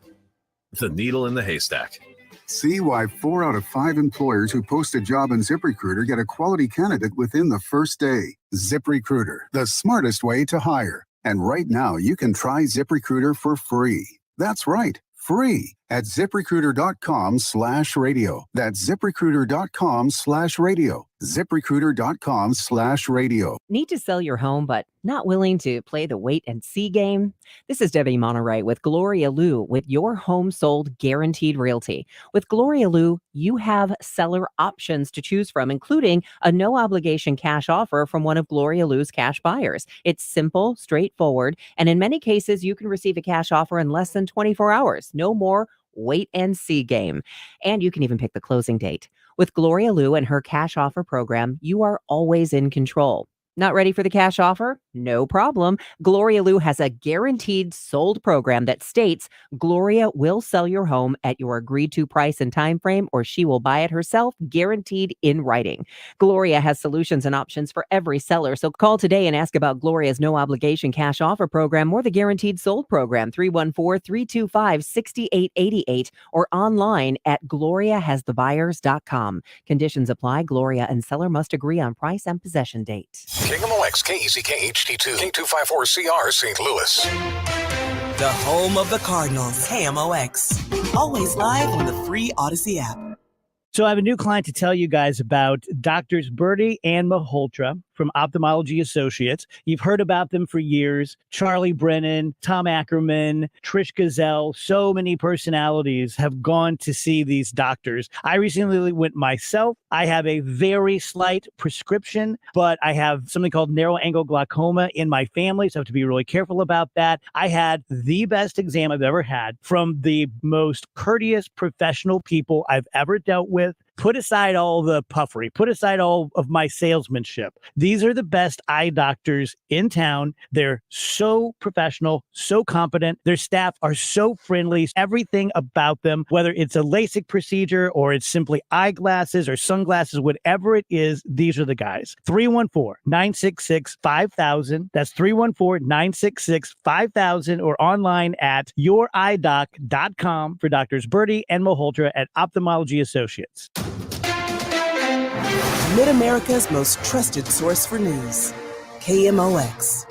The needle in the haystack.
See why 4 out of 5 employers who post a job on ZipRecruiter get a quality candidate within the first day. ZipRecruiter, the smartest way to hire. And right now, you can try ZipRecruiter for free. That's right, free at ZipRecruiter.com/radio. That's ZipRecruiter.com/radio. ZipRecruiter.com/radio.
Need to sell your home, but not willing to play the wait and see game? This is Debbie Monterey with Gloria Liu with Your Home Sold Guaranteed Realty. With Gloria Liu, you have seller options to choose from, including a no-obligation cash offer from one of Gloria Liu's cash buyers. It's simple, straightforward, and in many cases, you can receive a cash offer in less than 24 hours. No more wait and see game. And you can even pick the closing date. With Gloria Liu and her cash offer program, you are always in control. Not ready for the cash offer? No problem. Gloria Liu has a guaranteed sold program that states Gloria will sell your home at your agreed to price and time frame, or she will buy it herself, guaranteed in writing. Gloria has solutions and options for every seller. So call today and ask about Gloria's no obligation cash offer program or the guaranteed sold program, 314-325-6888, or online at gloriahasthebuyers.com. Conditions apply. Gloria and seller must agree on price and possession date.
KMOX, KEZK, HD2, K254CR, St. Louis.
The home of the Cardinals, KMOX. Always live on the free Odyssey app.
So I have a new client to tell you guys about, Doctors Birdie and Malhotra from Ophthalmology Associates. You've heard about them for years. Charlie Brennan, Tom Ackerman, Trish Gazelle, so many personalities have gone to see these doctors. I recently went myself. I have a very slight prescription, but I have something called narrow angle glaucoma in my family, so I have to be really careful about that. I had the best exam I've ever had from the most courteous professional people I've ever dealt with. Put aside all the puffery, put aside all of my salesmanship. These are the best eye doctors in town. They're so professional, so competent. Their staff are so friendly. Everything about them, whether it's a LASIK procedure or it's simply eyeglasses or sunglasses, whatever it is, these are the guys. 314-966-5000. That's 314-966-5000 or online at youridoc.com for Doctors Birdie and Malhotra at Ophthalmology Associates.
Mid-America's most trusted source for news. KMOX.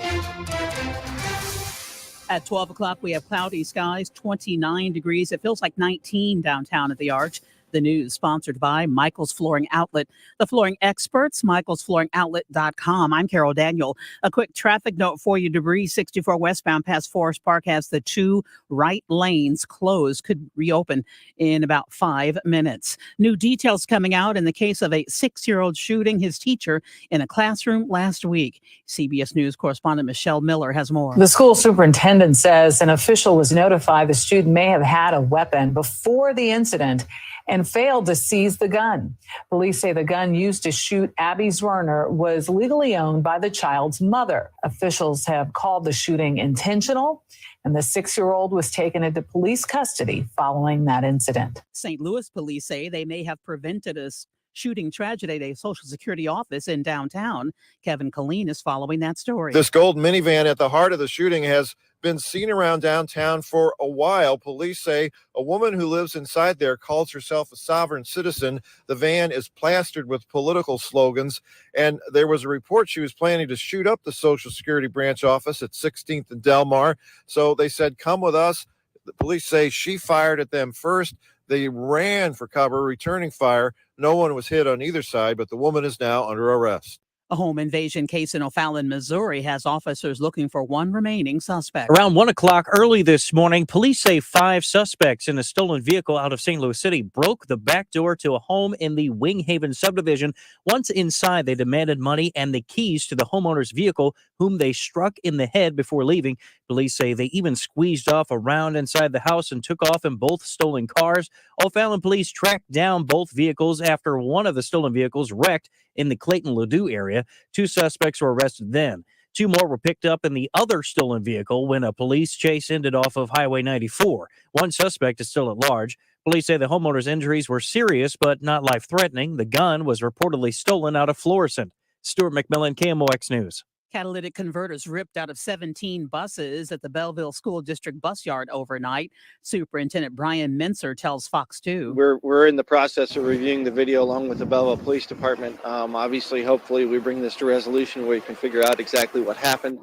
At 12 o'clock, we have cloudy skies, 29 degrees. It feels like 19 downtown at the Arch. The news sponsored by Michael's Flooring Outlet. The flooring experts, michaelsflooringoutlet.com. I'm Carol Daniel. A quick traffic note for you. Debris 64 westbound past Forest Park has the two right lanes closed. Could reopen in about 5 minutes. New details coming out in the case of a 6-year-old shooting his teacher in a classroom last week. CBS News correspondent Michelle Miller has more.
The school superintendent says an official was notified the student may have had a weapon before the incident and failed to seize the gun. Police say the gun used to shoot Abby Zwerner was legally owned by the child's mother. Officials have called the shooting intentional, and the 6-year-old was taken into police custody following that incident.
St. Louis police say they may have prevented a shooting tragedy at a Social Security office in downtown. Kevin Killeen is following that story.
This gold minivan at the heart of the shooting has been seen around downtown for a while. Police say a woman who lives inside there calls herself a sovereign citizen. The van is plastered with political slogans, and there was a report she was planning to shoot up the Social Security branch office at 16th and Delmar. So they said, come with us. The police say she fired at them first. They ran for cover, returning fire. No one was hit on either side, but the woman is now under arrest.
A home invasion case in O'Fallon, Missouri has officers looking for one remaining suspect.
Around 1 o'clock early this morning, police say 5 suspects in a stolen vehicle out of St. Louis City broke the back door to a home in the Winghaven subdivision. Once inside, they demanded money and the keys to the homeowner's vehicle, whom they struck in the head before leaving. Police say they even squeezed off around inside the house and took off in both stolen cars. O'Fallon police tracked down both vehicles after one of the stolen vehicles wrecked in the Clayton-Ladue area. 2 suspects were arrested then. 2 more were picked up in the other stolen vehicle when a police chase ended off of Highway 94. 1 suspect is still at large. Police say the homeowner's injuries were serious but not life-threatening. The gun was reportedly stolen out of Florissant. Stuart McMillan, KMOX News.
Catalytic converters ripped out of 17 buses at the Belleville School District bus yard overnight. Superintendent Brian Mincer tells Fox 2.
We're in the process of reviewing the video along with the Belleville Police Department. Obviously, hopefully we bring this to resolution where we can figure out exactly what happened.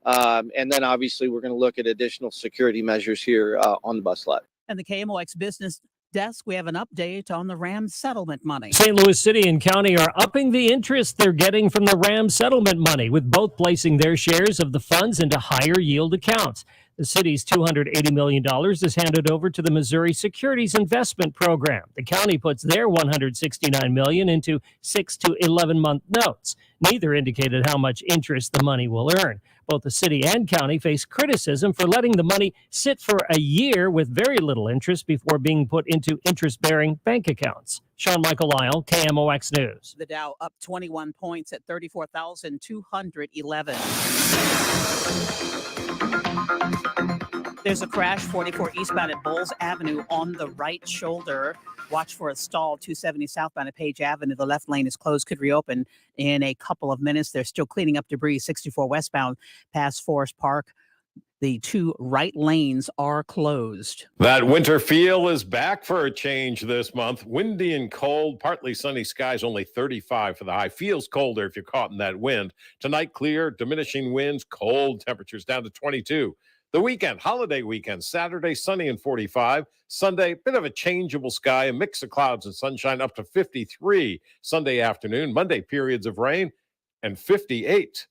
And then obviously we're going to look at additional security measures here on the bus lot.
And the KMOX business desk, we have an update on the Rams settlement money.
St. Louis City and County are upping the interest they're getting from the Rams settlement money, with both placing their shares of the funds into higher yield accounts. The city's $280 million is handed over to the Missouri Securities Investment Program. The county puts their $169 million into 6 to 11-month notes. Neither indicated how much interest the money will earn. Both the city and county face criticism for letting the money sit for a year with very little interest before being put into interest-bearing bank accounts. Sean Michael Lyle, KMOX News.
The Dow up 21 points at 34,211. There's a crash 44 eastbound at Bowles Avenue on the right shoulder. Watch for a stall 270 southbound at Page Avenue. The left lane is closed, could reopen in a couple of minutes. They're still cleaning up debris 64 westbound past Forest Park. The 2 right lanes are closed.
That winter feel is back for a change this month. Windy and cold, partly sunny skies, only 35 for the high. Feels colder if you're caught in that wind. Tonight, clear, diminishing winds, cold temperatures down to 22. The weekend, holiday weekend, Saturday, sunny and 45. Sunday, bit of a changeable sky, a mix of clouds and sunshine up to 53 Sunday afternoon. Monday, periods of rain and 58.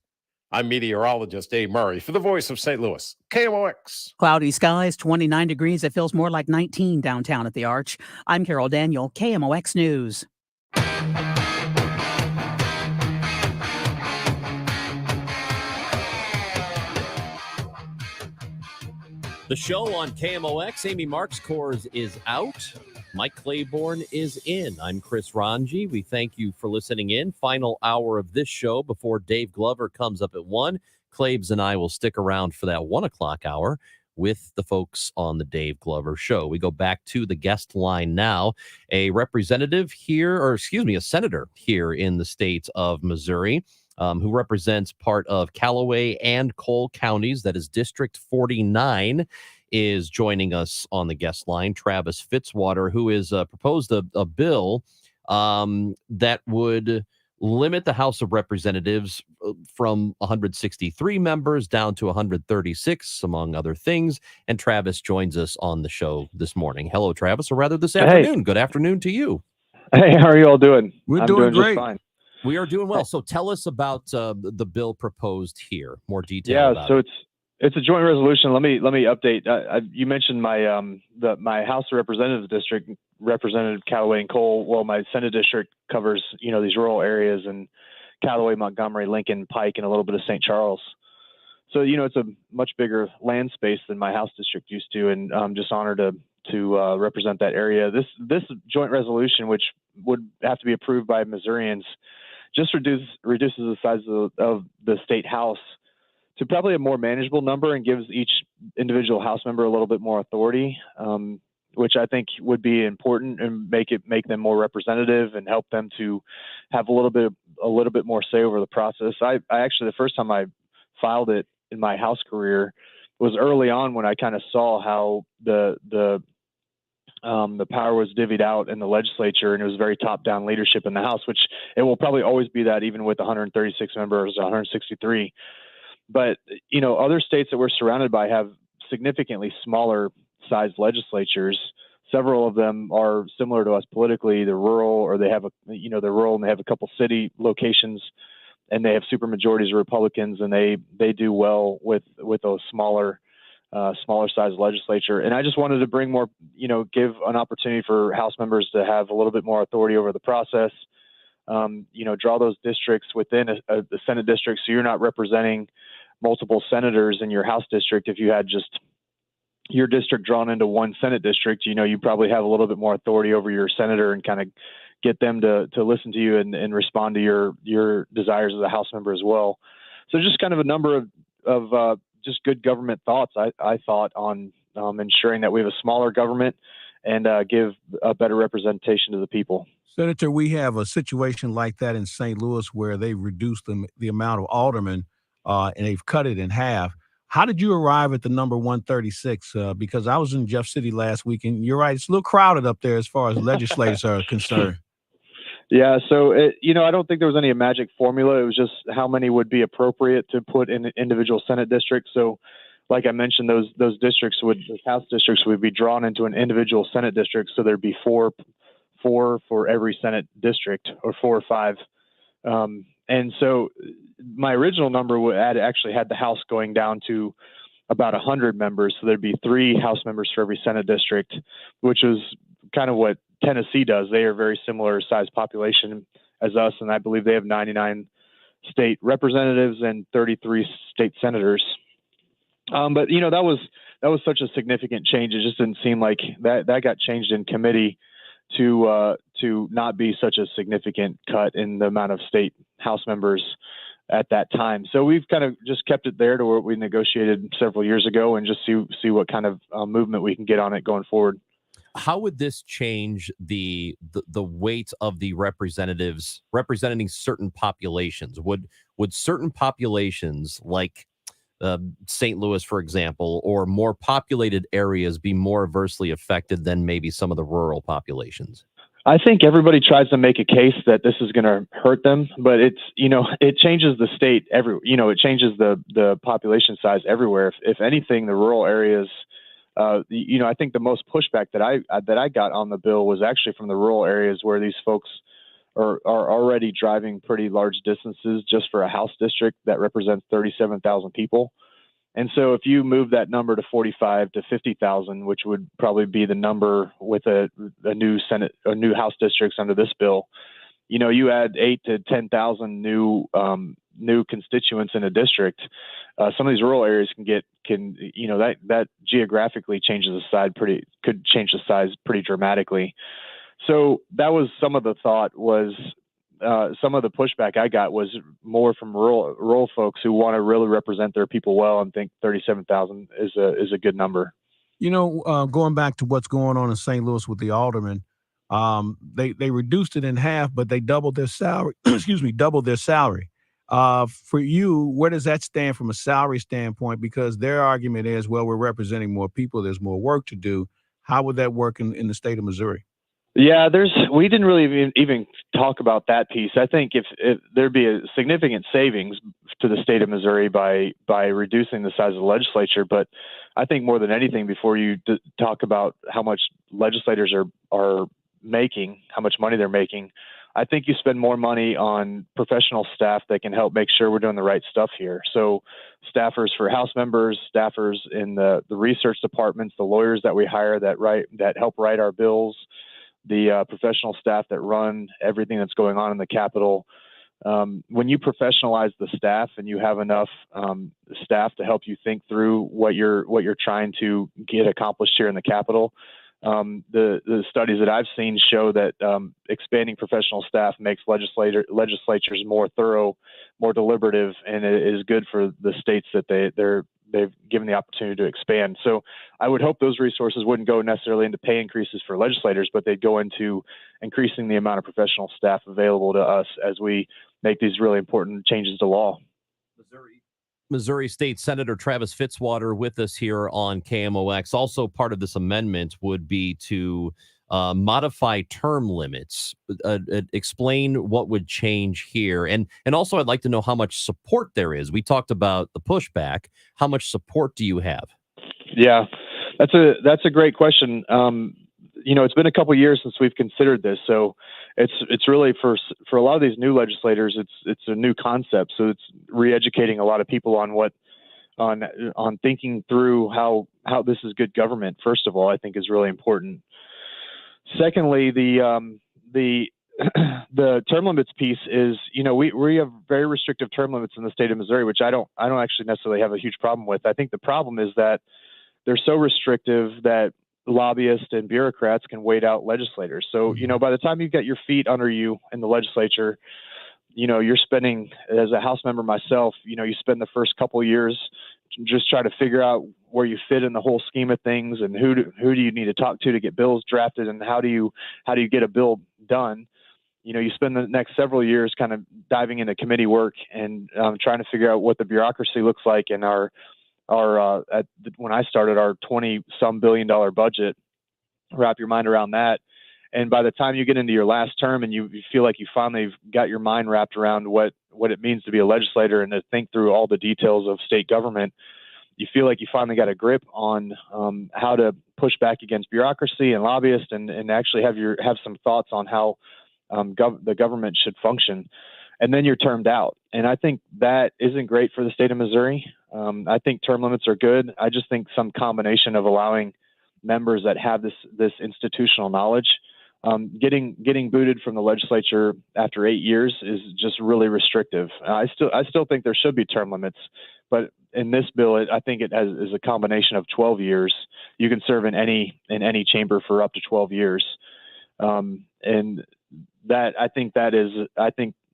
I'm meteorologist Dave Murray for the Voice of St. Louis, KMOX.
Cloudy skies, 29 degrees. It feels more like 19 downtown at the Arch. I'm Carol Daniel, KMOX News.
The show on KMOX, Amy Marks' Course is out. Mike Claiborne is in. I'm Chris Ranji. We thank you for listening in. Final hour of this show before Dave Glover comes up at 1. Claibs and I will stick around for that 1 o'clock hour with the folks on the Dave Glover Show. We go back to the guest line now. A representative here, or excuse me, a senator here in the state of Missouri, who represents part of Callaway and Cole counties, that is District 49, is joining us on the guest line. Travis Fitzwater, who is proposed a bill that would limit the House of Representatives from 163 members down to 136, among other things. And Travis joins us on the show this morning. Hello, Travis, or rather this afternoon. Good afternoon to you.
Hey, how are you all doing?
We're
I'm
doing
just
great.
fine.
We are doing well. So tell us about the bill proposed here. More detail.
Yeah, so it's a joint resolution. Let me update. You mentioned my my House of Representatives district, Representative Callaway and Cole. Well, my Senate district covers these rural areas and Callaway, Montgomery, Lincoln, Pike, and a little bit of St. Charles. So it's a much bigger land space than my House district used to, and I'm just honored to represent that area. This joint resolution, which would have to be approved by Missourians, just reduces the size of the state House to probably a more manageable number and gives each individual House member a little bit more authority, which I think would be important and make them more representative and help them to have a little bit more say over the process. I actually, the first time I filed it in my House career was early on when I kind of saw how the power was divvied out in the legislature, and it was very top-down leadership in the House, which it will probably always be that even with 136 members, 163. But, other states that we're surrounded by have significantly smaller sized legislatures. Several of them are similar to us politically. They're rural, or they have they're rural and they have a couple city locations, and they have super majorities of Republicans, and they do well with those smaller sized legislature. And I just wanted to bring more, give an opportunity for House members to have a little bit more authority over the process. Draw those districts within the Senate district, so you're not representing multiple senators in your House district. If you had just your district drawn into one Senate district, you probably have a little bit more authority over your senator and kind of get them to listen to you and respond to your desires as a House member as well. So just kind of a number of just good government thoughts, I thought, on ensuring that we have a smaller government and give a better representation to the people.
Senator, we have a situation like that in St. Louis where they reduced the amount of aldermen and they've cut it in half. How did you arrive at the number 136? Because I was in Jeff City last week, and you're right, it's a little crowded up there as far as legislators are concerned.
Yeah, so I don't think there was any magic formula. It was just how many would be appropriate to put in individual Senate districts. So, like I mentioned, those districts those House districts would be drawn into an individual Senate district. So there'd be four for every Senate district, or 4 or 5. And so my original number actually had the House going down to about 100 members. So there'd be 3 House members for every Senate district, which was kind of what Tennessee does. They are very similar size population as us, and I believe they have 99 state representatives and 33 state senators. But that was such a significant change. It just didn't seem like that got changed in committee to not be such a significant cut in the amount of state House members at that time. So we've kind of just kept it there to where we negotiated several years ago, and just see what kind of movement we can get on it going forward.
How would this change the weight of the representatives representing certain populations? Would certain populations like St. Louis, for example, or more populated areas be more adversely affected than maybe some of the rural populations?
I think everybody tries to make a case that this is going to hurt them, but it changes the state it changes the population size everywhere. If anything, the rural areas, I think the most pushback that I got on the bill was actually from the rural areas, where these folks are already driving pretty large distances just for a House district that represents 37,000 people. And so if you move that number to 45 to 50,000, which would probably be the number with a new House districts under this bill, you add 8 to 10,000 new new constituents in a district, some of these rural areas that geographically could change the size pretty dramatically. So that was some of the thought was, some of the pushback I got was more from rural folks who want to really represent their people well and think 37,000 is a good number.
Going back to what's going on in St. Louis with the aldermen, they reduced it in half, but they doubled their salary. Doubled their salary. For you, where does that stand from a salary standpoint? Because their argument is, well, we're representing more people. There's more work to do. How would that work in the state of Missouri?
Yeah, we didn't really even talk about that piece. I think if there'd be a significant savings to the state of Missouri by reducing the size of the legislature, but I think more than anything, before you talk about how much legislators are making, how much money they're making, I think you spend more money on professional staff that can help make sure we're doing the right stuff here. So staffers for House members, staffers in the research departments, the lawyers that we hire that help write our bills, the professional staff that run everything that's going on in the Capitol. When you professionalize the staff and you have enough staff to help you think through what you're trying to get accomplished here in the Capitol, the studies that I've seen show that expanding professional staff makes legislatures more thorough, more deliberative, and it is good for the states that they've given the opportunity to expand. So I would hope those resources wouldn't go necessarily into pay increases for legislators, but they'd go into increasing the amount of professional staff available to us as we make these really important changes to law.
Missouri State Senator Travis Fitzwater with us here on KMOX. Also part of this amendment would be to modify term limits. Explain what would change here. And also I'd like to know how much support there is. We talked about the pushback. How much support do you have?
Yeah, that's a great question. It's been a couple of years since we've considered this. So it's really for a lot of these new legislators, it's a new concept. So it's re-educating a lot of people on thinking through how this is good government. First of all, I think is really important. Secondly, the term limits piece is, we have very restrictive term limits in the state of Missouri, which I don't actually necessarily have a huge problem with. I think the problem is that they're so restrictive that lobbyists and bureaucrats can wait out legislators. So, by the time you get your feet under you in the legislature, you're spending, as a House member myself, you spend the first couple of years just try to figure out where you fit in the whole scheme of things, and who do you need to talk to get bills drafted, and how do you get a bill done. You spend the next several years kind of diving into committee work and trying to figure out what the bureaucracy looks like in when I started our $20-some billion budget. Wrap your mind around that. And by the time you get into your last term and you feel like you finally got your mind wrapped around what it means to be a legislator and to think through all the details of state government, you feel like you finally got a grip on how to push back against bureaucracy and lobbyists, and actually have some thoughts on how the government should function. And then you're termed out. And I think that isn't great for the state of Missouri. I think term limits are good. I just think some combination of allowing members that have this institutional knowledge, getting booted from the legislature after 8 years is just really restrictive. I still think there should be term limits, but in this bill, I think it is a combination of 12 years. You can serve in any chamber for up to 12 years, and that I think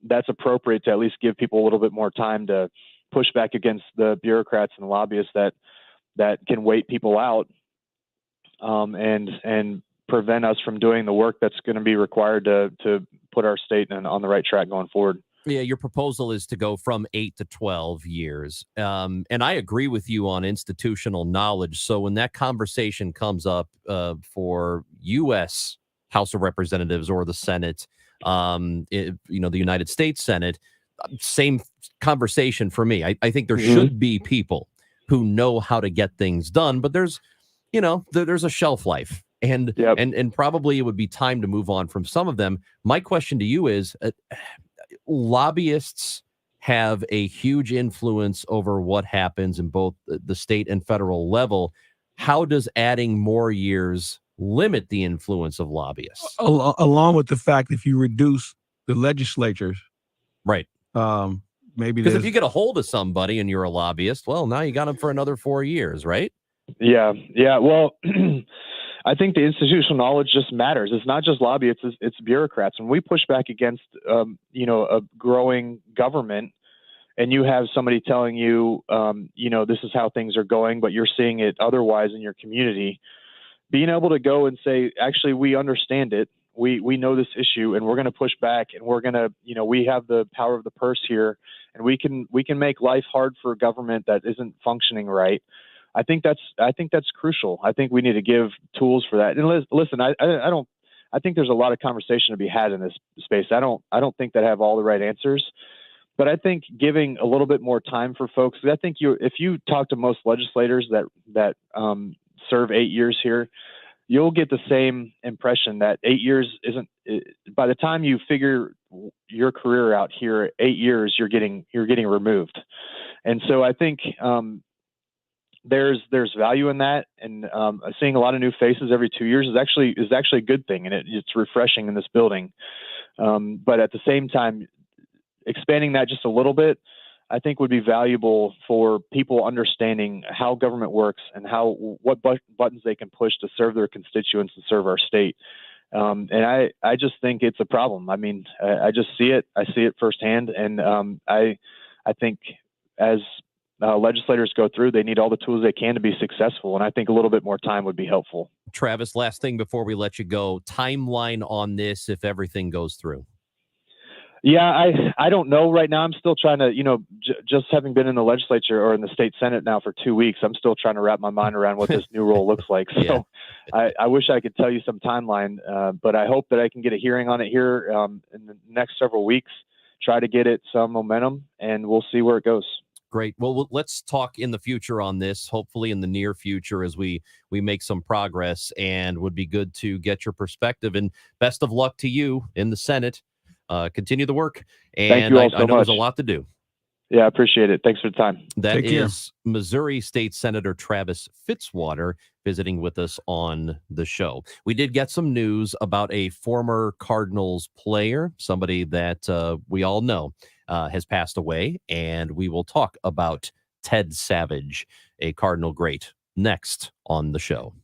that's appropriate to at least give people a little bit more time to push back against the bureaucrats and lobbyists that can wait people out, and prevent us from doing the work that's going to be required to put our state on the right track going forward.
Yeah, your proposal is to go from 8 to 12 years. And I agree with you on institutional knowledge. So when that conversation comes up for U.S. House of Representatives or the Senate, the United States Senate, same conversation for me. I think there should be people who know how to get things done, but there's a shelf life. And probably it would be time to move on from some of them. My question to you is, lobbyists have a huge influence over what happens in both the state and federal level. How does adding more years limit the influence of lobbyists?
Along with the fact, if you reduce the legislatures,
right,
maybe
Because if
there's
you get a hold of somebody and you're a lobbyist, well, now you got them for another 4 years, right?
Yeah. Well, I think the institutional knowledge just matters. It's not just lobbyists; it's bureaucrats. When we push back against, a growing government, and you have somebody telling you, this is how things are going, but you're seeing it otherwise in your community, being able to go and say, actually, we understand it. We know this issue, and we're going to push back, and we're going to, we have the power of the purse here, and we can make life hard for a government that isn't functioning right. I think that's crucial. I think we need to give tools for that. And listen, I think there's a lot of conversation to be had in this space. I don't think that I have all the right answers, but I think giving a little bit more time for folks. I think if you talk to most legislators that serve 8 years here, you'll get the same impression that 8 years isn't. By the time you figure your career out here, 8 years you're getting removed, and so I think. There's value in that, and seeing a lot of new faces every 2 years is actually a good thing, and it's refreshing in this building. But at the same time, expanding that just a little bit, I think would be valuable for people understanding how government works and what buttons they can push to serve their constituents and serve our state. And I just think it's a problem. I mean, I just see it. I see it firsthand, and I think as legislators go through, they need all the tools they can to be successful. And I think a little bit more time would be helpful.
Travis, last thing before we let you go, timeline on this if everything goes through.
Yeah, I don't know right now. I'm still trying to, just having been in the legislature or in the state Senate now for 2 weeks, I'm still trying to wrap my mind around what this new role looks like. So I wish I could tell you some timeline, but I hope that I can get a hearing on it here in the next several weeks, try to get it some momentum, and we'll see where it goes.
Great. Well, let's talk in the future on this, hopefully in the near future as we make some progress, and would be good to get your perspective. And best of luck to you in the Senate. Continue the work. And
Thank you all so
I know
much.
there's a lot to do.
Yeah, I appreciate it. Thanks for the time.
That is Missouri State Senator Travis Fitzwater visiting with us on the show. We did get some news about a former Cardinals player, somebody that we all know has passed away, and we will talk about Ted Savage, a Cardinal great, next on the show.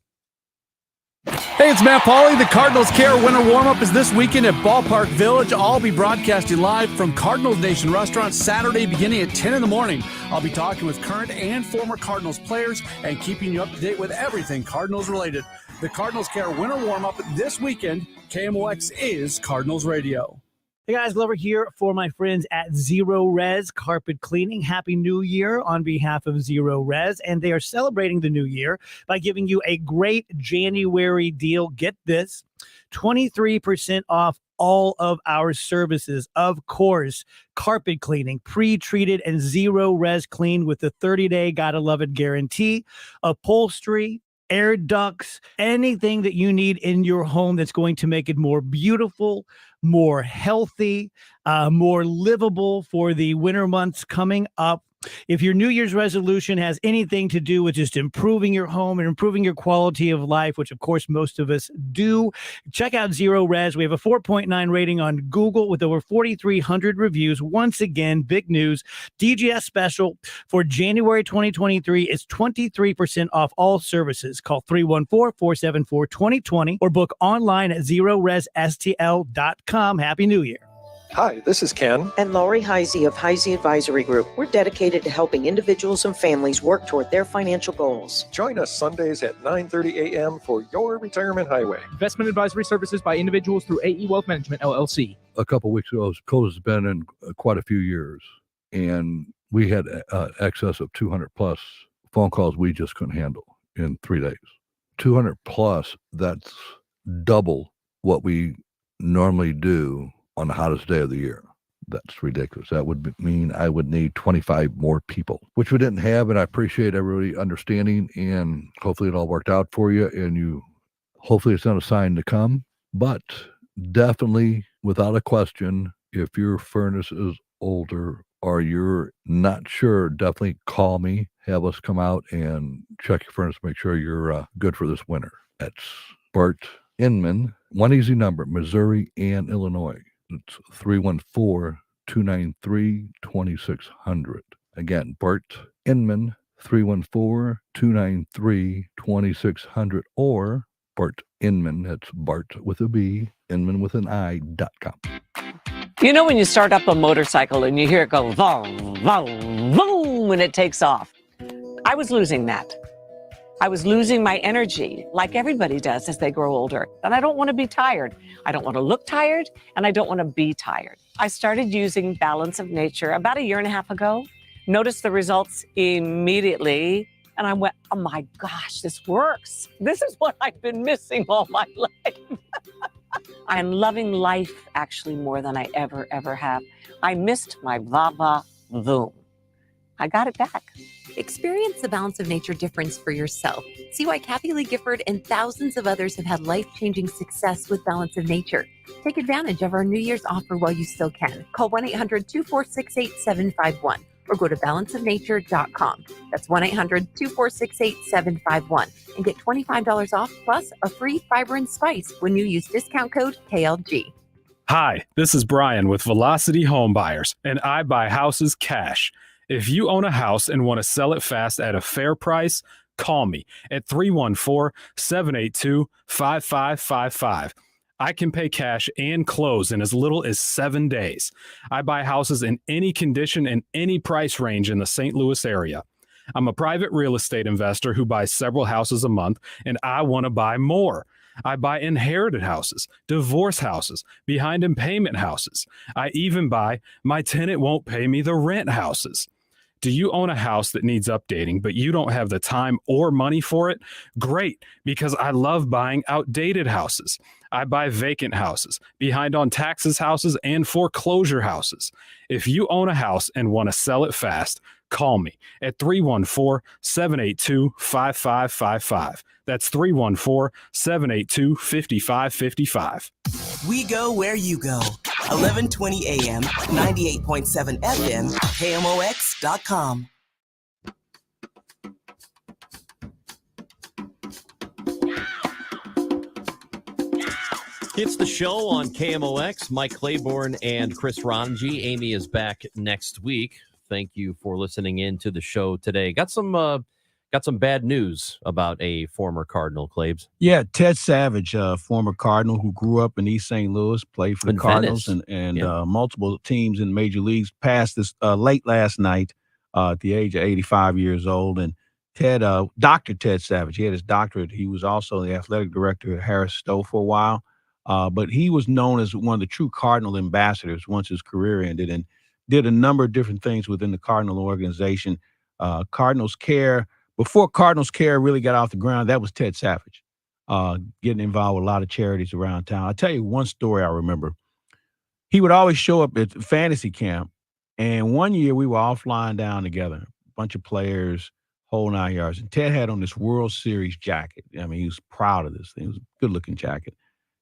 Hey, it's Matt Pauley. The Cardinals Care Winter Warm-Up is this weekend at Ballpark Village. I'll be broadcasting live from Cardinals Nation Restaurant Saturday beginning at 10 in the morning. I'll be talking with current and former Cardinals players and keeping you up to date with everything Cardinals related. The Cardinals Care Winter Warm-Up this weekend. KMOX is Cardinals Radio.
Hey guys, Glover here for my friends at Zero Res Carpet Cleaning. Happy New Year on behalf of Zero Res. And they are celebrating the new year by giving you a great January deal. Get this, 23% off all of our services. Of course, carpet cleaning, pre-treated and Zero Res clean with the 30-day gotta love it guarantee, upholstery, air ducts, anything that you need in your home that's going to make it more beautiful, more healthy, more livable for the winter months coming up. If your New Year's resolution has anything to do with just improving your home and improving your quality of life, which of course most of us do, check out Zero Res. We have a 4.9 rating on Google with over 4,300 reviews. Once again, big news. DGS special for January 2023 is 23% off all services. Call 314-474-2020 or book online at ZeroResSTL.com. Happy New Year.
Hi, this is Ken.
And Laurie Heisey of Heisey Advisory Group. We're dedicated to helping individuals and families work toward their financial goals.
Join us Sundays at 9:30 a.m. for Your Retirement Highway.
Investment advisory services by individuals through AE Wealth Management, LLC.
A couple of weeks ago, as cold as it's been in quite a few years, and we had excess of 200 plus phone calls we just couldn't handle in 3 days. 200 plus, that's double what we normally do on the hottest day of the year. That's ridiculous. That would mean I would need 25 more people, which we didn't have. And I appreciate everybody understanding, and hopefully it all worked out for you, and hopefully it's not a sign to come. But definitely, without a question, if your furnace is older or you're not sure, definitely call me, have us come out and check your furnace, make sure you're good for this winter. That's Bart Inman. One easy number, Missouri and Illinois. It's 314-293-2600. Again, Bart Inman, 314-293-2600, or Bart Inman, that's Bart with a B, Inman with an I.com.
You know when you start up a motorcycle and you hear it go vroom, vroom, vroom when it takes off? I was losing that. I was losing my energy like everybody does as they grow older. And I don't want to be tired. I don't want to look tired, and I don't want to be tired. I started using Balance of Nature about 1.5 years ago. Noticed the results immediately. And I went, oh my gosh, this works. This is what I've been missing all my life. I'm loving life actually more than I ever have. I missed my va-va voom. I got it back.
Experience the Balance of Nature difference for yourself. See why Kathy Lee Gifford and thousands of others have had life-changing success with Balance of Nature. Take advantage of our New Year's offer while you still can. Call 1-800-246-8751 or go to balanceofnature.com. That's 1-800-246-8751 and get $25 off plus a free fiber and spice when you use discount code KLG.
Hi, this is Brian with Velocity Home Buyers, and I buy houses cash. If you own a house and want to sell it fast at a fair price, call me at 314-782-5555. I can pay cash and close in as little as 7 days. I buy houses in any condition and any price range in the St. Louis area. I'm a private real estate investor who buys several houses a month, and I want to buy more. I buy inherited houses, divorce houses, behind in payment houses. I even buy my tenant won't pay me the rent houses. Do you own a house that needs updating, but you don't have the time or money for it? Great, because I love buying outdated houses. I buy vacant houses, behind on taxes houses, and foreclosure houses. If you own a house and want to sell it fast, call me at 314-782-5555. That's 314-782-5555.
We go where you go. 1120 AM, 98.7 FM, KMOX.com.
It's the show on KMOX. Mike Claiborne and Chris Ronji. Amy is back next week. Thank you for listening in to the show today. Got some bad news about a former Cardinal, Claibs.
Yeah, Ted Savage, former Cardinal who grew up in East St. Louis, played for the Cardinals and multiple teams in major leagues, passed this late last night at the age of 85 years old. And Ted, Dr. Ted Savage, he had his doctorate. He was also the athletic director at Harris Stowe for a while. But he was known as one of the true Cardinal ambassadors once his career ended, and did a number of different things within the Cardinal organization. Cardinals Care, before Cardinals Care really got off the ground, that was Ted Savage, getting involved with a lot of charities around town. I'll tell you one story I remember. He would always show up at fantasy camp, and one year we were all flying down together, a bunch of players, whole 9 yards, and Ted had on this World Series jacket. I mean, he was proud of this thing. It was a good-looking jacket.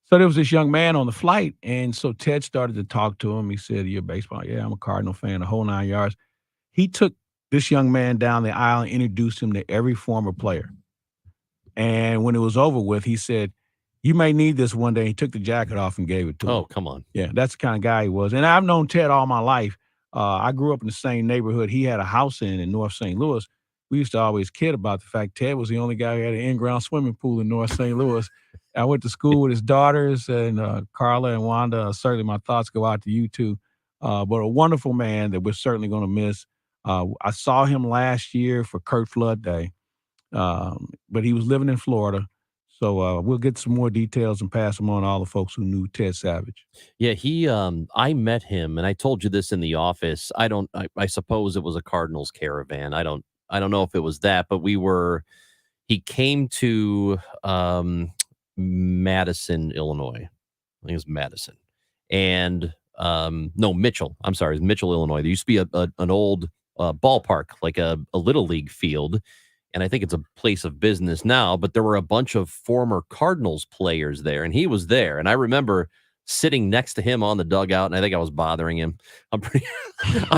So there was this young man on the flight, and so Ted started to talk to him. He said, "You're a baseball?" "Yeah, I'm a Cardinal fan," the whole 9 yards. He took this young man down the aisle and introduced him to every former player. And when it was over with, he said, "You may need this one day." He took the jacket off and gave it to him.
Oh, come on.
Yeah, that's the kind of guy he was. And I've known Ted all my life. I grew up in the same neighborhood he had a house in North St. Louis. We used to always kid about the fact Ted was the only guy who had an in-ground swimming pool in North St. Louis. I went to school with his daughters, and Carla and Wanda. Certainly my thoughts go out to you two. But a wonderful man that we're certainly going to miss. I saw him last year for Curt Flood Day, but he was living in Florida. So we'll get some more details and pass them on to all the folks who knew Ted Savage.
Yeah, I met him, and I told you this in the office. I suppose it was a Cardinals caravan. I don't know if it was that, but he came to Madison, Illinois. I think it was Madison. And no, Mitchell. I'm sorry, it was Mitchell, Illinois. There used to be an old ballpark, like a little league field. And I think it's a place of business now, but there were a bunch of former Cardinals players there, and he was there. And I remember sitting next to him on the dugout, and I think I was bothering him. I'm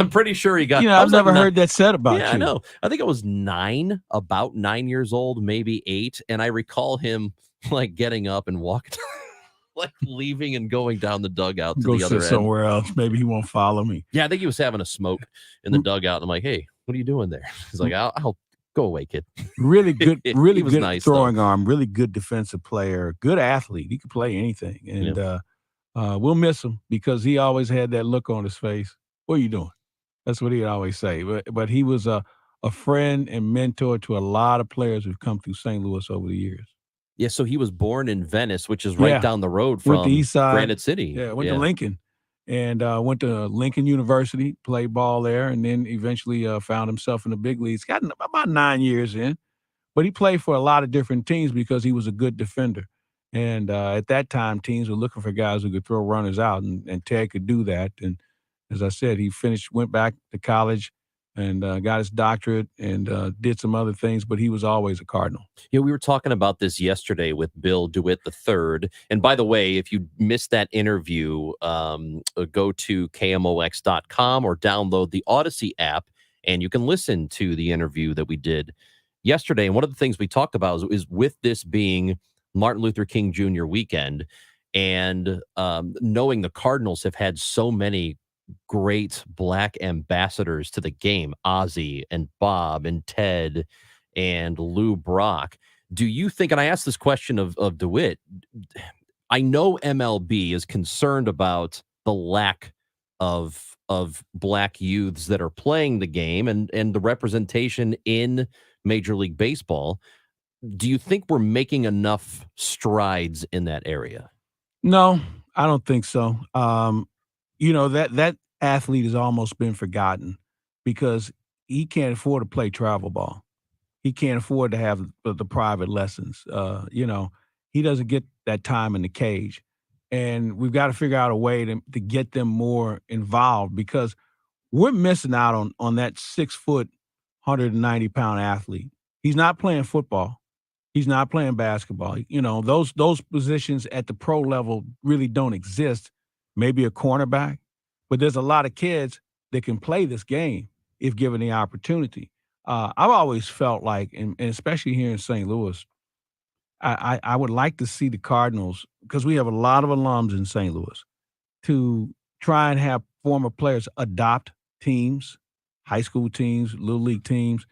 pretty sure he got.
I've never heard that said about you.
Yeah, I know. I think I was about 9 years old, maybe 8, and I recall him like getting up and walking like leaving and going down the dugout to
Go
the other
sit
end.
somewhere else. Maybe he won't follow me.
Yeah, I think he was having a smoke in the dugout. And I'm like, hey, what are you doing there? He's like, I'll go away, kid.
Really good,
He
really
was
good
nice,
throwing arm, really good defensive player, good athlete. He could play anything. And we'll miss him because he always had that look on his face. What are you doing? That's what he'd always say. But he was a friend and mentor to a lot of players who've come through St. Louis over the years.
Yeah, so he was born in Venice, which is right
Yeah.
down the road
Went
from
to East Side.
Granite City.
Yeah, went to Lincoln and went to Lincoln University, played ball there, and then eventually found himself in the big leagues. Got about 9 years in, but he played for a lot of different teams because he was a good defender. And at that time, teams were looking for guys who could throw runners out, and Ted could do that. And as I said, he went back to college and got his doctorate and did some other things, but he was always a Cardinal.
Yeah, we were talking about this yesterday with Bill DeWitt III. And by the way, if you missed that interview, go to KMOX.com or download the Odyssey app, and you can listen to the interview that we did yesterday. And one of the things we talked about is with this being Martin Luther King Jr. weekend, and knowing the Cardinals have had so many great Black ambassadors to the game, Ozzie and Bob and Ted and Lou Brock. Do you think, and I asked this question of DeWitt, I know MLB is concerned about the lack of Black youths that are playing the game and the representation in Major League Baseball. Do you think we're making enough strides in that area?
No, I don't think so. That athlete has almost been forgotten because he can't afford to play travel ball. He can't afford to have the private lessons. He doesn't get that time in the cage. And we've got to figure out a way to get them more involved because we're missing out on that 6 foot, 190-pound athlete. He's not playing football. He's not playing basketball. Those positions at the pro level really don't exist. Maybe a cornerback, but there's a lot of kids that can play this game if given the opportunity. I've always felt like, and especially here in St. Louis, I would like to see the Cardinals, because we have a lot of alums in St. Louis, to try and have former players adopt teams, high school teams, little league teams,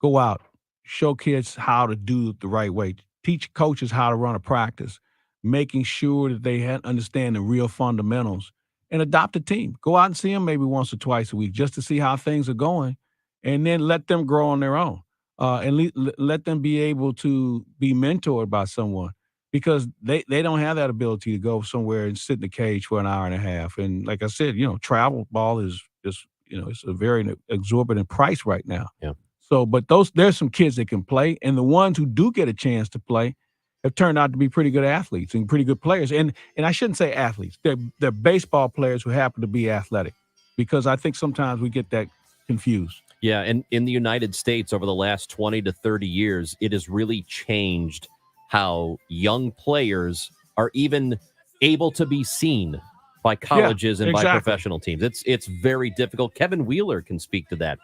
go out, show kids how to do it the right way, teach coaches how to run a practice, making sure that they understand the real fundamentals, and adopt a team. Go out and see them maybe once or twice a week just to see how things are going, and then let them grow on their own, and let them be able to be mentored by someone, because they don't have that ability to go somewhere and sit in the cage for an hour and a half. And like I said, travel ball is just, it's a very exorbitant price right now.
Yeah.
So, but there's some kids that can play, and the ones who do get a chance to play have turned out to be pretty good athletes and pretty good players. And I shouldn't say athletes; they're baseball players who happen to be athletic, because I think sometimes we get that confused.
Yeah, and in the United States over the last 20 to 30 years, it has really changed how young players are even able to be seen by colleges and by professional teams. It's very difficult. Kevin Wheeler can speak to that.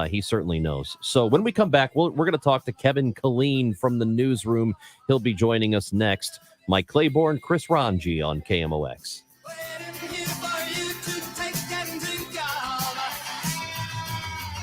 He certainly knows. So when we come back, we're going to talk to Kevin Killeen from the newsroom. He'll be joining us next. Mike Claiborne, Chris Ranji on KMOX.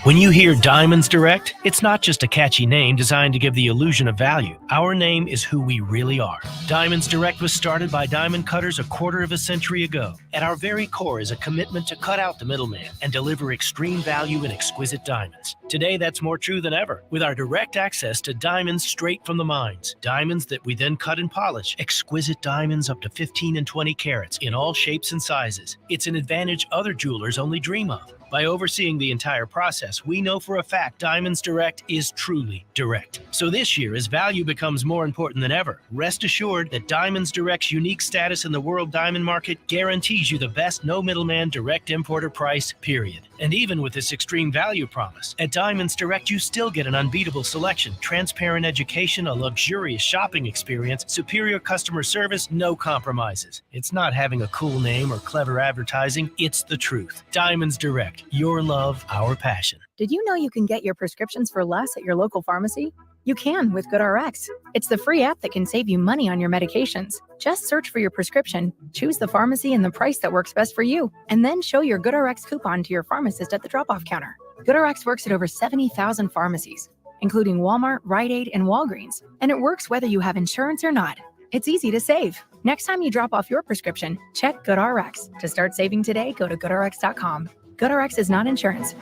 When you hear Diamonds Direct, it's not just a catchy name designed to give the illusion of value. Our name is who we really are. Diamonds Direct was started by diamond cutters a quarter of a century ago. At our very core is a commitment to cut out the middleman and deliver extreme value in exquisite diamonds. Today, that's more true than ever, with our direct access to diamonds straight from the mines. Diamonds that we then cut and polish. Exquisite diamonds up to 15 and 20 carats in all shapes and sizes. It's an advantage other jewelers only dream of. By overseeing the entire process, we know for a fact Diamonds Direct is truly direct. So this year, as value becomes more important than ever, rest assured that Diamonds Direct's unique status in the world diamond market guarantees you the best no middleman direct importer price, period. And even with this extreme value promise, at Diamonds Direct, you still get an unbeatable selection, transparent education, a luxurious shopping experience, superior customer service, no compromises. It's not having a cool name or clever advertising, it's the truth. Diamonds Direct. Your love, our passion.
Did you know you can get your prescriptions for less at your local pharmacy? You can with GoodRx. It's the free app that can save you money on your medications. Just search for your prescription, choose the pharmacy and the price that works best for you, and then show your GoodRx coupon to your pharmacist at the drop-off counter. GoodRx works at over 70,000 pharmacies, including Walmart, Rite Aid, and Walgreens, and it works whether you have insurance or not. It's easy to save. Next time you drop off your prescription, check GoodRx. To start saving today, go to GoodRx.com. GoodRx is not insurance.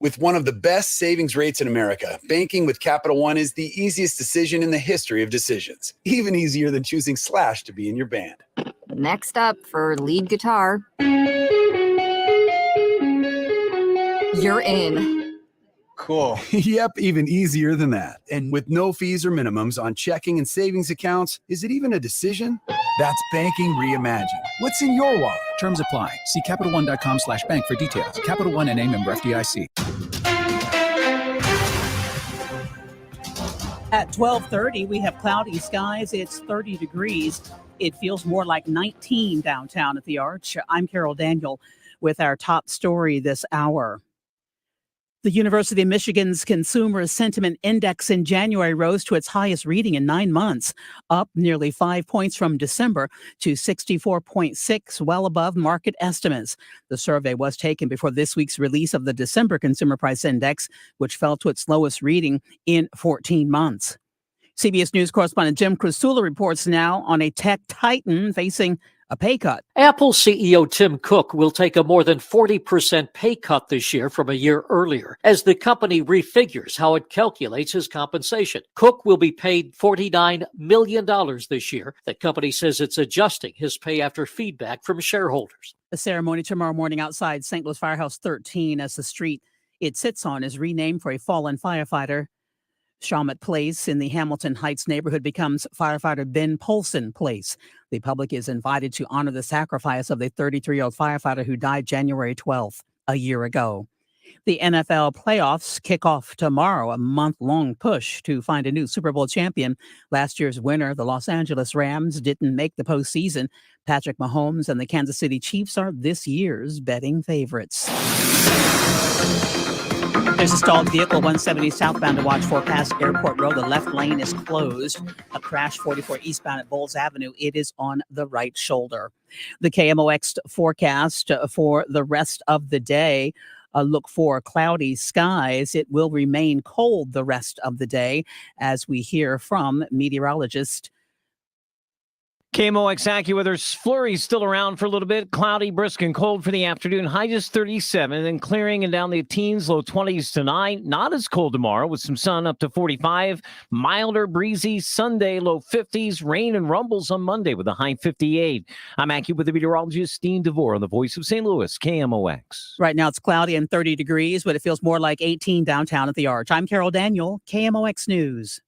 With one of the best savings rates in America, banking with Capital One is the easiest decision in the history of decisions. Even easier than choosing Slash to be in your band.
Next up for lead guitar. You're in.
Cool. Yep, even easier than that. And with no fees or minimums on checking and savings accounts, is it even a decision? That's banking reimagined. What's in your wallet?
Terms apply. See CapitalOne.com/bank for details. Capital One NA, member FDIC.
At 12:30, we have cloudy skies. It's 30 degrees. It feels more like 19 downtown at the Arch. I'm Carol Daniel with our top story this hour. The University of Michigan's Consumer Sentiment Index in January rose to its highest reading in 9 months, up nearly 5 points from December to 64.6, well above market estimates. The survey was taken before this week's release of the December Consumer Price Index, which fell to its lowest reading in 14 months. CBS News correspondent Jim Krasula reports now on a tech titan facing a pay cut.
Apple CEO Tim Cook will take a more than 40% pay cut this year from a year earlier as the company refigures how it calculates his compensation. Cook will be paid $49 million this year. The company says it's adjusting his pay after feedback from shareholders.
The ceremony tomorrow morning outside St. Louis Firehouse 13 as the street it sits on is renamed for a fallen firefighter. Shawmut Place in the Hamilton Heights neighborhood becomes firefighter Ben Polson Place. The public is invited to honor the sacrifice of the 33-year-old firefighter who died January 12th, a year ago. The NFL playoffs kick off tomorrow, a month-long push to find a new Super Bowl champion. Last year's winner, the Los Angeles Rams, didn't make the postseason. Patrick Mahomes and the Kansas City Chiefs are this year's betting favorites. There's a stalled vehicle 170 southbound to watch for past Airport Road. The left lane is closed. A crash 44 eastbound at Bowles Avenue. It is on the right shoulder. The KMOX forecast for the rest of the day. Look for cloudy skies. It will remain cold the rest of the day, as we hear from meteorologist.
KMOX AccuWeather's flurries still around for a little bit. Cloudy, brisk, and cold for the afternoon. High just 37, then clearing and down the teens, low 20s tonight. Not as cold tomorrow with some sun up to 45. Milder, breezy Sunday, low 50s. Rain and rumbles on Monday with a high 58. I'm AccuWeather meteorologist Dean DeVore on the Voice of St. Louis, KMOX.
Right now it's cloudy and 30 degrees, but it feels more like 18 downtown at the Arch. I'm Carol Daniel, KMOX News.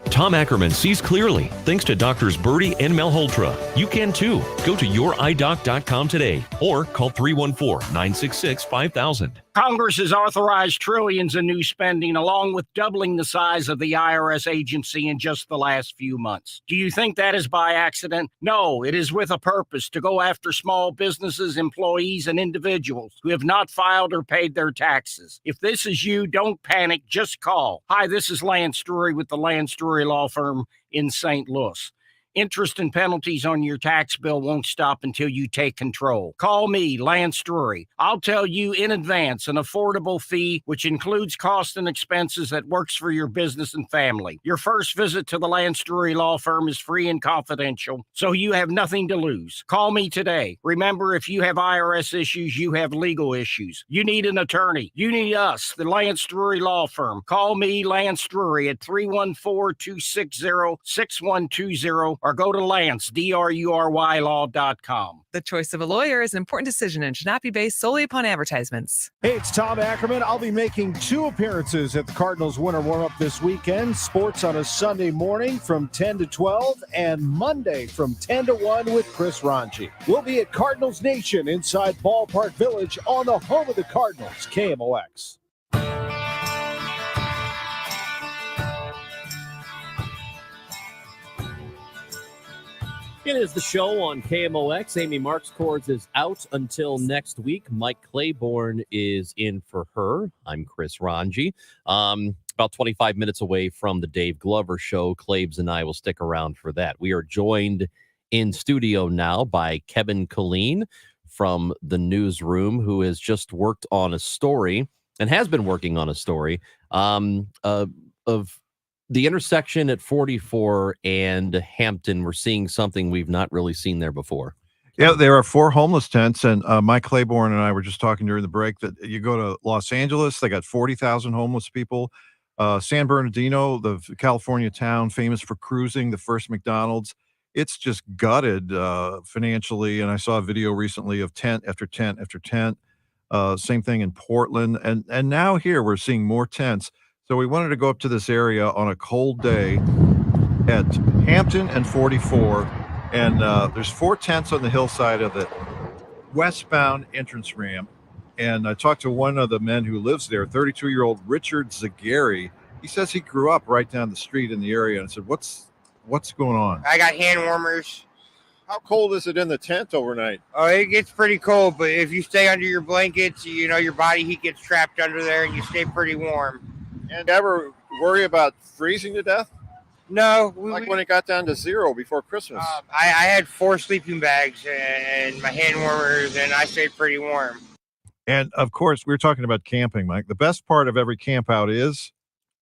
Tom Ackerman sees clearly thanks to Doctors Birdie and Malhotra. You can too. Go to youridoc.com today or call 314-966-5000.
Congress has authorized trillions in new spending, along with doubling the size of the IRS agency in just the last few months. Do you think that is by accident? No, it is with a purpose to go after small businesses, employees, and individuals who have not filed or paid their taxes. If this is you, don't panic, just call. Hi, this is Lance Drury with the Lance Drury Law Firm in St. Louis. Interest and penalties on your tax bill won't stop until you take control. Call me, Lance Drury. I'll tell you in advance an affordable fee, which includes costs and expenses that works for your business and family. Your first visit to the Lance Drury Law Firm is free and confidential, so you have nothing to lose. Call me today. Remember, if you have IRS issues, you have legal issues. You need an attorney. You need us, the Lance Drury Law Firm. Call me, Lance Drury, at 314-260-6120 or go to Lance, D-R-U-R-Y law.com.
The choice of a lawyer is an important decision and should not be based solely upon advertisements.
Hey, it's Tom Ackerman. I'll be making 2 appearances at the Cardinals winter warm-up this weekend. Sports on a Sunday morning from 10 to 12 and Monday from 10 to 1 with Chris Ranji. We'll be at Cardinals Nation inside Ballpark Village on the home of the Cardinals, KMOX.
It is the show on KMOX. Amy Marks Cords is out until next week. Mike Claiborne is in for her. I'm Chris Ranji. About 25 minutes away from the Dave Glover Show. Claibs and I will stick around for that. We are joined in studio now by Kevin Killeen from the newsroom, who has just worked on a story and has been working on a story of the intersection at 44 and Hampton. We're seeing something we've not really seen there before.
Yeah, there are 4 homeless tents, and Mike Claiborne and I were just talking during the break that you go to Los Angeles, they got 40,000 homeless people. San Bernardino, the California town famous for cruising, the first McDonald's, it's just gutted financially. And I saw a video recently of tent after tent after tent. Same thing in Portland, and now here we're seeing more tents. So we wanted to go up to this area on a cold day at Hampton and 44, and there's 4 tents on the hillside of the westbound entrance ramp. And I talked to one of the men who lives there, 32-year-old Richard Zagari. He says he grew up right down the street in the area, and I said, what's going on?
I got hand warmers.
How cold is it in the tent overnight?
Oh, it gets pretty cold, but if you stay under your blankets, you know, your body heat gets trapped under there and you stay pretty warm.
And ever worry about freezing to death?
No.
When it got down to 0 before Christmas.
I had 4 sleeping bags and my hand warmers, and I stayed pretty warm.
And, of course, we were talking about camping, Mike. The best part of every camp out is?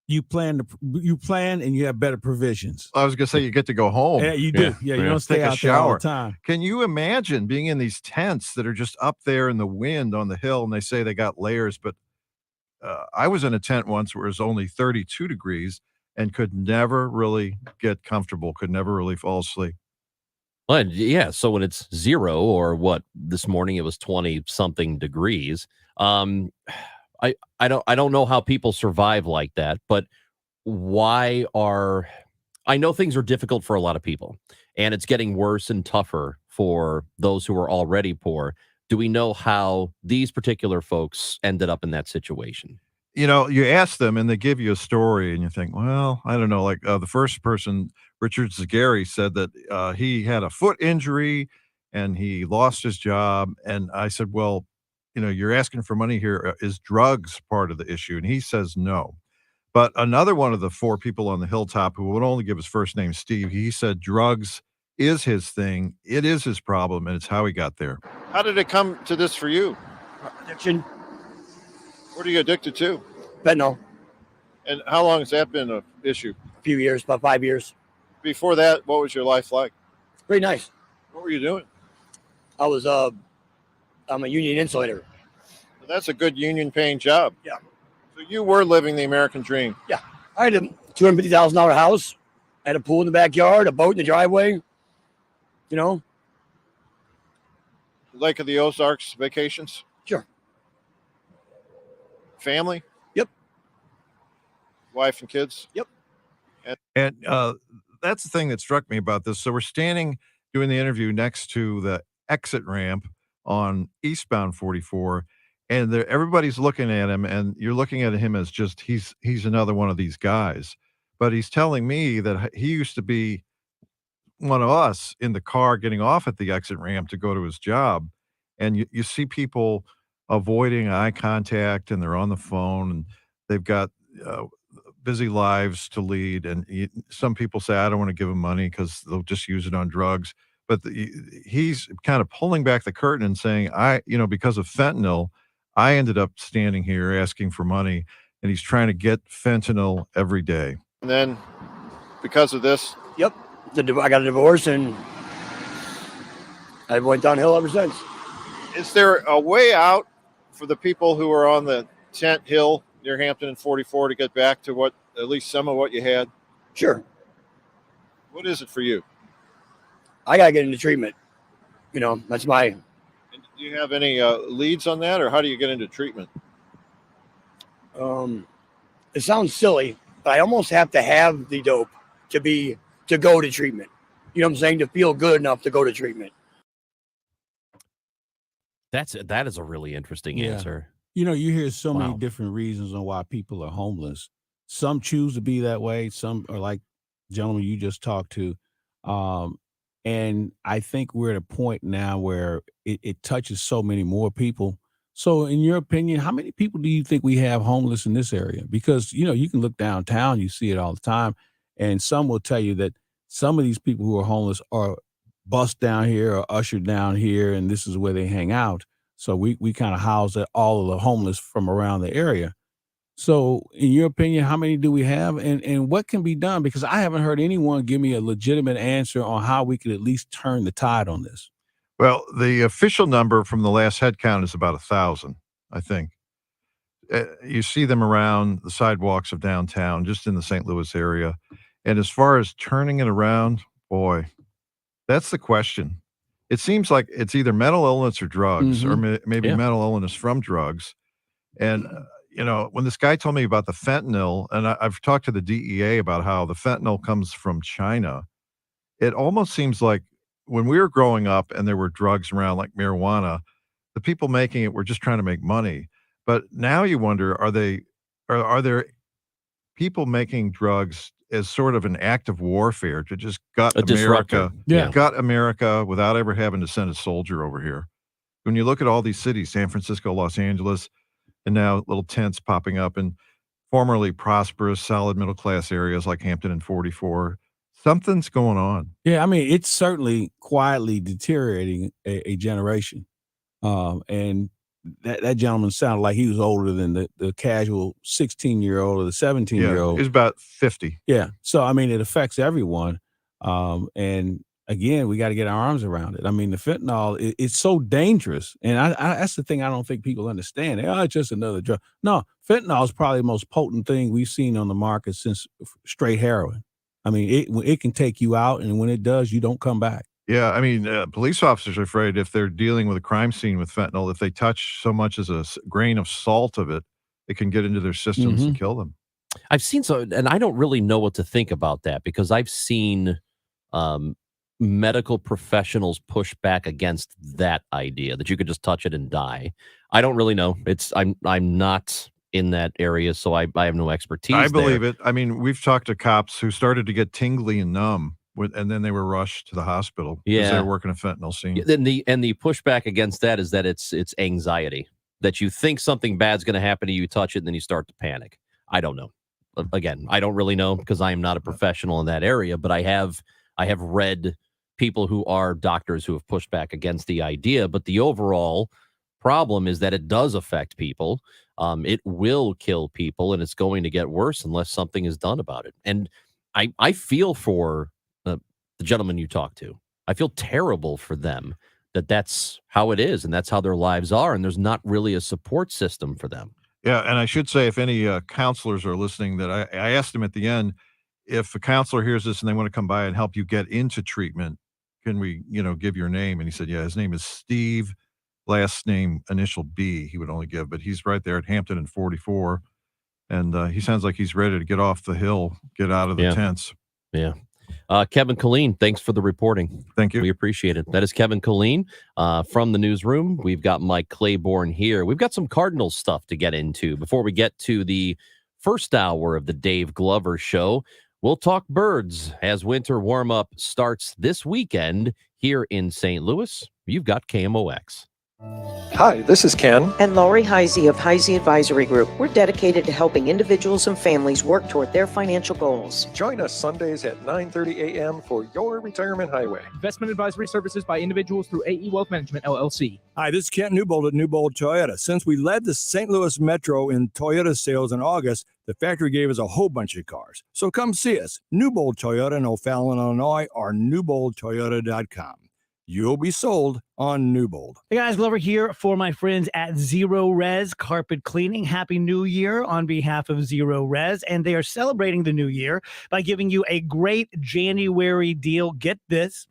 You plan and you have better provisions.
I was going to say you get to go home.
Yeah, you do. Yeah, you don't stay out there all the time.
Can you imagine being in these tents that are just up there in the wind on the hill, and they say they got layers, but I was in a tent once where it was only 32 degrees and could never really get comfortable, could never really fall asleep.
Well, yeah. So when it's 0 or what this morning, it was 20 something degrees. I don't know how people survive like that, but I know things are difficult for a lot of people, and it's getting worse and tougher for those who are already poor. Do we know how these particular folks ended up in that situation?
You know, you ask them and they give you a story and you think, well, I don't know. Like the first person, Richard Zagari, said that he had a foot injury and he lost his job. And I said, well, you know, you're asking for money here. Is drugs part of the issue? And he says no. But another one of the 4 people on the hilltop who would only give his first name, Steve, he said drugs is his thing. It is his problem, and it's how he got there. How did it come to this for you?
Addiction.
What are you addicted to?
Fentanyl.
And how long has that been an issue?
A few years, about 5 years.
Before that, what was your life like?
Pretty nice.
What were you doing?
I was, I'm a union insulator.
Well, that's a good union-paying job.
Yeah.
So you were living the American dream.
Yeah. I had a $250,000 house. I had a pool in the backyard, a boat in the driveway. You know?
Lake of the Ozarks vacations?
Sure.
Family?
Yep.
Wife and kids?
Yep.
And that's the thing that struck me about this. So we're standing doing the interview next to the exit ramp on eastbound 44, and everybody's looking at him, and you're looking at him as just he's another one of these guys. But he's telling me that he used to be one of us in the car getting off at the exit ramp to go to his job. And you see people avoiding eye contact, and they're on the phone, and they've got busy lives to lead. And some people say, I don't want to give them money because they'll just use it on drugs. But he's kind of pulling back the curtain and saying, because of fentanyl, I ended up standing here asking for money, and he's trying to get fentanyl every day. And then because of this?
Yep. I got a divorce, and I went downhill ever since.
Is there a way out for the people who are on the tent hill near Hampton and 44 to get back to at least some of what you had?
Sure.
What is it for you?
I got to get into treatment. You know, that's my...
And do you have any leads on that, or how do you get into treatment?
It sounds silly, but I almost have to have the dope to go to treatment. You know what I'm saying? To feel good enough to go to treatment.
That is a really interesting answer.
You know, you hear so many different reasons on why people are homeless. Some choose to be that way. Some are like gentlemen you just talked to.
And I think we're at a point now where it touches so many more people. So in your opinion, how many people do you think we have homeless in this area? Because, you can look downtown, you see it all the time. And some will tell you that some of these people who are homeless are bused down here or ushered down here, and this is where they hang out. So we kind of house all of the homeless from around the area. So in your opinion, how many do we have, and what can be done? Because I haven't heard anyone give me a legitimate answer on how we could at least turn the tide on this.
Well, the official number from the last head count is about 1,000, I think. You see them around the sidewalks of downtown, just in the St. Louis area. And as far as turning it around, boy, that's the question. It seems like it's either mental illness or drugs, or maybe
Yeah.
mental illness from drugs. And, when this guy told me about the fentanyl, and I've talked to the DEA about how the fentanyl comes from China, it almost seems like when we were growing up and there were drugs around like marijuana, the people making it were just trying to make money. But now you wonder, are there people making drugs as sort of an act of warfare to just gut
A disruptor.
gut America without ever having to send a soldier over here? When you look at all these cities, San Francisco, Los Angeles, and now little tents popping up in formerly prosperous, solid middle class areas like Hampton and 44, something's going on.
Yeah, I mean, it's certainly quietly deteriorating a generation. And that gentleman sounded like he was older than the casual 16-year-old or the 17-year-old.
He's about 50.
Yeah. So, I mean, it affects everyone. And again, we got to get our arms around it. I mean, the fentanyl, it's so dangerous. And I that's the thing I don't think people understand. It's just another drug. No, fentanyl is probably the most potent thing we've seen on the market since straight heroin. I mean, it can take you out, and when it does, you don't come back.
Yeah, I mean, police officers are afraid if they're dealing with a crime scene with fentanyl, if they touch so much as a grain of salt of it, it can get into their systems and kill them.
I've seen and I don't really know what to think about that because I've seen medical professionals push back against that idea that you could just touch it and die. I don't really know. I'm not in that area, so I have no expertise.
I believe it. I mean, we've talked to cops who started to get tingly and numb, and then they were rushed to the hospital because they were working a fentanyl scene.
Then the pushback against that is that it's anxiety, that you think something bad's going to happen to you, touch it, and then you start to panic. I don't know. Again, I don't really know because I am not a professional in that area, but I have read people who are doctors who have pushed back against the idea. But the overall problem is that it does affect people. It will kill people, and it's going to get worse unless something is done about it. And I feel for the gentleman you talked to. I feel terrible for them that's how it is, and that's how their lives are, and there's not really a support system for them.
Yeah, and I should say, if any counselors are listening, that I asked them at the end, if a counselor hears this and they want to come by and help you get into treatment, can we, give your name? And he said, yeah, his name is Steve, last name initial B, he would only give, but he's right there at Hampton and 44. And he sounds like he's ready to get off the hill, get out of the tents.
Yeah. Kevin Killeen, thanks for the reporting.
Thank you.
We appreciate it. That is Kevin Killeen from the newsroom. We've got Mike Claiborne here. We've got some Cardinals stuff to get into before we get to the first hour of the Dave Glover Show. We'll talk birds as winter warm-up starts this weekend here in St. Louis. You've got KMOX.
Hi, this is Ken.
And Laurie Heisey of Heisey Advisory Group. We're dedicated to helping individuals and families work toward their financial goals.
Join us Sundays at 9:30 a.m. for Your Retirement Highway.
Investment advisory services by individuals through AE Wealth Management, LLC.
Hi, this is Kent Newbold at Newbold Toyota. Since we led the St. Louis Metro in Toyota sales in August, the factory gave us a whole bunch of cars. So come see us, Newbold Toyota in O'Fallon, Illinois, or newboldtoyota.com. You'll be sold on Newbold.
Hey guys, Glover here for my friends at Zero Res Carpet Cleaning. Happy New Year on behalf of Zero Res. And they are celebrating the new year by giving you a great January deal. Get this,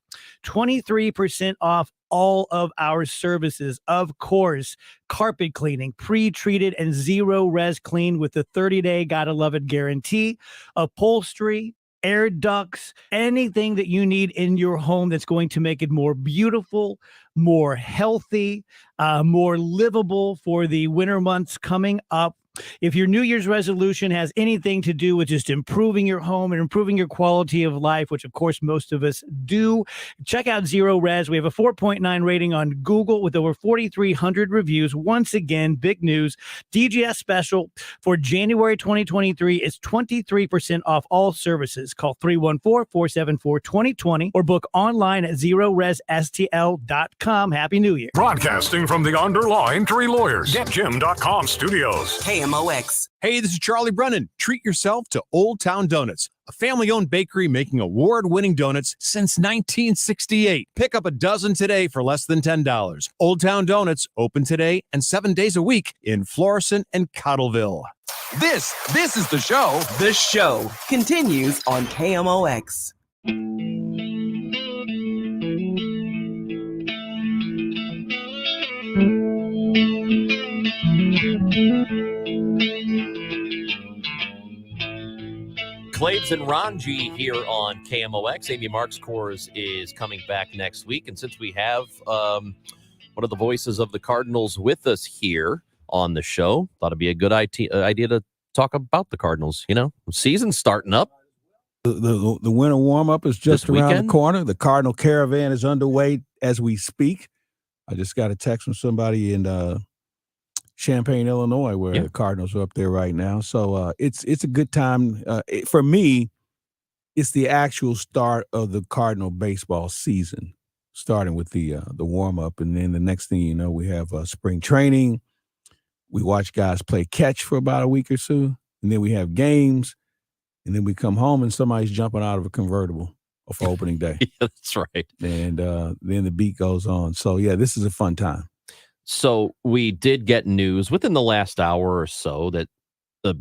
23% off all of our services. Of course, carpet cleaning, pre-treated and Zero Res clean with the 30-day gotta love it guarantee, upholstery, air ducts, anything that you need in your home that's going to make it more beautiful, more healthy, more livable for the winter months coming up. If your New Year's resolution has anything to do with just improving your home and improving your quality of life, which of course most of us do, check out Zero Res. We have a 4.9 rating on Google with over 4,300 reviews. Once again, big news. DGS special for January 2023 is 23% off all services. Call 314-474-2020 or book online at ZeroResSTL.com. Happy New Year.
Broadcasting from the Underline Tree Lawyers. GetJim.com studios.
KMOX. Hey, this is Charlie Brennan. Treat yourself to Old Town Donuts, a family-owned bakery making award-winning donuts since 1968. Pick up a dozen today for less than $10. Old Town Donuts, open today and 7 days a week in Florissant and Cottleville.
This is the show. The show continues on KMOX.
Claves and Ranji here on KMOX. Amy Marks Kors is coming back next week. And since we have one of the voices of the Cardinals with us here on the show, thought it'd be a good idea to talk about the Cardinals. You know, season's starting up.
The winter warm-up is just around the corner. The Cardinal Caravan is underway as we speak. I just got a text from somebody in Champaign, Illinois, where the Cardinals are up there right now. So it's a good time. For me, it's the actual start of the Cardinal baseball season, starting with the warm-up. And then the next thing you know, we have spring training. We watch guys play catch for about a week or so. And then we have games. And then we come home and somebody's jumping out of a convertible for opening day.
Yeah, that's right.
And then the beat goes on. So, yeah, this is a fun time.
So we did get news within the last hour or so that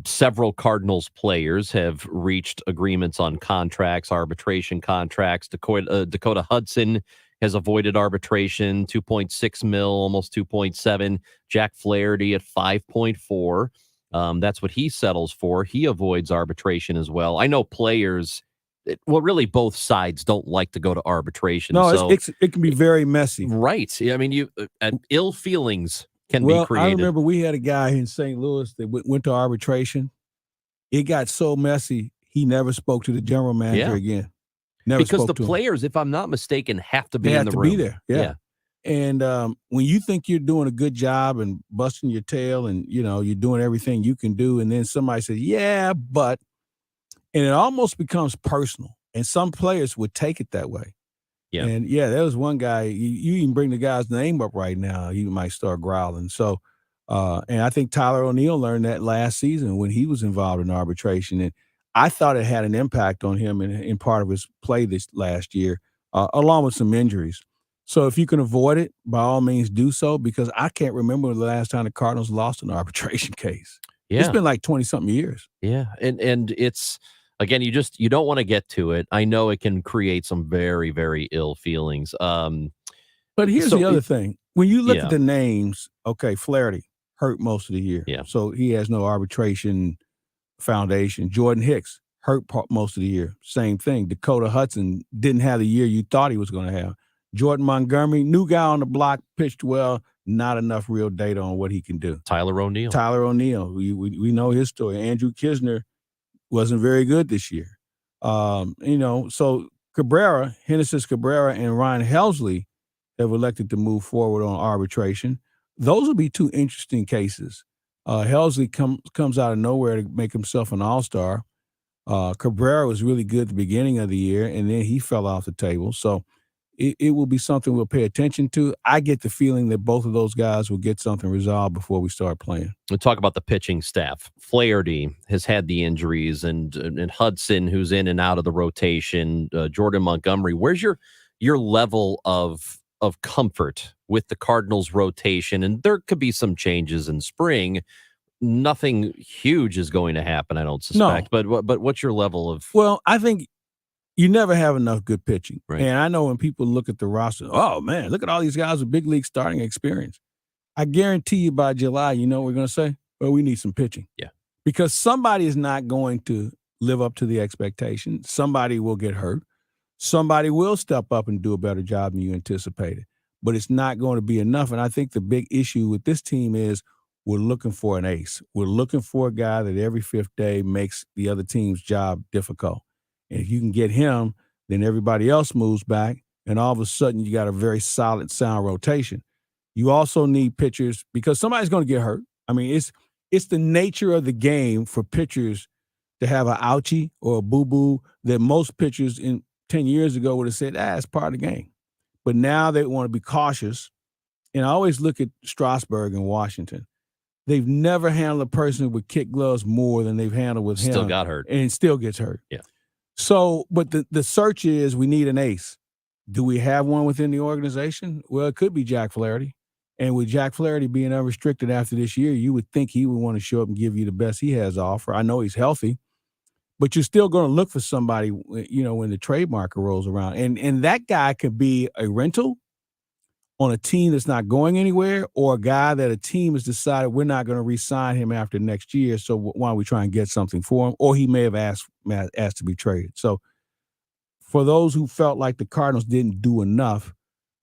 several Cardinals players have reached agreements on contracts, arbitration contracts. Dakota Hudson has avoided arbitration, 2.6 mil, almost 2.7. Jack Flaherty at 5.4. That's what he settles for. He avoids arbitration as well. I know players, really both sides don't like to go to arbitration.
No,
so
it can be very messy.
Right. I mean, ill feelings can be created.
I remember we had a guy in St. Louis that went to arbitration. It got so messy, he never spoke to the general manager again. Never
because
spoke
the
to him.
players, if I'm not mistaken, have to be
They
in
have
the
to
room.
be there. Yeah. And when you think you're doing a good job and busting your tail and, you're doing everything you can do, and then somebody says, yeah, but, and it almost becomes personal. And some players would take it that way.
Yeah.
And, there was one guy, you even bring the guy's name up right now, he might start growling. So, and I think Tyler O'Neill learned that last season when he was involved in arbitration. And I thought it had an impact on him in part of his play this last year, along with some injuries. So if you can avoid it, by all means do so, because I can't remember the last time the Cardinals lost an arbitration case.
Yeah.
It's been like 20-something years.
Yeah. And it's, again, you don't want to get to it. I know it can create some very, very ill feelings.
But here's the other thing. When you look at the names, okay, Flaherty hurt most of the year.
Yeah.
So he has no arbitration foundation. Jordan Hicks hurt most of the year. Same thing. Dakota Hudson didn't have the year you thought he was going to have. Jordan Montgomery, new guy on the block, pitched well, not enough real data on what he can do.
Tyler O'Neill,
we know his story. Andrew Kisner wasn't very good this year. So Genesis Cabrera and Ryan Helsley have elected to move forward on arbitration. Those will be two interesting cases. Helsley comes out of nowhere to make himself an all-star. Cabrera was really good at the beginning of the year, and then he fell off the table. So it will be something we'll pay attention to. I get the feeling that both of those guys will get something resolved before we start playing.
We'll talk about the pitching staff. Flaherty has had the injuries, and Hudson, who's in and out of the rotation. Jordan Montgomery. Where's your level of comfort with the Cardinals rotation? And there could be some changes in spring. Nothing huge is going to happen, I don't suspect. No. But what's your level of?
Well, I think you never have enough good pitching.
Right.
And I know when people look at the roster, oh, man, look at all these guys with big league starting experience. I guarantee you by July, you know what we're going to say? Well, we need some pitching.
Yeah.
Because somebody is not going to live up to the expectation. Somebody will get hurt. Somebody will step up and do a better job than you anticipated. But it's not going to be enough. And I think the big issue with this team is we're looking for an ace. We're looking for a guy that every fifth day makes the other team's job difficult. And if you can get him, then everybody else moves back, and all of a sudden you got a very solid, sound rotation. You also need pitchers because somebody's going to get hurt. I mean, it's the nature of the game for pitchers to have an ouchie or a boo-boo that most pitchers 10 years ago would have said, it's part of the game. But now they want to be cautious. And I always look at Strasburg in Washington. They've never handled a person with kick gloves more than they've handled with him.
Still got hurt.
And still gets hurt.
Yeah.
So, but the search is we need an ace. Do we have one within the organization? Well, it could be Jack Flaherty. And with Jack Flaherty being unrestricted after this year, you would think he would want to show up and give you the best he has to offer. I know he's healthy, but you're still going to look for somebody, when the trade market rolls around. And that guy could be a rental on a team that's not going anywhere, or a guy that a team has decided we're not going to re-sign him after next year, so why don't we try and get something for him? Or he may have asked to be traded. So for those who felt like the Cardinals didn't do enough,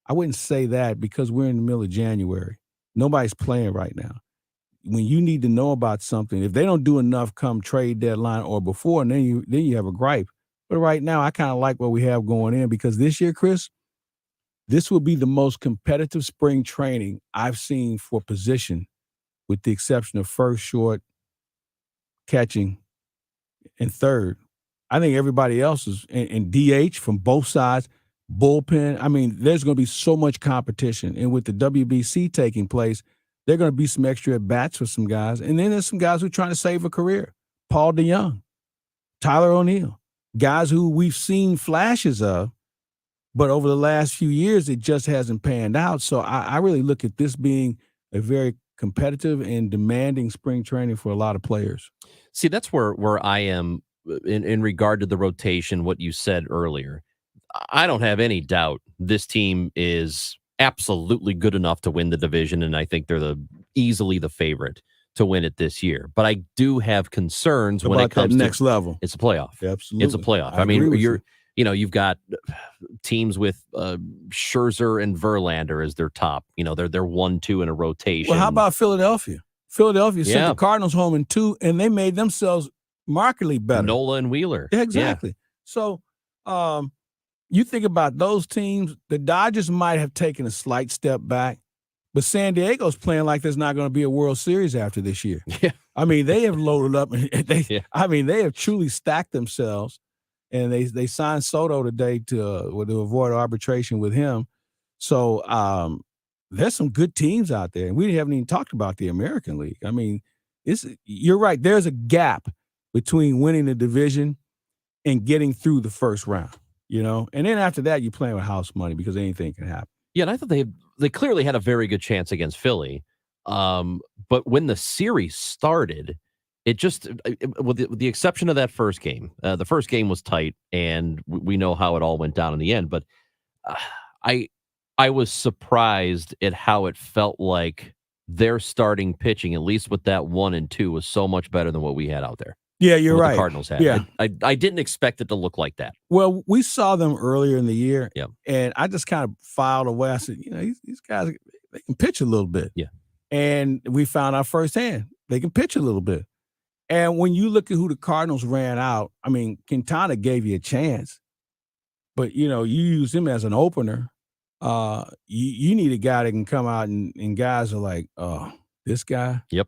I wouldn't say that because we're in the middle of January. Nobody's playing right now. When you need to know about something, if they don't do enough come trade deadline or before, and then you have a gripe. But right now, I kind of like what we have going in because this year, Chris, this will be the most competitive spring training I've seen for position, with the exception of first, short, catching, and third. I think everybody else is in DH from both sides, bullpen. I mean, there's going to be so much competition. And with the WBC taking place, there are going to be some extra at-bats for some guys. And then there's some guys who are trying to save a career. Paul DeYoung, Tyler O'Neill, guys who we've seen flashes of, but over the last few years, it just hasn't panned out. So I really look at this being a very competitive and demanding spring training for a lot of players.
See, that's where I am in regard to the rotation, what you said earlier. I don't have any doubt this team is absolutely good enough to win the division, and I think they're easily the favorite to win it this year. But I do have concerns when it comes
to next level.
It's a playoff.
Absolutely.
It's a playoff. I mean, you've got teams with Scherzer and Verlander as their top. They're 1-2 in a rotation.
Well, how about Philadelphia? Philadelphia sent the Cardinals home in 2, and they made themselves markedly better.
Nola and Wheeler.
Exactly. Yeah. So you think about those teams, the Dodgers might have taken a slight step back, but San Diego's playing like there's not going to be a World Series after this year.
Yeah.
I mean, they have loaded up. They have truly stacked themselves, and they signed Soto today to avoid arbitration with him. So there's some good teams out there, and we haven't even talked about the American League. I mean, you're right. There's a gap between winning the division and getting through the first round, and then after that, you're playing with house money because anything can happen.
Yeah, and I thought they clearly had a very good chance against Philly. But when the series started, it just, with the exception of that first game, the first game was tight, and we know how it all went down in the end. But I was surprised at how it felt like their starting pitching, at least with that 1 and 2, was so much better than what we had out there.
Yeah, you're right.
The Cardinals had.
Yeah.
I didn't expect it to look like that.
Well, we saw them earlier in the year,
yeah,
and I just kind of filed away. I said, these guys, they can pitch a little bit.
Yeah.
And we found out firsthand they can pitch a little bit. And when you look at who the Cardinals ran out, I mean, Quintana gave you a chance, but, you use him as an opener. You need a guy that can come out and guys are like, oh, this guy?
Yep.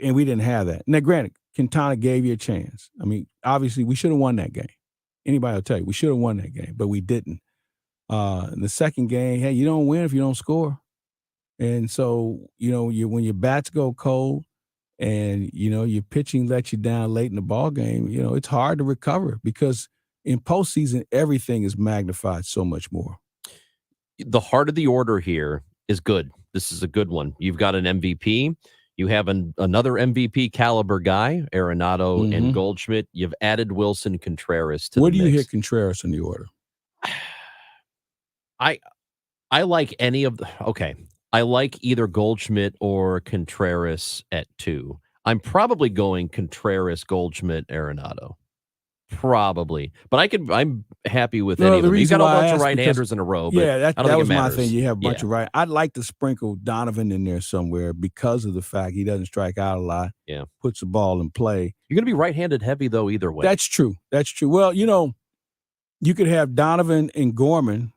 And we didn't have that. Now, granted, Quintana gave you a chance. I mean, obviously, we should have won that game. Anybody will tell you, we should have won that game, but we didn't. In the second game, hey, you don't win if you don't score. And so, when your bats go cold and, your pitching lets you down late in the ball game, it's hard to recover because in postseason, everything is magnified so much more.
The heart of the order here is good. This is a good one. You've got an MVP. You have another MVP caliber guy, Arenado and Goldschmidt. You've added Wilson Contreras to
Where
the
do
mix.
you hit Contreras in the order?
I like any of the. Okay, I like either Goldschmidt or Contreras at 2. I'm probably going Contreras, Goldschmidt, Arenado. Probably, but I'm happy with
No,
any of
the
them. You
reason
got a
why I
bunch of
asked
right-handers
because-
in a row, but
yeah,
I don't
that
think
was
it
my
matters.
thing. You have a bunch
Yeah.
of right. I'd like to sprinkle Donovan in there somewhere because of the fact he doesn't strike out a lot.
Yeah.
Puts the ball in play.
You're going to be right-handed heavy though either way.
That's true. That's true. Well, you could have Donovan and Gorman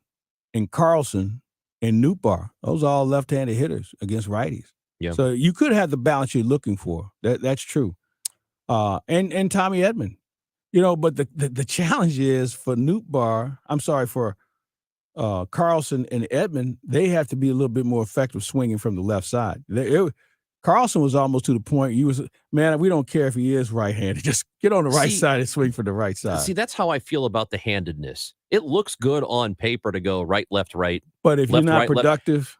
and Carlson and Newbar. Those are all left-handed hitters against righties.
Yeah.
So you could have the balance you're looking for. That's true. And Tommy Edman. But the challenge is for for Carlson and Edman, they have to be a little bit more effective swinging from the left side. Carlson was almost to the point we don't care if he is right-handed. Just get on the right side and swing from the right side.
See, that's how I feel about the handedness. It looks good on paper to go right, left, right.
But if
left,
you're not
right, left.
productive,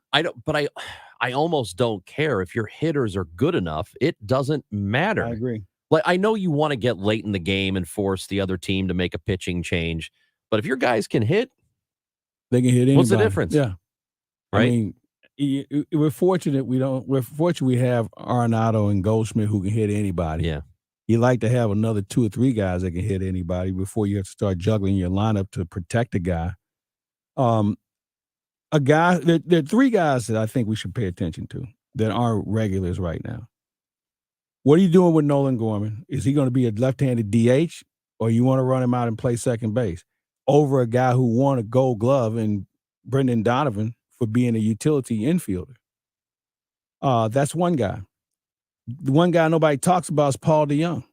I almost don't care if your hitters are good enough. It doesn't matter.
I agree.
Like, I know you want to get late in the game and force the other team to make a pitching change, but if your guys can hit,
they can hit anybody.
What's the difference?
Yeah.
Right?
I mean, we're fortunate we have Arenado and Goldschmidt who can hit anybody.
Yeah.
You like to have another 2 or 3 guys that can hit anybody before you have to start juggling your lineup to protect a guy. There are 3 guys that I think we should pay attention to that aren't regulars right now. What are you doing with Nolan Gorman? Is he going to be a left-handed DH, or you want to run him out and play second base over a guy who won a Gold Glove and Brendan Donovan for being a utility infielder? That's one guy. The one guy nobody talks about is Paul DeYoung.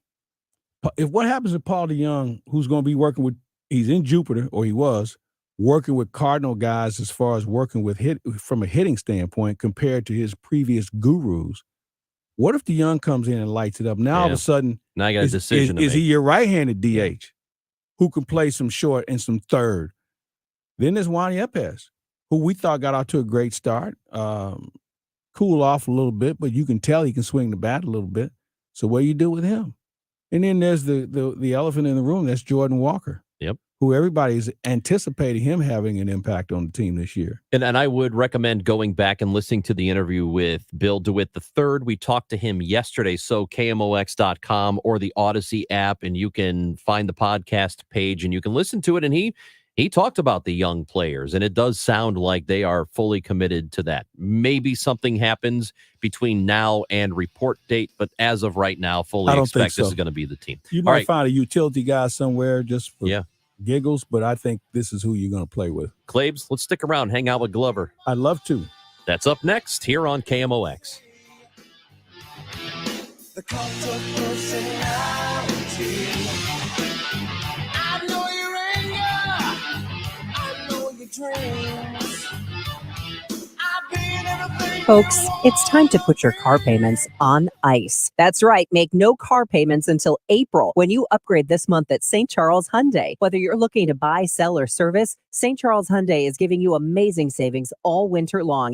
If what happens to Paul DeYoung, who's going to be he's in Jupiter, or he was, working with Cardinal guys as far as working with from a hitting standpoint compared to his previous gurus. What if DeYoung comes in and lights it up? Now all of a sudden,
now you got a decision to
is he
make.
your right-handed DH who can play some short and some third? Then there's Juan Yepes, who we thought got out to a great start, cool off a little bit, but you can tell he can swing the bat a little bit. So what do you do with him? And then there's the elephant in the room. That's Jordan Walker.
Yep.
Who everybody's anticipating him having an impact on the team this year.
And I would recommend going back and listening to the interview with Bill DeWitt III. We talked to him yesterday. So KMOX.com or the Odyssey app, and you can find the podcast page and you can listen to it. And he talked about the young players, and it does sound like they are fully committed to that. Maybe something happens between now and report date, but as of right now, fully
I don't
expect
think so.
this is going to be the team.
You
All
might
right.
find a utility guy somewhere just for giggles, but I think this is who you're going to play with.
Claves, let's stick around, hang out with Glover.
I'd love to.
That's up next here on KMOX.
The cult of personality. I know your anger. I know your dreams. I've been everything.
Folks, it's time to put your car payments on ice. That's right. Make no car payments until April when you upgrade this month at St. Charles Hyundai. Whether you're looking to buy, sell, or service, St. Charles Hyundai is giving you amazing savings all winter long.